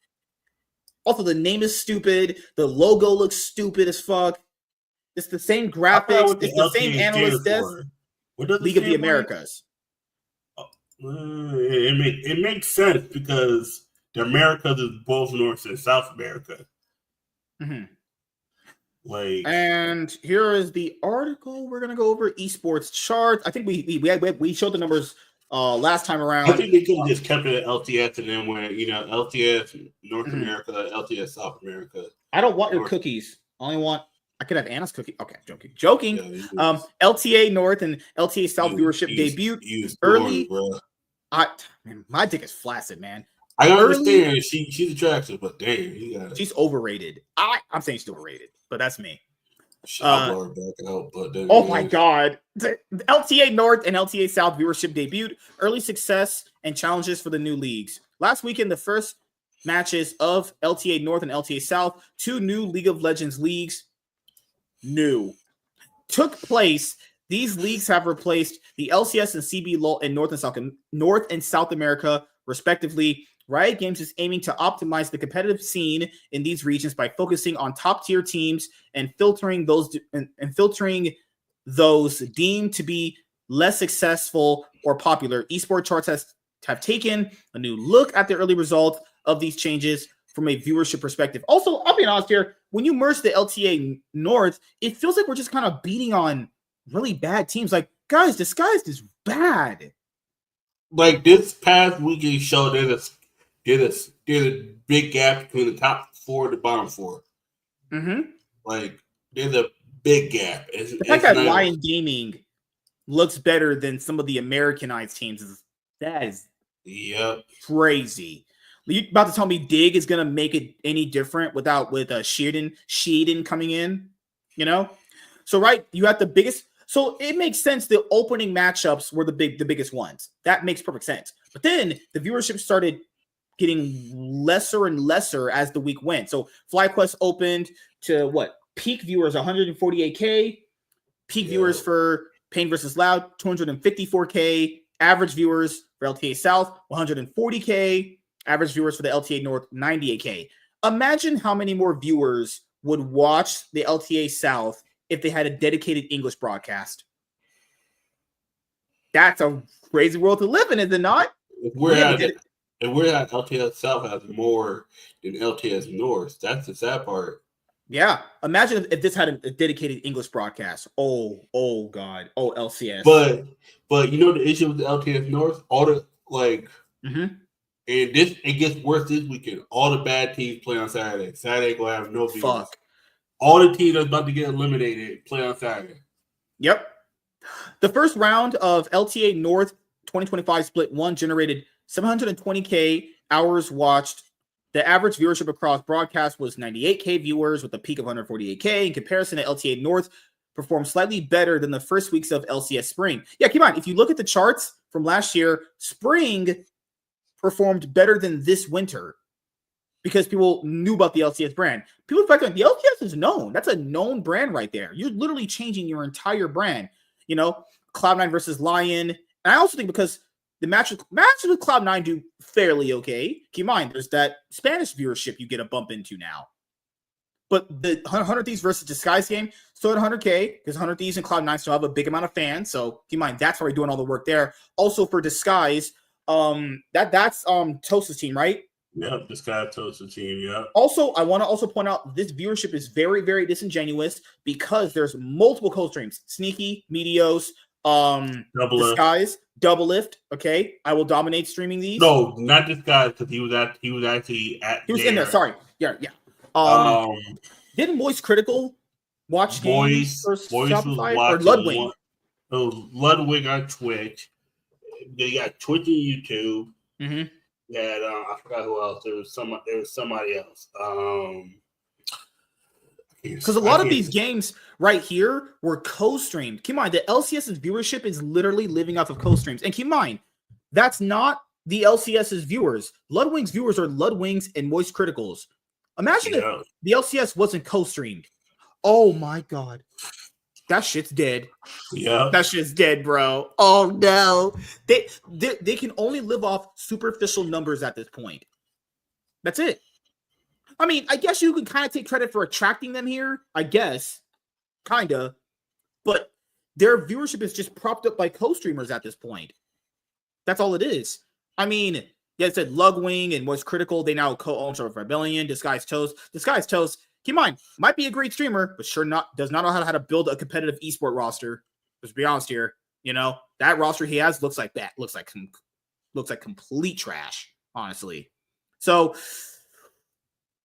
Speaker 1: Also, the name is stupid. The logo looks stupid as fuck. It's the same graphics. It's the same analyst desk. League of the Americas.
Speaker 2: It makes sense, because the Americas is both North and South America.
Speaker 1: Mm-hmm.
Speaker 2: Like,
Speaker 1: and here is the article we're gonna go over. Esports charts. I think we showed the numbers last time around.
Speaker 2: I think they could have just kept it at LTS, and then when LTS North America, LTS South America.
Speaker 1: I don't want your cookies. I could have Anna's cookie. Okay, joking. Yeah, LTA North and LTA South viewership debut early. Man, my dick is flaccid, man.
Speaker 2: I understand she's attractive, but damn,
Speaker 1: she's overrated. I'm saying she's overrated, but that's me.
Speaker 2: Oh
Speaker 1: my god. The LTA North and LTA South viewership debuted. Early success and challenges for the new leagues. Last weekend, the first matches of LTA North and LTA South, 2 new League of Legends leagues, took place. These leagues have replaced the LCS and CB in North and South America, respectively. Riot Games is aiming to optimize the competitive scene in these regions by focusing on top-tier teams and filtering those deemed to be less successful or popular. Esports charts have taken a new look at the early results of these changes from a viewership perspective. Also, I'll be honest here, when you merge the LTA North, it feels like we're just kind of beating on really bad teams. Like, guys, Disguised is bad.
Speaker 2: Like, this past weekend showed there's a big gap between the top 4 and the bottom 4.
Speaker 1: Mm-hmm.
Speaker 2: Like, there's a big gap.
Speaker 1: The fact that Lion Gaming looks better than some of the Americanized teams is crazy. You about to tell me Dig is gonna make it any different with Sheedon coming in? So right, you have the biggest. So it makes sense. The opening matchups were the biggest ones. That makes perfect sense. But then the viewership started getting lesser and lesser as the week went. So FlyQuest opened to peak viewers 148K, peak viewers for Pain vs. Loud 254K, average viewers for LTA South 140K, average viewers for the LTA North 98K. Imagine how many more viewers would watch the LTA South if they had a dedicated English broadcast. That's a crazy world to live in, is it not?
Speaker 2: If we're at LTS South has more than LTS North. That's the sad part.
Speaker 1: Yeah. Imagine if this had a dedicated English broadcast. Oh God. Oh, LCS.
Speaker 2: But the issue with the LTS North, and it gets worse this weekend. All the bad teams play on Saturday. Saturday gonna have no viewers.
Speaker 1: Fuck.
Speaker 2: All the teams that's about to get eliminated play on Saturday.
Speaker 1: Yep. The first round of LTA North 2025 Split 1 generated 720K hours watched. The average viewership across broadcast was 98K viewers with a peak of 148K. In comparison to LTA North, performed slightly better than the first weeks of LCS Spring. Yeah, keep on. If you look at the charts from last year, spring performed better than this winter because people knew about the LCS brand. People back then, the LCS is known. That's a known brand right there. You're literally changing your entire brand. You know, Cloud9 versus Lion. And I also think because the matches with Cloud9 do fairly okay. Keep in mind, there's that Spanish viewership you get a bump into now. But the 100 Thieves versus Disguise game still at 100K because 100 Thieves and Cloud9 still have a big amount of fans. So keep in mind, that's why we're doing all the work there. Also for Disguise, that's Toast's team, right?
Speaker 2: Yep, Disguise Toast's team, yeah.
Speaker 1: Also, I want to also point out this viewership is very, very disingenuous because there's multiple co-streams. Sneaky, Meteos, Disguise, Double Lift. Okay, I will dominate streaming these.
Speaker 2: No, not Disguise because he was actually
Speaker 1: in there. Sorry, yeah. Didn't Voice Critical watch games or Shopify or Ludwig?
Speaker 2: Ludwig on Twitch. They got Twitch and YouTube.
Speaker 1: Mm-hmm.
Speaker 2: That I forgot who else. There was somebody else.
Speaker 1: Because a lot of these games right here were co-streamed. Keep in mind, the LCS's viewership is literally living off of co-streams. And keep in mind, that's not the LCS's viewers. Ludwig's viewers are Ludwig's and Voice Criticals. Imagine if the LCS wasn't co-streamed. Oh my god. That shit's dead.
Speaker 2: Yeah.
Speaker 1: That shit's dead, bro. Oh no. They can only live off superficial numbers at this point. That's it. I mean, I guess you can kind of take credit for attracting them here. I guess. Kinda. But their viewership is just propped up by co-streamers at this point. That's all it is. I mean, yeah, it said Lugwing and Voice Critical. They now co-own Star Rebellion, Disguise Toast. Disguise Toast, keep in mind, might be a great streamer, but does not know how to build a competitive esport roster. Let's be honest here. You know, that roster he has looks like that. Looks like complete trash, honestly. So,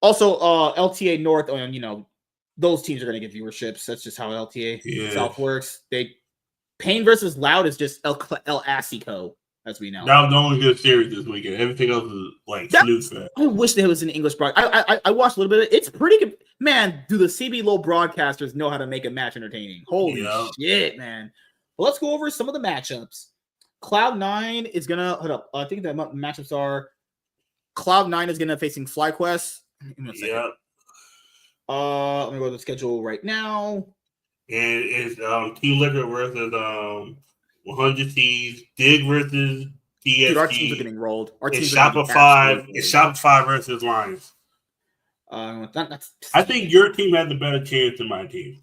Speaker 1: also, LTA North, you know, those teams are going to get viewerships. That's just how LTA South works. Pain versus Loud is just El Asico, as we know.
Speaker 2: That was the only good series this weekend. Everything else is like snooze fest.
Speaker 1: I wish there was an English broadcast. I watched a little bit of it. It's pretty good. Man, do the CB Low broadcasters know how to make a match entertaining? Holy shit, man. Well, let's go over some of the matchups. Cloud9 is going to... Hold up. I think the matchups are... Cloud9 is going to facing FlyQuest.
Speaker 2: Yeah.
Speaker 1: Let me go to the schedule right now.
Speaker 2: And it's Team Liquid versus 100 Thieves, Dig versus DST.
Speaker 1: Dude, our teams are getting rolled. Our teams
Speaker 2: Shopify versus Lions. I think your team has a better chance than my team.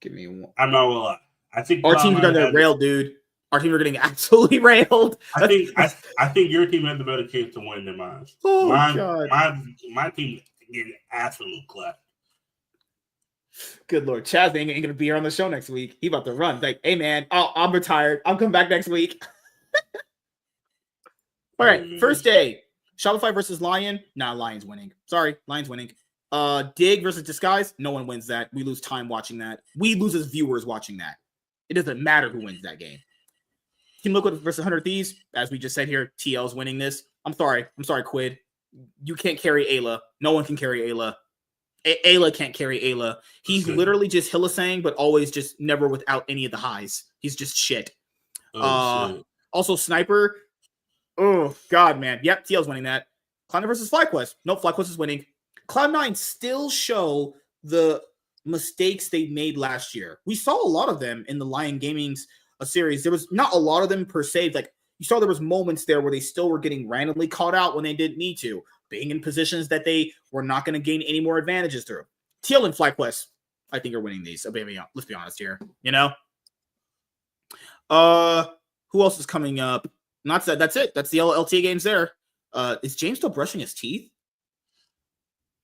Speaker 1: Give me one.
Speaker 2: I'm not gonna lie. I think
Speaker 1: our teams are going to get railed, dude. Our team are getting absolutely railed.
Speaker 2: I think your team has a better chance to win than mine.
Speaker 1: Oh god,
Speaker 2: my team getting absolute clap.
Speaker 1: Good lord, Chaz ain't gonna be here on the show next week. He about to run. Like, hey man, I'm retired. I'm coming back next week. All right, first day. Shopify versus Lion. Nah, Lion's winning. Sorry, Lion's winning. Dig versus Disguise. No one wins that. We lose time watching that. We lose as viewers watching that. It doesn't matter who wins that game. Team Liquid versus 100 Thieves. As we just said here, TL's winning this. I'm sorry, Quid. You can't carry Ayla. No one can carry Ayla. Ayla can't carry Ayla. He's literally just Hillisang, but always just never without any of the highs. He's just shit. Shit. Also, Sniper. Oh, God, man. Yep, TL's winning that. Cloud9 versus FlyQuest. Nope, FlyQuest is winning. Cloud9 still show the mistakes they made last year. We saw a lot of them in the Lion Gaming's series. There was not a lot of them per se. Like, you saw there was moments there where they still were getting randomly caught out when they didn't need to, being in positions that they were not going to gain any more advantages through. TL and FlyQuest, I think, are winning these. Let's be honest here. You know? Who else is coming up? That's it. That's the LTA games there. Is James still brushing his teeth?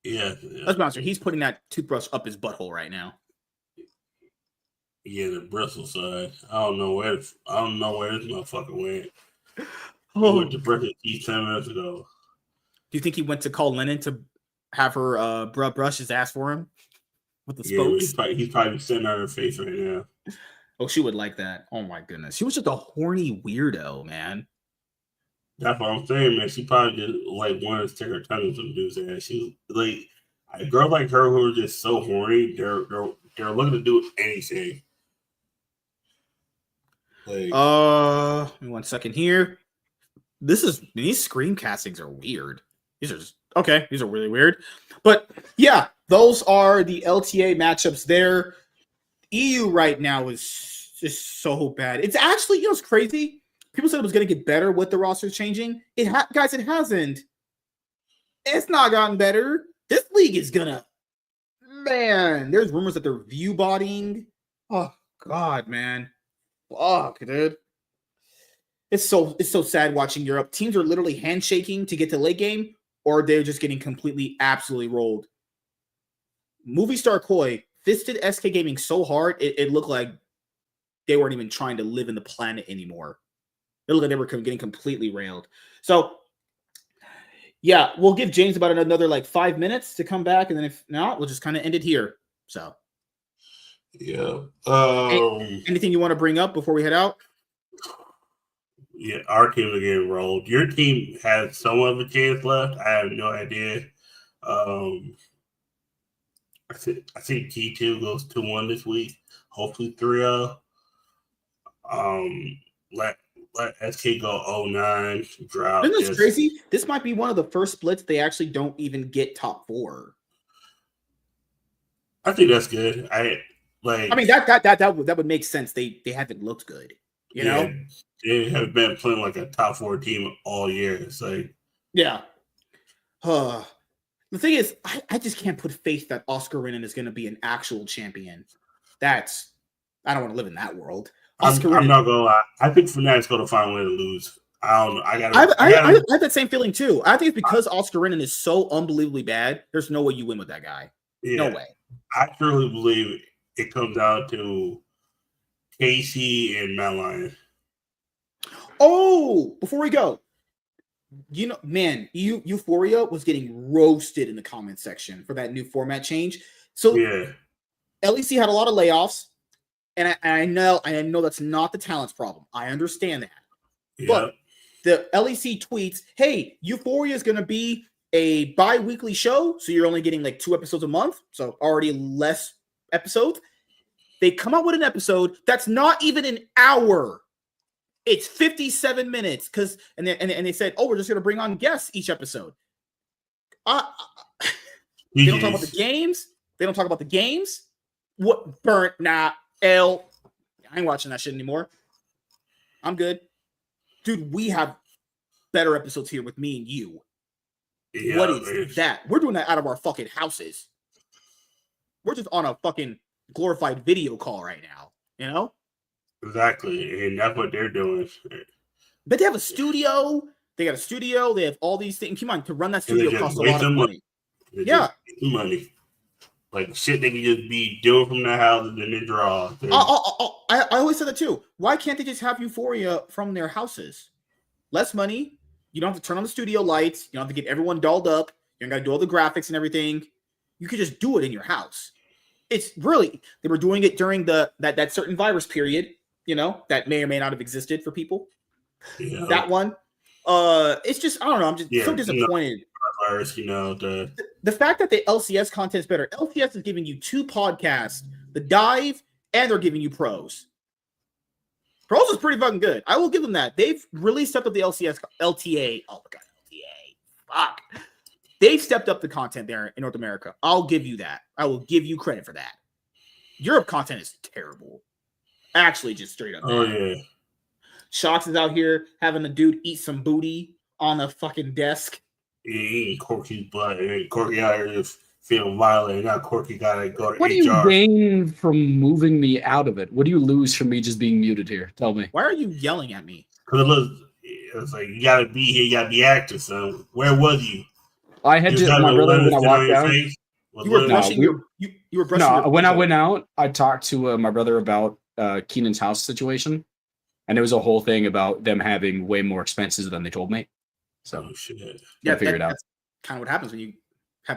Speaker 2: Yeah.
Speaker 1: Let's be honest here. He's putting that toothbrush up his butthole right now.
Speaker 2: Yeah, the Brussels side. I don't know where this motherfucker went. He went to brush his teeth 10 minutes ago.
Speaker 1: Do you think he went to call Lennon to have her brush his ass for him with the spokes?
Speaker 2: He's probably sitting on her face right now.
Speaker 1: Oh, she would like that. Oh my goodness, she was just a horny weirdo, man.
Speaker 2: That's what I'm saying, man. She probably just like wanted to take her tongue in some dude's ass. She's like a girl like her who are just so horny. They're looking to do anything. Like,
Speaker 1: Give me 1 second here. These screencastings are weird. These are just okay. These are really weird. But yeah, those are the LTA matchups there. EU right now is just so bad. It's actually, it's crazy. People said it was going to get better with the rosters changing. Guys, it hasn't. It's not gotten better. This league is gonna, man. There's rumors that they're view bodying. Oh God, man. Fuck, dude. It's so sad watching Europe. Teams are literally handshaking to get to late game, or they're just getting completely, absolutely rolled. Movie star Koi fisted SK Gaming so hard, it looked like they weren't even trying to live in the planet anymore. It looked like they were getting completely railed. So, yeah, we'll give James about another like 5 minutes to come back, and then if not, we'll just kind of end it here. So,
Speaker 2: yeah.
Speaker 1: Anything you want to bring up before we head out?
Speaker 2: Yeah, our team are getting rolled. Your team has somewhat of a chance left. I have no idea. I think T2 goes 2-1 this week. Hopefully 3-0. Let SK go 0-9. Drop.
Speaker 1: Isn't this crazy? This might be one of the first splits they actually don't even get top 4.
Speaker 2: I think that's good. I mean
Speaker 1: that would make sense. They haven't looked good. You know?
Speaker 2: They have been playing like a top 4 team all year. It's like,
Speaker 1: yeah. The thing is, I just can't put faith that Oscar Renan is going to be an actual champion. I don't want to live in that world.
Speaker 2: I'm not gonna lie. I think Fnatic's going to find a way to lose. I don't know.
Speaker 1: I have that same feeling too. I think it's because Oscar Renan is so unbelievably bad. There's no way you win with that guy.
Speaker 2: Yeah,
Speaker 1: no way.
Speaker 2: I truly believe it comes down to Casey and Mad Lion.
Speaker 1: Oh, before we go, Euphoria was getting roasted in the comment section for that new format change. So
Speaker 2: yeah,
Speaker 1: LEC had a lot of layoffs, and I know that's not the talent's problem. I understand that.
Speaker 2: Yeah.
Speaker 1: But the LEC tweets, hey, Euphoria is going to be a bi-weekly show, so you're only getting like 2 episodes a month, so already less episodes. They come out with an episode that's not even an hour. It's 57 minutes and they said, oh, we're just going to bring on guests each episode. They don't talk about the games. They don't talk about the games. What burnt? Nah, I ain't watching that shit anymore. I'm good. Dude, we have better episodes here with me and you.
Speaker 2: Yeah,
Speaker 1: what is that? We're doing that out of our fucking houses. We're just on a fucking glorified video call right now, you know?
Speaker 2: Exactly, and that's what they're doing.
Speaker 1: But they have a studio. They got a studio. They have all these things. Come on, to run that studio costs a lot of money. Yeah.
Speaker 2: Money. Like shit they can just be doing from their houses and then draw.
Speaker 1: I always said that too. Why can't they just have Euphoria from their houses? Less money. You don't have to turn on the studio lights. You don't have to get everyone dolled up. You don't got to do all the graphics and everything. You could just do it in your house. It's really, they were doing it during that certain virus period, that may or may not have existed for people.
Speaker 2: Yeah.
Speaker 1: That one. It's just, I don't know. I'm just so disappointed.
Speaker 2: Virus,
Speaker 1: the fact that the LCS content is better. LCS is giving you 2 podcasts, The Dive, and they're giving you Pros. Pros is pretty fucking good. I will give them that. They've really stepped up the LTA. Oh my god, LTA. Fuck. They've stepped up the content there in North America. I'll give you that. I will give you credit for that. Europe content is terrible. Actually, just straight up.
Speaker 2: Oh, yeah.
Speaker 1: Shox is out here having a dude eat some booty on the fucking desk.
Speaker 2: Yeah, eating Corky's butt. And Corky out here just feeling violent. And now Corky got to go to
Speaker 3: What
Speaker 2: HR.
Speaker 3: do you gain from moving me out of it? What do you lose from me just being muted here? Tell me.
Speaker 1: Why are you yelling at me?
Speaker 2: Because it's like, you got to be here. You got to be active. So where was you?
Speaker 3: I had to, my brother, when I walked out.
Speaker 1: You were brushing you were brushing your
Speaker 3: when I went out, I talked to my brother about Keenan's house situation, and it was a whole thing about them having way more expenses than they told me. So
Speaker 2: shit.
Speaker 1: Yeah,
Speaker 3: figure it out.
Speaker 1: That's kind of what happens when you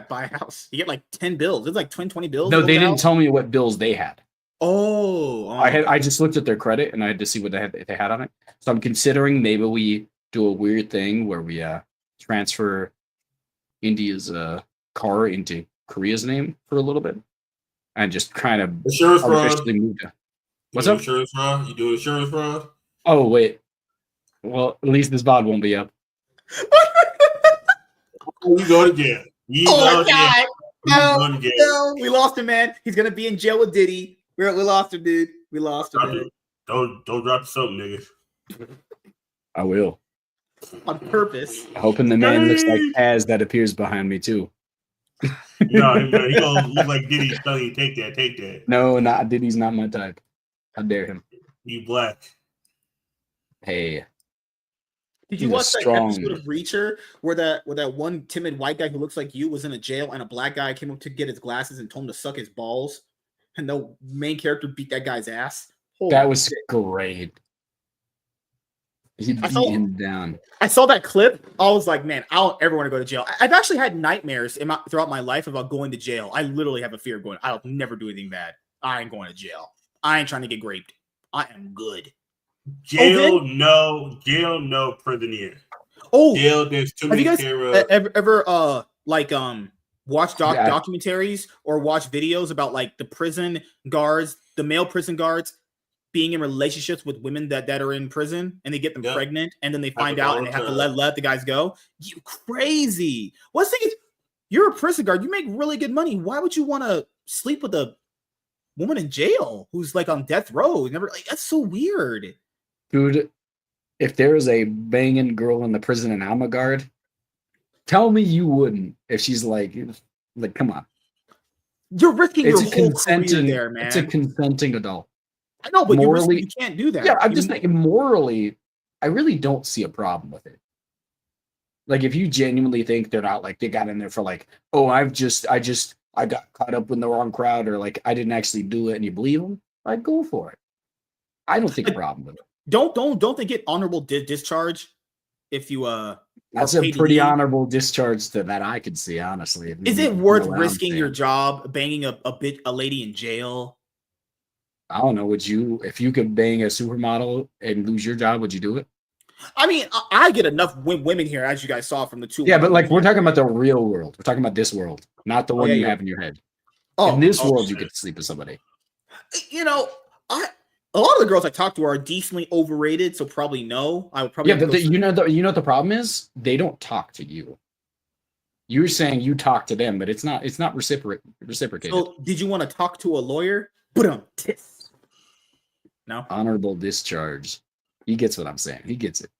Speaker 1: buy a house. You get like 10 bills. It's like 20 bills.
Speaker 3: No, they didn't tell me what bills they had.
Speaker 1: Oh,
Speaker 3: I just looked at their credit and I had to see what they had on it. So I'm considering maybe we do a weird thing where we transfer India's car into Korea's name for a little bit and just kind of
Speaker 2: insurance fraud.
Speaker 3: Move to. What's up?
Speaker 2: Insurance fraud? You do insurance fraud?
Speaker 3: Oh wait. Well, at least this VOD won't be up.
Speaker 2: You go to jail.
Speaker 1: Oh my God. No, we lost him, man. He's gonna be in jail with Diddy. We lost him, dude. We lost him. Man.
Speaker 2: Don't drop something, nigga.
Speaker 3: I will.
Speaker 1: On purpose.
Speaker 3: Hoping the man looks like Az that appears behind me too.
Speaker 2: No, he gonna look like Diddy's telling you, take that.
Speaker 3: No, not Diddy's not my type. How dare him?
Speaker 2: You black.
Speaker 3: Hey.
Speaker 1: Did you watch that episode of Reacher where that one timid white guy who looks like you was in a jail and a black guy came up to get his glasses and told him to suck his balls, and the main character beat that guy's ass?
Speaker 3: That was great. He beat him down.
Speaker 1: I saw that clip. I was like, man, I don't ever want to go to jail. I've actually had nightmares throughout my life about going to jail. I literally have a fear of going. I'll never do anything bad. I ain't going to jail. I ain't trying to get raped. I am good.
Speaker 2: Jail, no. Jail, no. Prison here.
Speaker 1: Oh,
Speaker 2: jail. There's too many
Speaker 1: cameras. Have you guys ever watch documentaries or watch videos about like the prison guards, the male prison guards being in relationships with women that are in prison, and they get them pregnant, and then they find out and they have to let the guys go? You crazy. What's the thing is, you're a prison guard, you make really good money. Why would you want to sleep with a woman in jail who's like on death row? That's so weird.
Speaker 3: Dude, if there is a banging girl in the prison and I'm a guard, tell me you wouldn't. If she's like come on.
Speaker 1: You're risking your whole career there, man.
Speaker 3: It's a consenting adult.
Speaker 1: I know, but morally, you can't do that.
Speaker 3: Yeah, I'm just thinking morally, I really don't see a problem with it. Like, if you genuinely think they're not like they got in there for like, oh, I got caught up in the wrong crowd, or like I didn't actually do it, and you believe them, like go for it. I don't think a problem with it.
Speaker 1: Don't they get honorable discharge if you
Speaker 3: That's a pretty honorable discharge that I could see, honestly.
Speaker 1: Is it worth risking your job banging a lady in jail?
Speaker 3: I don't know. Would you, if you could bang a supermodel and lose your job, would you do it?
Speaker 1: I mean, I get enough women here, as you guys saw from the two.
Speaker 3: Yeah, but like we're talking about the real world. We're talking about this world, not the one you have in your head. In this world, you get to sleep with somebody.
Speaker 1: You know, a lot of the girls I talk to are decently overrated, so probably no. I would probably
Speaker 3: but you know what the problem is? They don't talk to you. You're saying you talk to them, but it's not reciprocated.
Speaker 1: So did you want to talk to a lawyer? No.
Speaker 3: Honorable discharge. He gets what I'm saying. He gets it.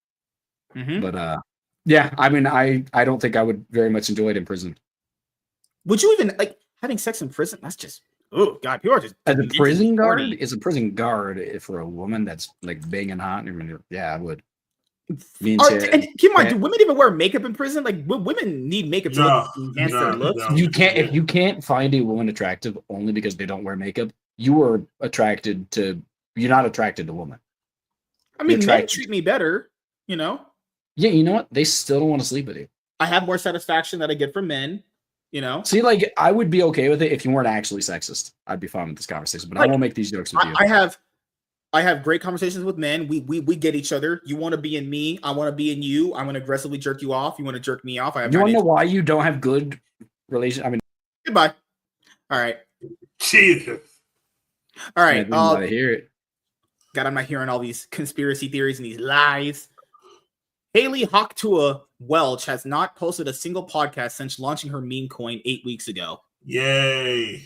Speaker 1: Mm-hmm.
Speaker 3: But yeah, I mean, I don't think I would very much enjoy it in prison.
Speaker 1: Would you even like having sex in prison? That's just oh god, people are just
Speaker 3: as a prison guard. Is a prison guard for a woman that's like banging hot? I mean, yeah, I would.
Speaker 1: And keep in mind, do women even wear makeup in prison? Like women need makeup to enhance their looks.
Speaker 3: If you can't find a woman attractive only because they don't wear makeup, you are attracted to. You're not attracted to women.
Speaker 1: I mean, men treat me better, you know.
Speaker 3: Yeah, you know what? They still don't want to sleep with you.
Speaker 1: I have more satisfaction that I get from men, you know.
Speaker 3: See, like I would be okay with it if you weren't actually sexist. I'd be fine with this conversation, but I won't make these jokes with you.
Speaker 1: I have great conversations with men. We get each other. You want to be in me, I want to be in you. I want to aggressively jerk you off. You want to jerk me off.
Speaker 3: You want to know why you don't have good relations? I mean,
Speaker 1: goodbye. All right.
Speaker 2: Jesus.
Speaker 1: All right.
Speaker 3: I hear it.
Speaker 1: God, I'm not hearing all these conspiracy theories and these lies. Haley Hawktua Welch has not posted a single podcast since launching her meme coin 8 weeks ago.
Speaker 2: Yay.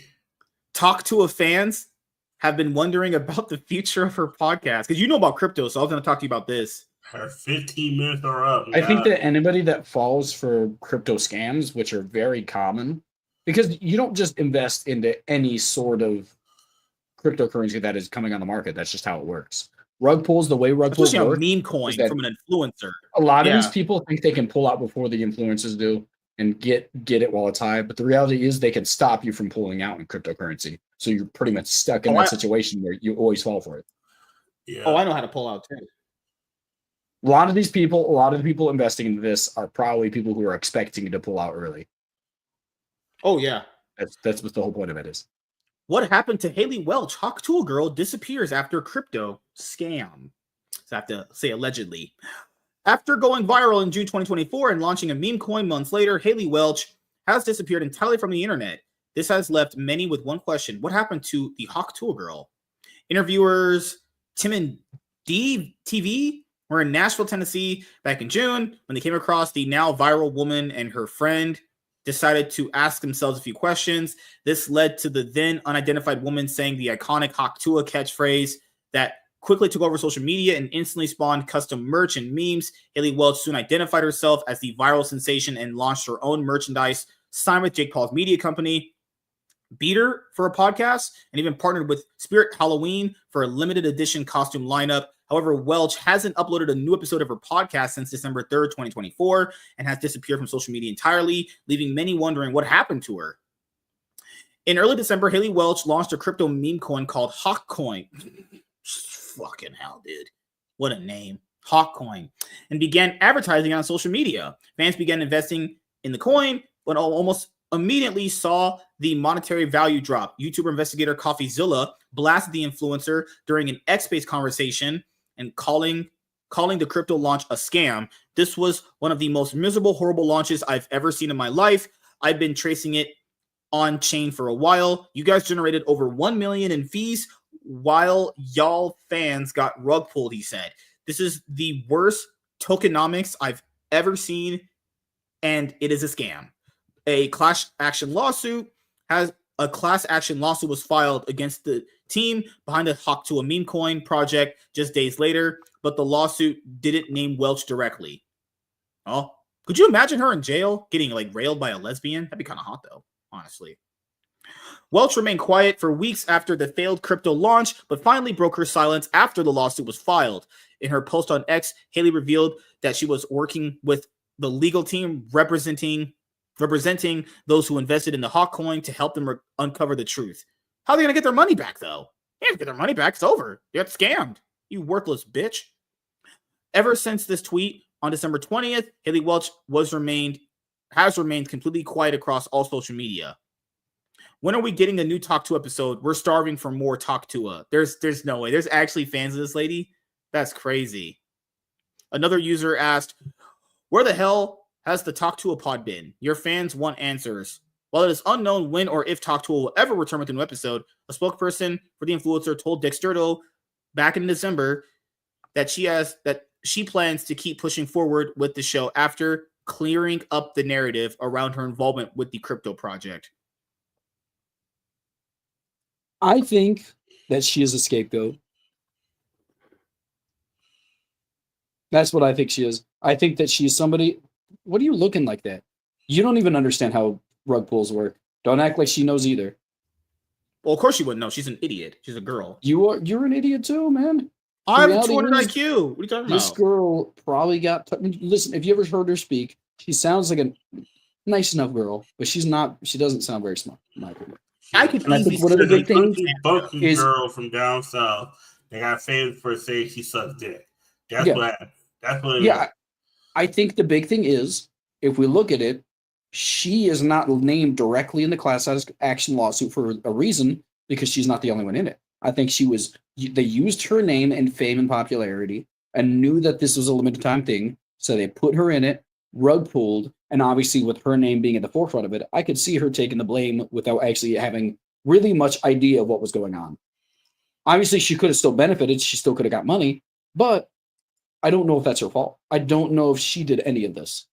Speaker 1: Talktua fans have been wondering about the future of her podcast because you know about crypto, so I was going to talk to you about this.
Speaker 2: Her 15 minutes are up.
Speaker 3: I think that anybody that falls for crypto scams, which are very common, because you don't just invest into any sort of cryptocurrency that is coming on the market. That's just how it works. Rug pulls, the way rug pulls work,
Speaker 1: meme coin from an influencer.
Speaker 3: A lot of these people think they can pull out before the influencers do and get it while it's high. But the reality is they can stop you from pulling out in cryptocurrency. So you're pretty much stuck in that situation where you always fall for it.
Speaker 2: Yeah.
Speaker 1: Oh, I know how to pull out too.
Speaker 3: A lot of the people investing into this are probably people who are expecting to pull out early.
Speaker 1: Oh yeah.
Speaker 3: That's what the whole point of it is.
Speaker 1: What happened to Haley Welch? Hawktua girl disappears after crypto scam. So I have to say allegedly. After going viral in June 2024 and launching a meme coin months later, Haley Welch has disappeared entirely from the internet. This has left many with one question. What happened to the Hawktua girl? Interviewers Tim and DTV were in Nashville, Tennessee back in June when they came across the now viral woman and her friend decided to ask themselves a few questions. This led to the then unidentified woman saying the iconic Haktua catchphrase that quickly took over social media and instantly spawned custom merch and memes. Haley Welch soon identified herself as the viral sensation and launched her own merchandise, signed with Jake Paul's media company, Beater for a podcast, and even partnered with Spirit Halloween for a limited edition costume lineup. However, Welch hasn't uploaded a new episode of her podcast since December 3rd, 2024, and has disappeared from social media entirely, leaving many wondering what happened to her. In early December, Haley Welch launched a crypto meme coin called Hawkcoin. Fucking hell, dude. What a name. Hawkcoin. And began advertising on social media. Fans began investing in the coin, but almost immediately saw the monetary value drop. YouTuber investigator CoffeeZilla blasted the influencer during an X-Space conversation and calling the crypto launch a scam. This was one of the most miserable, horrible launches I've ever seen in my life. I've been tracing it on chain for a while. You guys generated over 1 million in fees while y'all fans got rug pulled, he said. This is the worst tokenomics I've ever seen, and it is a scam. A class action lawsuit was filed against the team behind the Haktua meme coin project just days later, but the lawsuit didn't name Welch directly. Oh, could you imagine her in jail getting like railed by a lesbian? That'd be kind of hot though, honestly. Welch remained quiet for weeks after the failed crypto launch, but finally broke her silence after the lawsuit was filed. In her post on X, Haley revealed that she was working with the legal team representing those who invested in the Hawkcoin to help them uncover the truth. How are they going to get their money back, though? They have to get their money back. It's over. They got scammed. You worthless bitch. Ever since this tweet on December 20th, Haley Welch has remained completely quiet across all social media. When are we getting a new Talk 2 episode? We're starving for more Talk 2. There's no way. There's actually fans of this lady? That's crazy. Another user asked, where the hell has the Talk 2 pod been? Your fans want answers. While it is unknown when or if Talk 2 will ever return with a new episode, a spokesperson for the influencer told Dexterdo back in December that she plans to keep pushing forward with the show after clearing up the narrative around her involvement with the crypto project.
Speaker 3: I think that she is a scapegoat. That's what I think she is. I think that she's somebody. What are you looking like that? You don't even understand how rug pulls work. Don't act like she knows either.
Speaker 1: Well, of course she wouldn't know. She's an idiot. She's a girl.
Speaker 3: You're an idiot too, man.
Speaker 1: I have a 200 IQ. What are you talking about?
Speaker 3: This girl probably got. Listen, if you ever heard her speak, she sounds like a nice enough girl, but she's not. She doesn't sound very smart, in my opinion.
Speaker 1: I could
Speaker 2: easily
Speaker 1: see
Speaker 2: one of the big things
Speaker 3: is
Speaker 2: girl from down south. They got famous for saying she sucks dick. That's what it is.
Speaker 3: I think the big thing is, if we look at it, she is not named directly in the class action lawsuit for a reason, because she's not the only one in it. I think they used her name and fame and popularity and knew that this was a limited time thing, so they put her in it, rug pulled, and obviously with her name being at the forefront of it, I could see her taking the blame without actually having really much idea of what was going on. Obviously, she could have still benefited. She still could have got money, but I don't know if that's her fault. I don't know if she did any of this.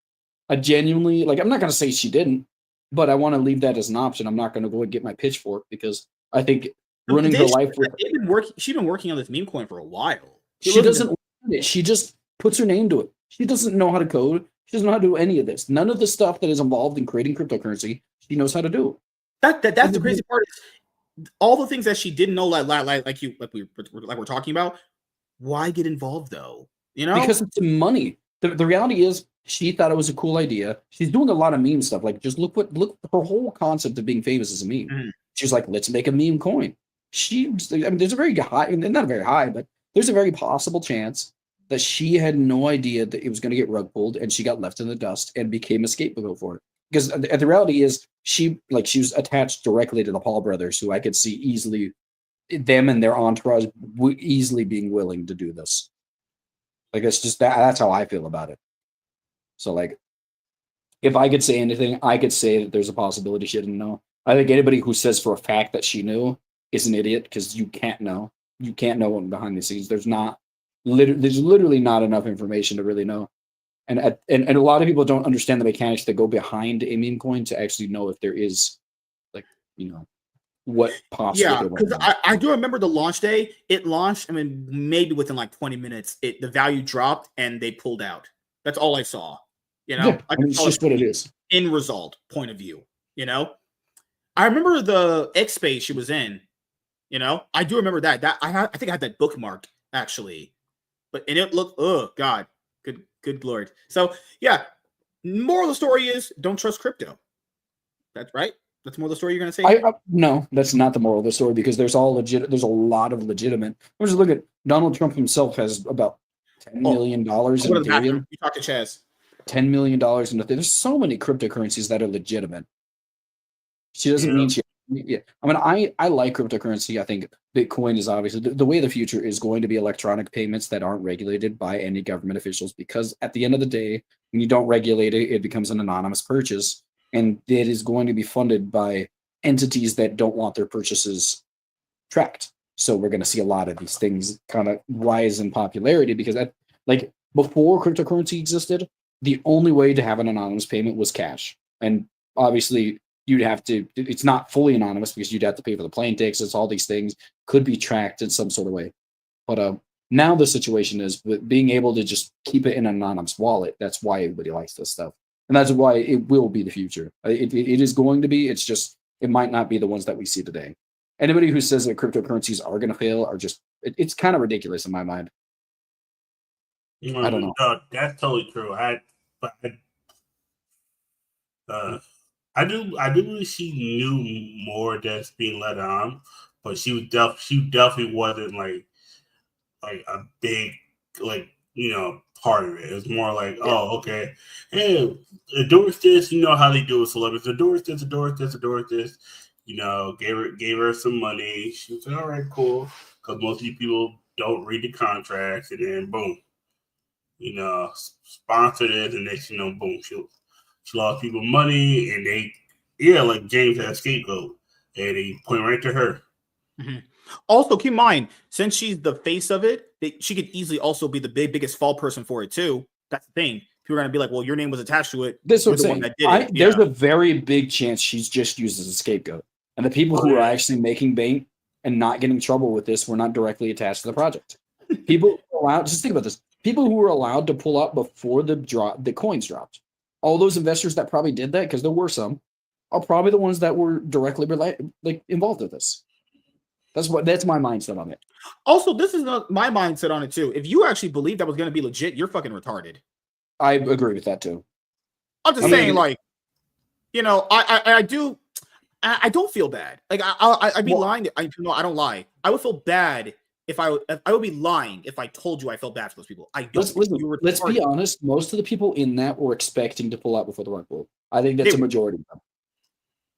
Speaker 3: I genuinely, I'm not going to say she didn't, but I want to leave that as an option. I'm not going to go and get my pitchfork because I think ruining her life with...
Speaker 1: She's been working on this meme coin for a while.
Speaker 3: She doesn't want it. She just puts her name to it. She doesn't know how to code. She doesn't know how to do any of this. None of the stuff that is involved in creating cryptocurrency, she knows how to do.
Speaker 1: That's the crazy part. Is all the things that she didn't know, like we're talking about. Why get involved though? You know,
Speaker 3: because it's money. The reality is, she thought it was a cool idea. She's doing a lot of meme stuff. Like, just look her whole concept of being famous is a meme. Mm-hmm. She's like, let's make a meme coin. There's a very high, not very high, but there's a very possible chance that she had no idea that it was going to get rug pulled, and she got left in the dust and became a scapegoat for it. Because the reality is, she was attached directly to the Paul brothers, who I could see easily, them and their entourage easily being willing to do this. It's just that's how I feel about it. So, if I could say anything, I could say that there's a possibility she didn't know. I think anybody who says for a fact that she knew is an idiot, because you can't know. You can't know behind the scenes. There's not There's literally not enough information to really know. And a lot of people don't understand the mechanics that go behind a meme coin to actually know if there is, like, what possibly.
Speaker 1: Yeah, because I do remember the launch day. It launched, I mean, maybe within like 20 minutes, the value dropped and they pulled out. That's all I saw.
Speaker 3: Yeah, it's just what it is.
Speaker 1: In result point of view. I remember the X space she was in. I do remember that. I think I had that bookmarked actually, and it looked. Oh God, good lord. So yeah, moral of the story is don't trust crypto. That's right. That's more the story you're going to say.
Speaker 3: No, that's not the moral of the story because there's a lot of legitimate. Let's just look at Donald Trump himself has about $10 million in Ethereum.
Speaker 1: You talk to Chaz.
Speaker 3: $10 million in Ethereum. There's so many cryptocurrencies that are legitimate. She doesn't mean she. Yeah, I mean, I like cryptocurrency. I think Bitcoin is obviously the way of the future is going to be electronic payments that aren't regulated by any government officials. Because at the end of the day, when you don't regulate it, it becomes an anonymous purchase, and it is going to be funded by entities that don't want their purchases tracked. So we're going to see a lot of these things kind of rise in popularity because like before cryptocurrency existed, the only way to have an anonymous payment was cash, and obviously. You'd have to, it's not fully anonymous because you'd have to pay for the plane tickets. All these things could be tracked in some sort of way. But now the situation is with being able to just keep it in an anonymous wallet. That's why everybody likes this stuff. And that's why it will be the future. It is going to be, it's just, it might not be the ones that we see today. Anybody who says that cryptocurrencies are going to fail are just, it's kind of ridiculous in my mind. I don't know.
Speaker 2: That's totally true. I do believe she knew more that's being let on, but she definitely wasn't like a big part of it. It was more like, oh, okay, hey, endorse this, how they do with celebrities. Endorse this. Gave her some money. She was like, all right, cool. Because most of these people don't read the contracts, and then boom, sponsor this, and then boom, she lost people money, and like James had a scapegoat, and they point right to her.
Speaker 1: Mm-hmm. Also, keep in mind, since she's the face of it, she could easily also be the biggest fall person for it too. That's the thing. People are going to be like, well, your name was attached to it.
Speaker 3: This is the one that did it. There's a very big chance she's just used as a scapegoat. And the people who are actually making bank and not getting in trouble with this were not directly attached to the project. People allowed, just think about this. People who were allowed to pull out before the coins dropped. All those investors that probably did that, because there were some, are probably the ones that were directly involved with this. That's my mindset on it.
Speaker 1: Also, this is my mindset on it too. If you actually believe that was going to be legit, you're fucking retarded. I
Speaker 3: agree with that too.
Speaker 1: I'm just saying, I don't feel bad. Like I'd be lying. I don't lie. I would feel bad if I would be lying if I told you I felt bad for those people. I don't.
Speaker 3: Let's be honest. Most of the people in that were expecting to pull out before the rug pull. I think that's a majority of them.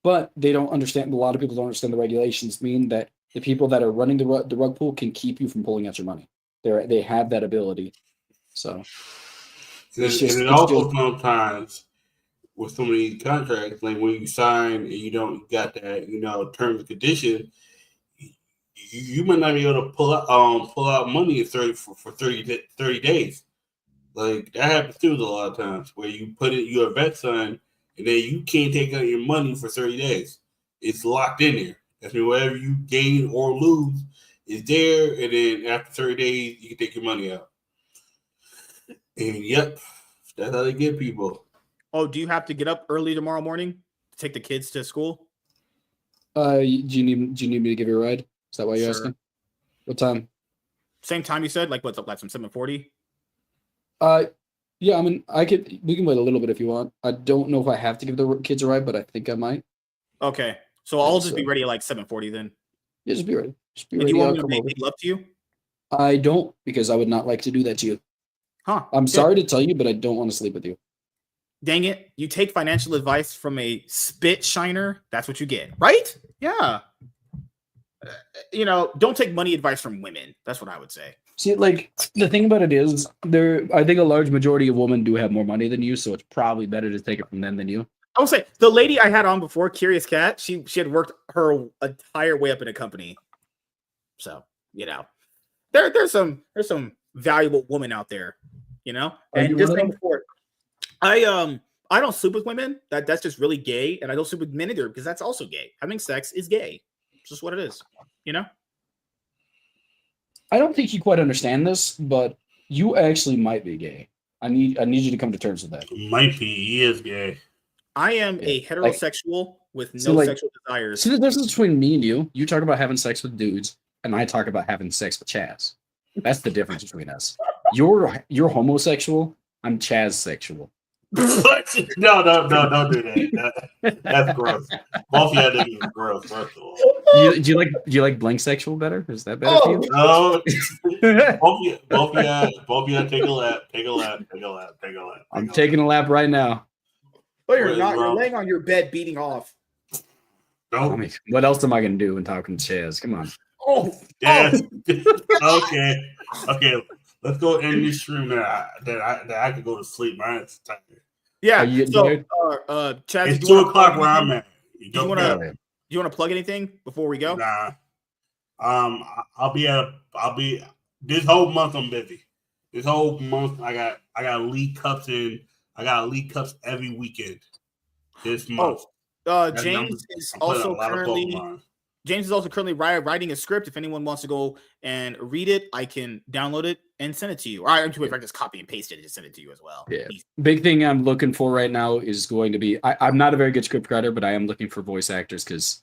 Speaker 3: But they don't understand. A lot of people don't understand the regulations mean that the people that are running the rug pull can keep you from pulling out your money. They have that ability. So
Speaker 2: sometimes with so many contracts, like when you sign and you don't got that, terms and conditions, you might not be able to pull out money for 30 days. Like that happens too a lot of times where you put it, you're a vet son, and then you can't take out your money for 30 days. It's locked in there. That means whatever you gain or lose is there, and then after 30 days, you can take your money out. And yep, that's how they get people.
Speaker 1: Oh, do you have to get up early tomorrow morning to take the kids to school?
Speaker 3: Do you need me to give you a ride? Is that why you're asking? What time?
Speaker 1: Same time you said? Like what's up, like some 7:40?
Speaker 3: Yeah, I mean, we can wait a little bit if you want. I don't know if I have to give the kids a ride, but I think I might.
Speaker 1: Okay. So I'll just be ready at like 7:40 then.
Speaker 3: Yeah, just be ready.
Speaker 1: Do you want me to make love to you?
Speaker 3: I don't, because I would not like to do that to you.
Speaker 1: Huh.
Speaker 3: I'm sorry to tell you, but I don't want to sleep with you.
Speaker 1: Dang it. You take financial advice from a spit shiner, that's what you get, right? Yeah. Don't take money advice from women. That's what I would say.
Speaker 3: See, like, the thing about it is, I think a large majority of women do have more money than you, so it's probably better to take it from them than you.
Speaker 1: I will say, the lady I had on before, Curious Cat, she had worked her entire way up in a company. So, there's some valuable woman out there, you know.
Speaker 3: Are
Speaker 1: And
Speaker 3: you
Speaker 1: just
Speaker 3: one of
Speaker 1: saying
Speaker 3: them?
Speaker 1: before, I don't sleep with women. That's just really gay, and I don't sleep with men either because that's also gay. Having sex is gay. It's just what it is, you know.
Speaker 3: I don't think you quite understand this, but you actually might be gay. I need you to come to terms with that.
Speaker 2: Might be. He is gay.
Speaker 1: I am
Speaker 3: Yeah.
Speaker 1: a heterosexual with
Speaker 3: so,
Speaker 1: no
Speaker 3: like,
Speaker 1: sexual desires.
Speaker 3: See the difference between me and you? You talk about having sex with dudes, and I talk about having sex with Chaz. That's the difference between us. You're homosexual. I'm Chaz sexual.
Speaker 2: What? No, don't do that. That's gross. Both of y'all niggas are gross, first of all.
Speaker 3: Do you like blank sexual better? Is that better for you?
Speaker 2: No. both of y'all take a lap.
Speaker 3: I'm taking a lap right now.
Speaker 1: But you're
Speaker 2: What is
Speaker 1: not. You're
Speaker 2: wrong?
Speaker 1: laying on your bed beating off.
Speaker 2: No.
Speaker 3: I mean, what else am I gonna do when talking to Chaz? Come on.
Speaker 1: Oh,
Speaker 2: Yeah. Okay. Let's go end this stream that I could go to sleep. Man, it's tired.
Speaker 1: yeah.
Speaker 3: Are you
Speaker 1: So,
Speaker 3: tired?
Speaker 1: Chaz,
Speaker 2: It's
Speaker 1: do you
Speaker 2: 2
Speaker 1: want
Speaker 2: o'clock where I'm at. You
Speaker 1: you
Speaker 2: don't
Speaker 1: wanna-
Speaker 2: care.
Speaker 3: Oh, yeah.
Speaker 1: Do you want to plug anything before we go?
Speaker 2: Nah. I'll be this whole month I'm busy. This whole month I got league cups in. I got league cups every weekend. This month.
Speaker 1: James is
Speaker 2: I'm playing a
Speaker 1: also
Speaker 2: lot of
Speaker 1: currently
Speaker 2: Pokemon.
Speaker 1: writing a script. If anyone wants to go and read it, I can download it and send it to you. Or I can just copy and paste it and just send it to you as well.
Speaker 3: Yeah.
Speaker 1: Easy.
Speaker 3: Big thing I'm looking for right now is going to be I'm not a very good script writer, but I am looking for voice actors because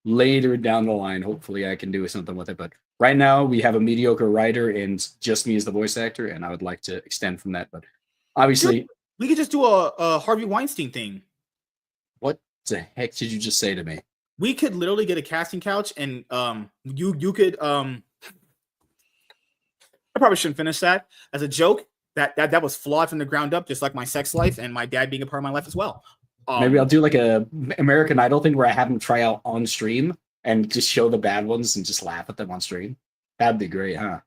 Speaker 3: later down the line, hopefully I can do something with it. But right now we have a mediocre writer and just me as the voice actor, and I would like to extend from that. But obviously,
Speaker 1: Dude, we could just do a Harvey Weinstein thing.
Speaker 3: what the heck did you just say to me?
Speaker 1: We could literally get a casting couch and you could I probably shouldn't finish that as a joke. That was flawed from the ground up, just like my sex life and my dad being a part of my life as well.
Speaker 3: Maybe I'll do like a American Idol thing where I have them try out on stream and just show the bad ones and just laugh at them on stream. That'd be great, huh?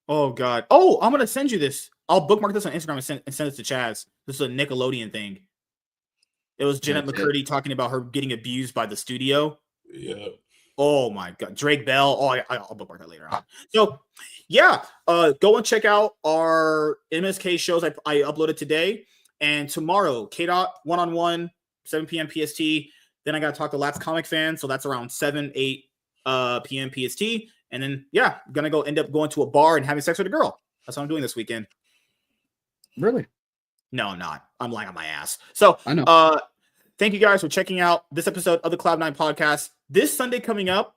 Speaker 1: Oh God. Oh, I'm gonna send you this. I'll bookmark this on Instagram and send it to Chaz. This is a Nickelodeon thing. It was Janet McCurdy talking about her getting abused by the studio.
Speaker 2: Yeah.
Speaker 1: Oh my God, Drake Bell. Oh, I'll bookmark that later on. So, yeah, go and check out our MSK shows I uploaded today and tomorrow. K-Dot 1-on-1, 7 p.m. PST. Then I got to talk to Lats Comic Fans, so that's around 7-8 p.m. PST. And then, yeah, I'm gonna end up going to a bar and having sex with a girl. That's what I'm doing this weekend.
Speaker 3: Really?
Speaker 1: No, I'm not. I'm lying on my ass. So,
Speaker 3: I know.
Speaker 1: Thank you guys for checking out this episode of the Cloud9 podcast. This Sunday coming up,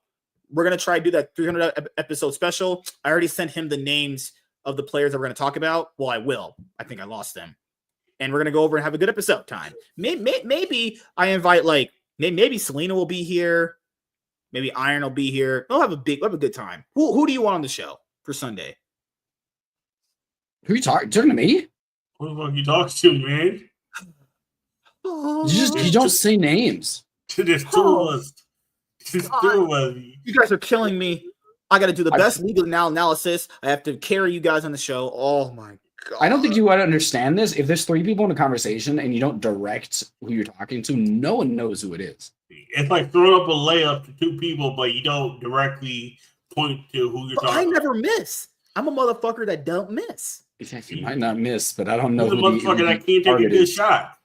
Speaker 1: we're going to try to do that 300 episode special. I already sent him the names of the players that we're going to talk about. Well, I will. I think I lost them. And we're going to go over and have a good episode time. Maybe I invite, like, maybe Selena will be here. Maybe Iron will be here. We'll have a good time. Who do you want on the show for Sunday?
Speaker 3: Who are you talking to me?
Speaker 2: Who the fuck you talking to, man?
Speaker 3: You don't say names.
Speaker 2: There's 2 of us. There's 2 of us.
Speaker 1: You guys are killing me. I got to do the best legal analysis. I have to carry you guys on the show. Oh my God.
Speaker 3: I don't think you would understand this. If there's 3 people in a conversation and you don't direct who you're talking to, no one knows who it is.
Speaker 2: It's like throwing up a layup to 2 people, but you don't directly point to who you're talking
Speaker 1: I
Speaker 2: about.
Speaker 1: never miss. I'm a motherfucker that don't miss.
Speaker 3: You might not miss, but I don't know
Speaker 2: Who's
Speaker 3: who
Speaker 2: the motherfucker that can't take a good shot?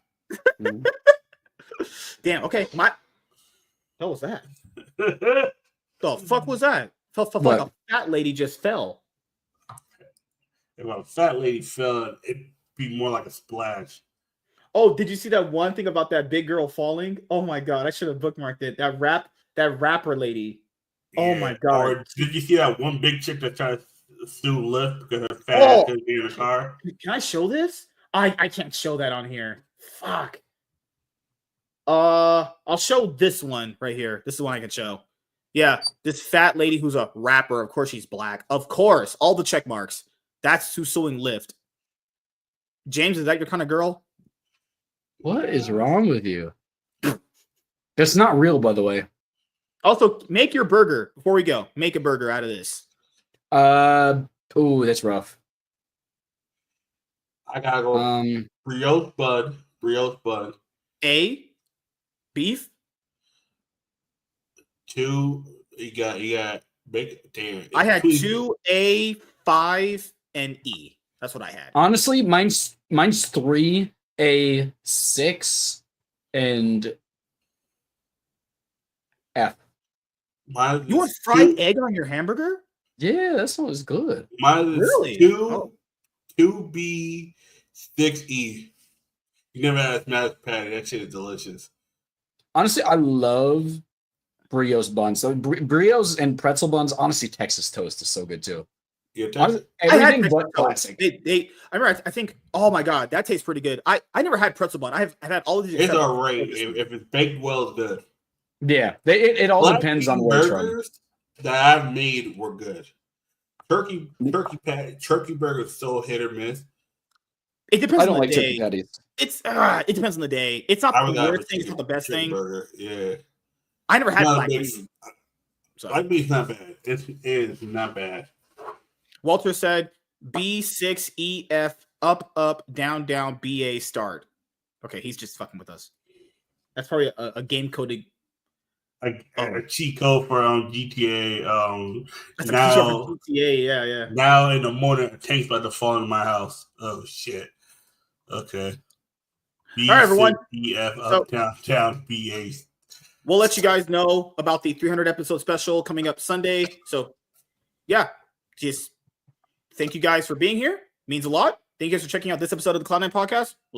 Speaker 1: Damn. Okay. What was that? The fuck was that? Felt like a fat lady just fell.
Speaker 2: If a fat lady fell, it'd be more like a splash.
Speaker 1: Oh, did you see that one thing about that big girl falling? Oh my God, I should have bookmarked it. That rapper lady.
Speaker 2: Yeah.
Speaker 1: Oh my God.
Speaker 2: Or did you see that one big chick that tried to sue Lyft because her fat ass couldn't be in the car?
Speaker 1: Can I show this? I can't show that on here. Fuck. I'll show this one right here. This is one I can show. Yeah, this fat lady who's a rapper. Of course, she's black. Of course, all the check marks. That's who's suing Lyft. James, is that your kind of girl?
Speaker 3: What is wrong with you? That's not real, by the way.
Speaker 1: Also, make your burger before we go. Make a burger out of this.
Speaker 3: Oh, that's rough.
Speaker 2: I gotta go. Brioche bud.
Speaker 1: A, beef.
Speaker 2: 2, you got Damn.
Speaker 1: I had 2A, 5, and E. That's what I had.
Speaker 3: Honestly, mine's 3A, 6, and F.
Speaker 1: You want fried egg on your hamburger?
Speaker 3: Yeah, that sounds good.
Speaker 2: Mine is
Speaker 1: Really?
Speaker 2: 2B, 6E. You never had a smashed patty. That shit is delicious.
Speaker 3: Honestly, I love brioche buns. So brioche and pretzel buns. Honestly, Texas toast is so good too.
Speaker 2: Yeah,
Speaker 3: Honestly,
Speaker 1: I had
Speaker 3: everything
Speaker 1: pretzel
Speaker 3: but classic.
Speaker 1: I remember. I think. Oh my god, that tastes pretty good. I never had pretzel bun. I've had all of these.
Speaker 2: It's all right. If it's baked well, it's good.
Speaker 3: Yeah, it all depends on where it's from.
Speaker 2: Burgers that I've made were good. Turkey burger is so hit or miss.
Speaker 1: It depends.
Speaker 3: I don't
Speaker 1: on the
Speaker 3: like
Speaker 1: day.
Speaker 3: turkey patties.
Speaker 1: It depends on the day. It's not the worst thing. It's not the best thing.
Speaker 2: Burger. Yeah,
Speaker 1: I never had black beef.
Speaker 2: Black beef's not bad. It is not bad.
Speaker 1: Walter said B6EF up down BA start. Okay, he's just fucking with us. That's probably a game coded.
Speaker 2: A cheat code for GTA.
Speaker 1: That's
Speaker 2: Now,
Speaker 1: a GTA, yeah.
Speaker 2: Now in the morning, a tank's about to fall into my house. Oh shit. Okay.
Speaker 1: All right, everyone.
Speaker 2: BF up down BA.
Speaker 1: We'll let you guys know about the 300 episode special coming up Sunday. So, yeah, just thank you guys for being here. Means a lot. Thank you guys for checking out this episode of the Cloud9 podcast. We'll